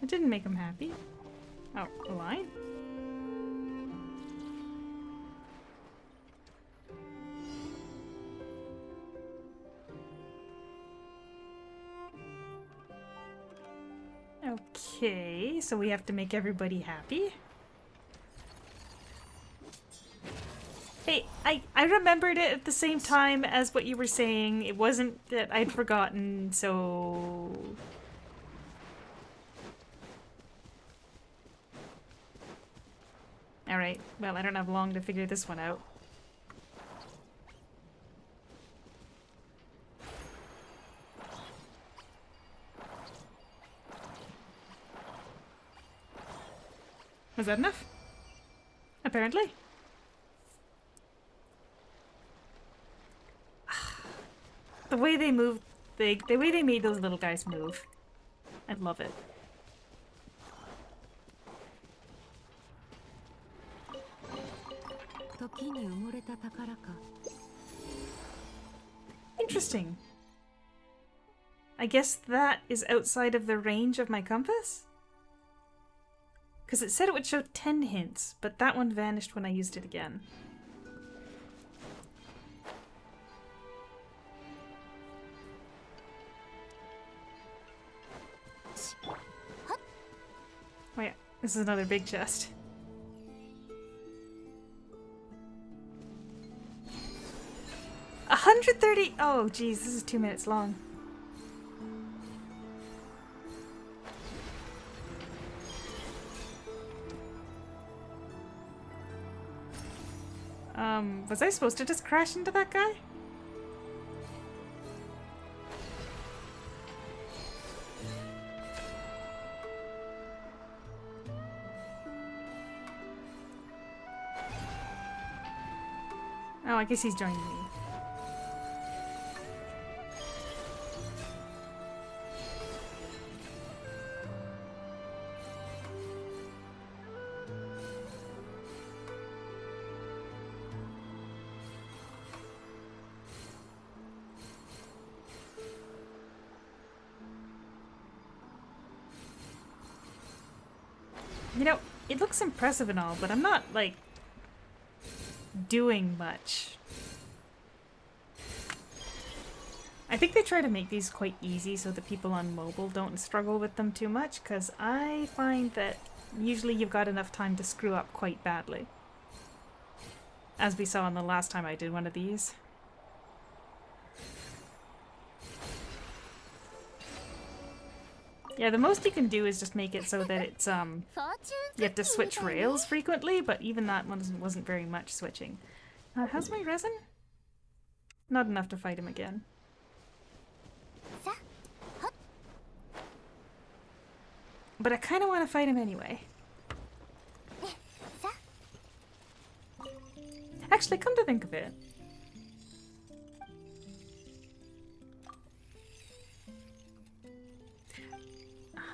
It didn't make him happy. Oh, a line? Okay, so we have to make everybody happy. Hey, I remembered it at the same time as what you were saying. It wasn't that I'd forgotten, so... Alright, well, I don't have long to figure this one out. Was that enough? Apparently. The way they moved, the way they made those little guys move I love it. Interesting. I guess that is outside of the range of my compass? Because it said it would show 10 hints, but that one vanished when I used it again. Oh yeah, this is another big chest. $130. Oh geez, this is 2 minutes long. Was I supposed to just crash into that guy? Oh, I guess he's joining me. You know, it looks impressive and all, but I'm not, like, doing much. I think they try to make these quite easy so that people on mobile don't struggle with them too much, because I find that usually you've got enough time to screw up quite badly. As we saw on the last time I did one of these. Yeah, the most you can do is just make it so that it's, you have to switch rails frequently, but even that wasn't very much switching. How's my resin? Not enough to fight him again. But I kind of want to fight him anyway. Actually, come to think of it.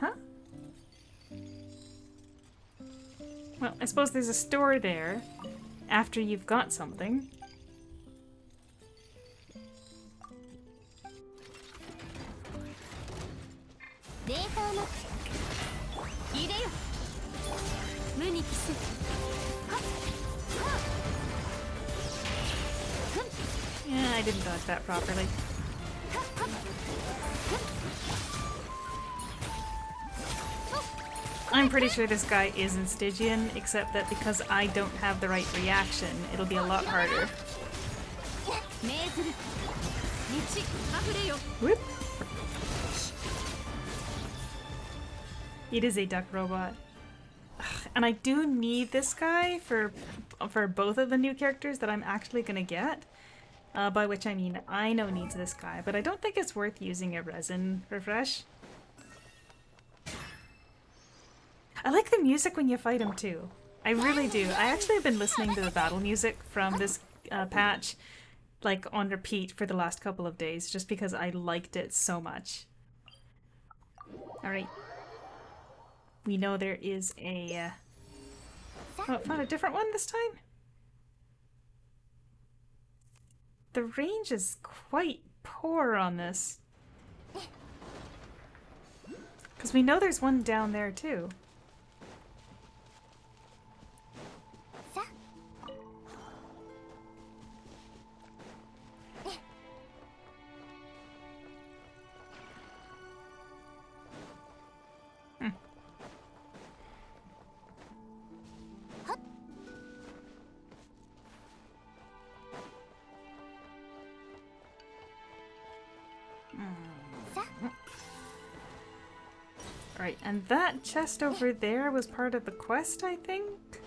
Huh? Well, I suppose there's a store there after you've got something. Yeah, I didn't dodge that properly. I'm pretty sure this guy isn't Stygian, except that because I don't have the right reaction, it'll be a lot harder. Whoop. It is a duck robot. And I do need this guy for both of the new characters that I'm actually gonna get. By which I mean Aino needs this guy, but I don't think it's worth using a resin refresh. I like the music when you fight him too. I really do. I actually have been listening to the battle music from this patch like on repeat for the last couple of days just because I liked it so much. Alright. We know there is a... Oh, found a different one this time? The range is quite poor on this. Because we know there's one down there too. Right, and that chest over there was part of the quest, I think?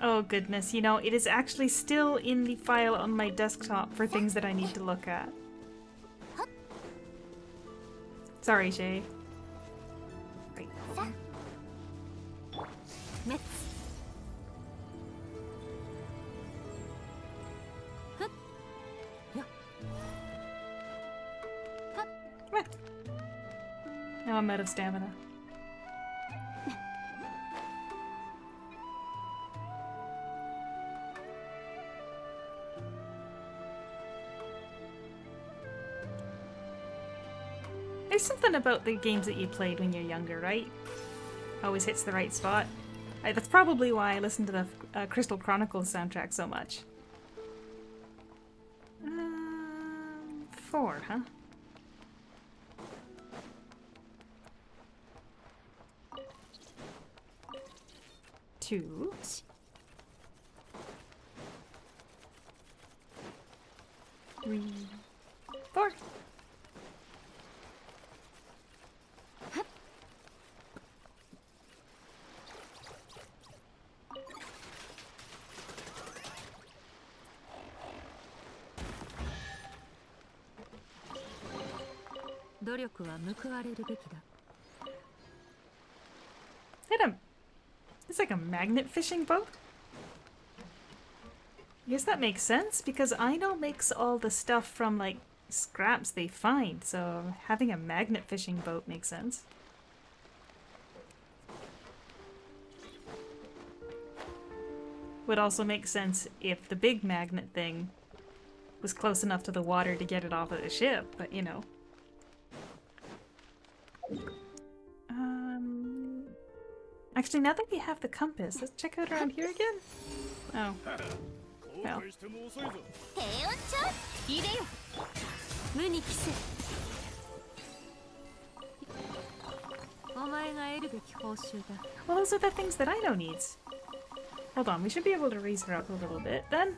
Oh goodness, you know, it is actually still in the file on my desktop for things that I need to look at. Sorry, Shay. Right. Now I'm out of stamina. There's something about the games that you played when you're younger, right? Always hits the right spot. That's probably why I listen to the Crystal Chronicles soundtrack so much. 4, huh? Two. 3, 4. It's like a magnet fishing boat? I guess that makes sense, because Aino makes all the stuff from, like, scraps they find, so having a magnet fishing boat makes sense. Would also make sense if the big magnet thing was close enough to the water to get it off of the ship, but you know. Actually, now that we have the compass, let's check out around here again. Oh. Well. 平穏ちゃんいでよ無に帰せお前が得るべき報酬だ Well, those are the things that Aino needs. Hold on, we should be able to raise her up a little bit then.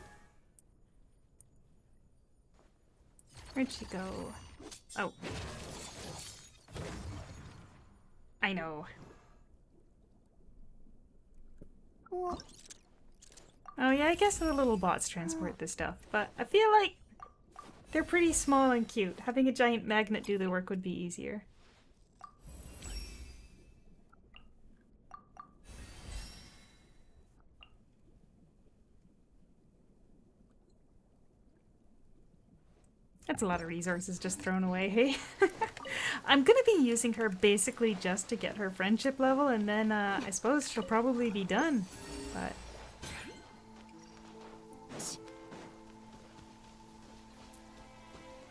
Where'd she go? Oh. I know. Oh yeah, I guess the little bots transport this stuff, but I feel like they're pretty small and cute. Having a giant magnet do the work would be easier. That's a lot of resources just thrown away, hey? I'm gonna be using her basically just to get her friendship level, and then I suppose she'll probably be done. But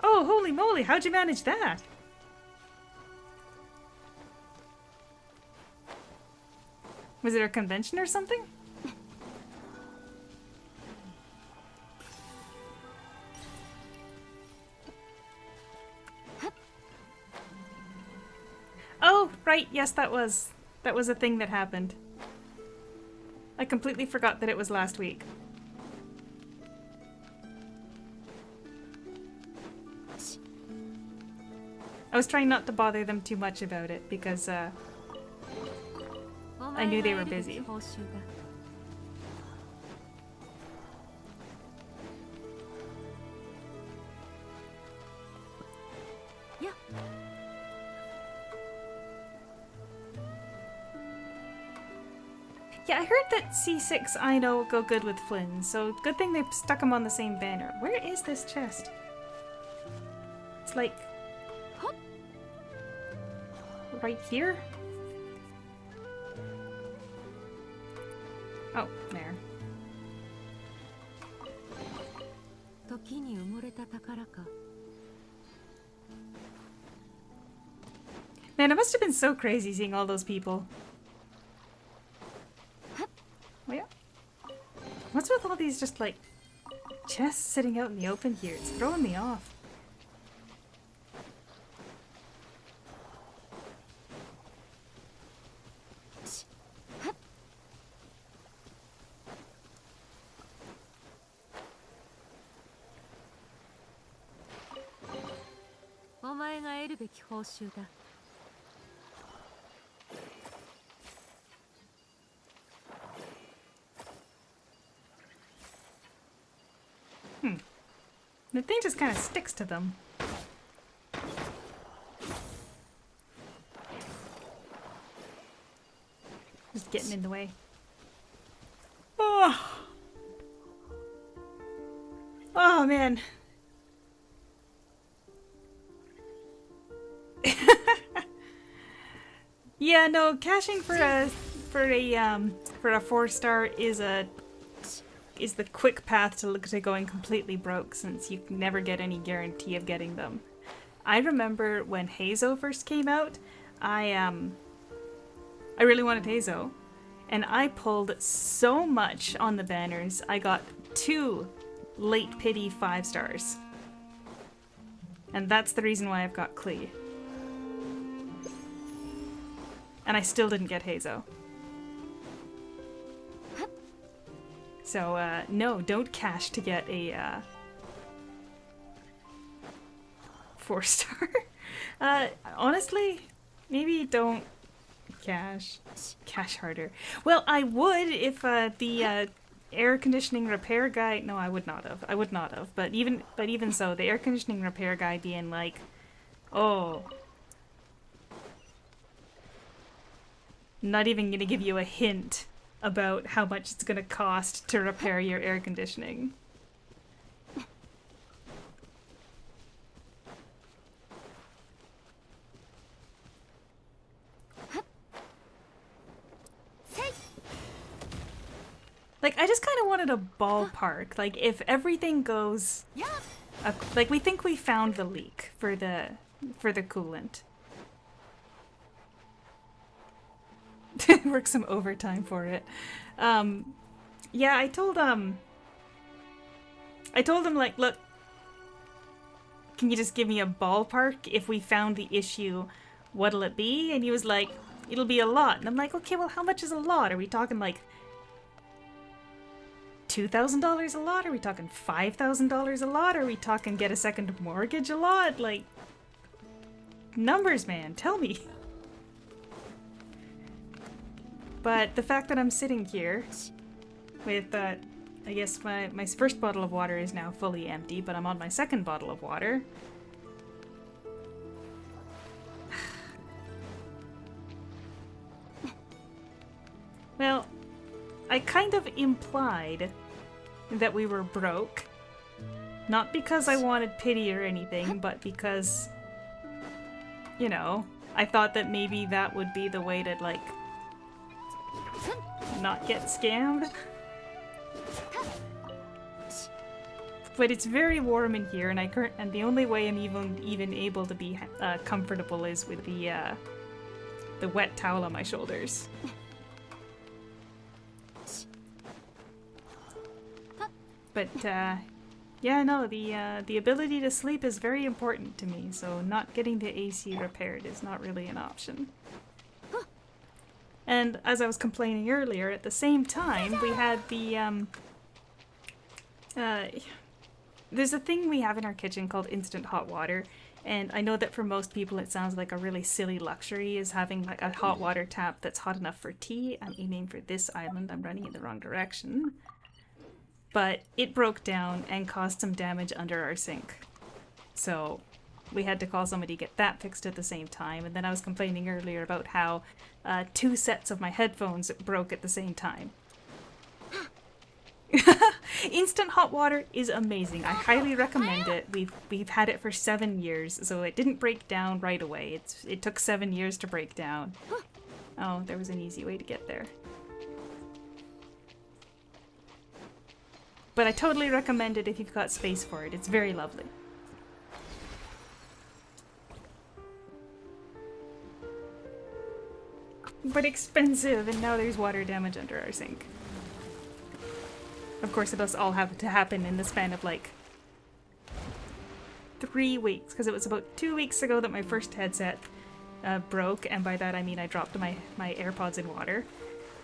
oh, holy moly, how'd you manage that? Was it a convention or something? Oh, right, yes, that was a thing that happened. I completely forgot that it was last week. I was trying not to bother them too much about it because I knew they were busy. Yeah. Yeah, I heard that C6 Aino go good with Flynn, so good thing they stuck them on the same banner. Where is this chest? It's like right here? Oh, there. Man, it must have been so crazy seeing all those people. Oh yeah. What's with all these just like chests sitting out in the open here? It's throwing me off. The thing just kind of sticks to them. Just getting in the way. Oh, oh man. Yeah, no, caching for a 4-star is the quick path to going completely broke, since you can never get any guarantee of getting them. I remember when Hazo first came out, I really wanted Hazo, and I pulled so much on the banners. I got 2 late pity 5-stars. And that's the reason why I've got Klee. And I still didn't get Hazo. So, no, don't cash to get a 4-star. Honestly, maybe don't cash. Cash harder. Well, I would if the air conditioning repair guy. No, I would not have. I would not have. But even so, the air conditioning repair guy being like, oh, not even gonna give you a hint about how much it's gonna cost to repair your air conditioning. Like, I just kind of wanted a ballpark. Like, if everything goes, like, we think we found the leak for the coolant. Work some overtime for it. Yeah, I told him like, look, can you just give me a ballpark? If we found the issue, what'll it be? And he was like, it'll be a lot. And I'm like, okay, well, how much is a lot? Are we talking like $2,000 a lot? Are we talking $5,000 a lot? Are we talking get a second mortgage a lot? Like, numbers, man, tell me. But the fact that I'm sitting here with, I guess my first bottle of water is now fully empty, but I'm on my second bottle of water. Well, I kind of implied that we were broke. Not because I wanted pity or anything, but because, you know, I thought that maybe that would be the way to, like, not get scammed. But it's very warm in here, and and the only way I'm even able to be comfortable is with the wet towel on my shoulders. But yeah, no, the ability to sleep is very important to me, so not getting the AC repaired is not really an option. And as I was complaining earlier, at the same time, we had the, there's a thing we have in our kitchen called instant hot water, and I know that for most people it sounds like a really silly luxury is having like a hot water tap that's hot enough for tea. I'm aiming for this island, I'm running in the wrong direction. But it broke down and caused some damage under our sink. So we had to call somebody to get that fixed at the same time. And then I was complaining earlier about how 2 sets of my headphones broke at the same time. Instant hot water is amazing. I highly recommend it. We've had it for 7 years, so it didn't break down right away. It took 7 years to break down. Oh, there was an easy way to get there. But I totally recommend it if you've got space for it. It's very lovely. But expensive, and now there's water damage under our sink. Of course, it does all have to happen in the span of like 3 weeks, because it was about 2 weeks ago that my first headset broke, and by that I mean I dropped my AirPods in water.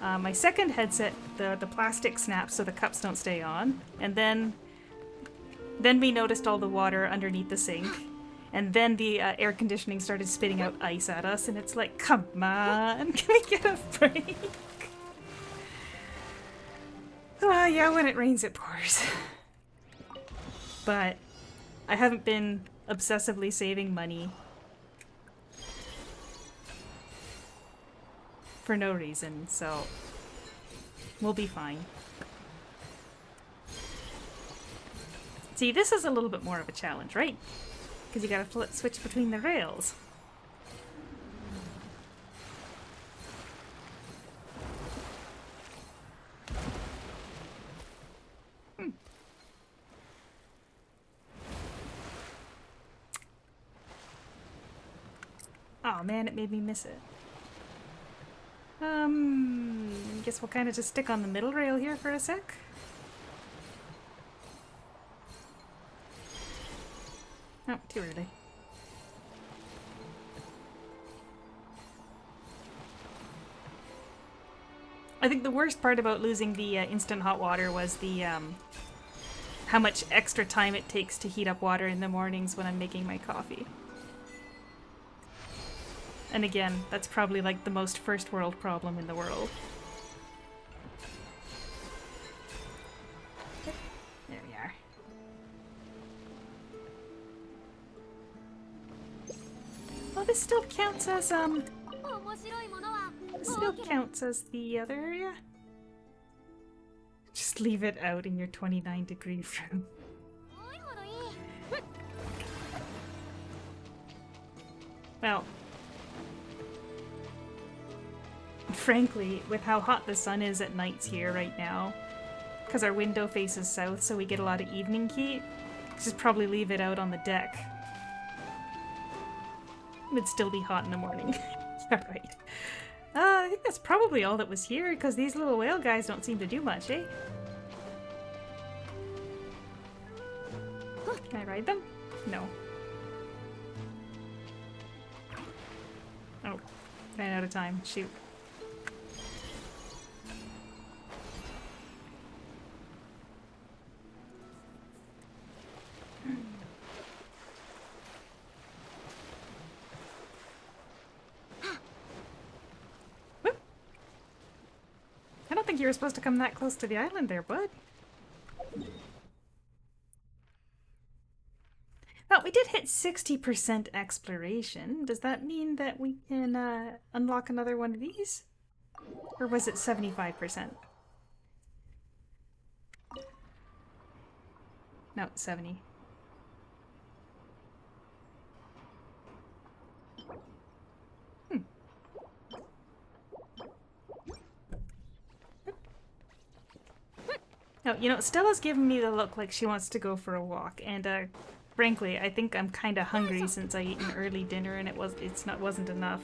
My second headset, the plastic snaps so the cups don't stay on, and then we noticed all the water underneath the sink, and then the air conditioning started spitting out ice at us, and it's like, come on, can we get a break? Yeah, when it rains it pours. But I haven't been obsessively saving money for no reason, so we'll be fine. See, this is a little bit more of a challenge, right? Because you gotta switch between the rails. Oh man, it made me miss it. Guess we'll kind of just stick on the middle rail here for a sec. Oh, too early. I think the worst part about losing the instant hot water was the how much extra time it takes to heat up water in the mornings when I'm making my coffee. And again, that's probably like the most first world problem in the world. There we are. Oh, this still counts as still counts as the other area. Just leave it out in your 29-degree room. Well, frankly, with how hot the sun is at nights here right now, because our window faces south, so we get a lot of evening heat, just probably leave it out on the deck. It would still be hot in the morning. Yeah, right. I think that's probably all that was here, because these little whale guys don't seem to do much, eh? Can I ride them? No. Oh, ran out of time. Shoot. Whoop. I don't think you were supposed to come that close to the island there, bud. Well, we did hit 60% exploration. Does that mean that we can unlock another one of these? Or was it 75%? No, 70. Oh, you know, Stella's giving me the look like she wants to go for a walk, and frankly, I think I'm kind of hungry since I ate an early dinner and wasn't enough.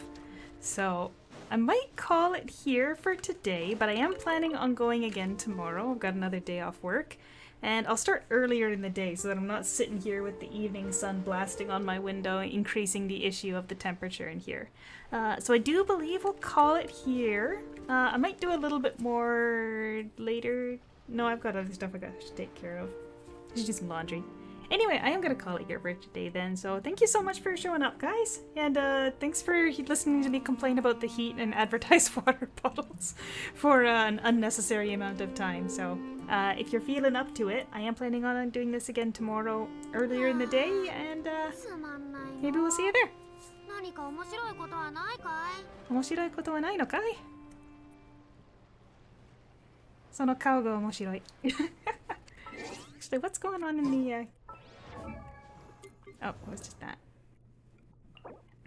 So I might call it here for today, but I am planning on going again tomorrow. I've got another day off work, and I'll start earlier in the day so that I'm not sitting here with the evening sun blasting on my window, increasing the issue of the temperature in here. So I do believe we'll call it here. I might do a little bit more later. No, I've got other stuff I got to take care of. I should do some laundry. Anyway, I am going to call it here for today then, so thank you so much for showing up, guys, and thanks for listening to me complain about the heat and advertise water bottles for an unnecessary amount of time. So if you're feeling up to it, I am planning on doing this again tomorrow earlier in the day, and maybe we'll see you there. 何か面白いことはないかい？面白いことはないのかい？その顔が面白い。Actually, what's going on in the Oh, it was just that.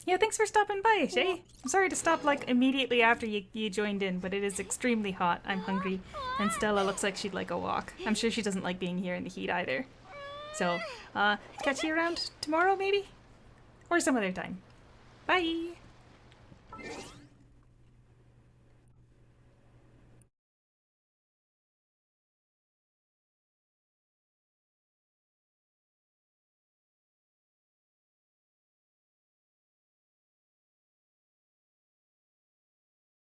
Yeah, thanks for stopping by, Shay. I'm sorry to stop like immediately after you joined in, but it is extremely hot. I'm hungry, and Stella looks like she'd like a walk. I'm sure she doesn't like being here in the heat either. So, catch you around tomorrow maybe? Or some other time. Bye!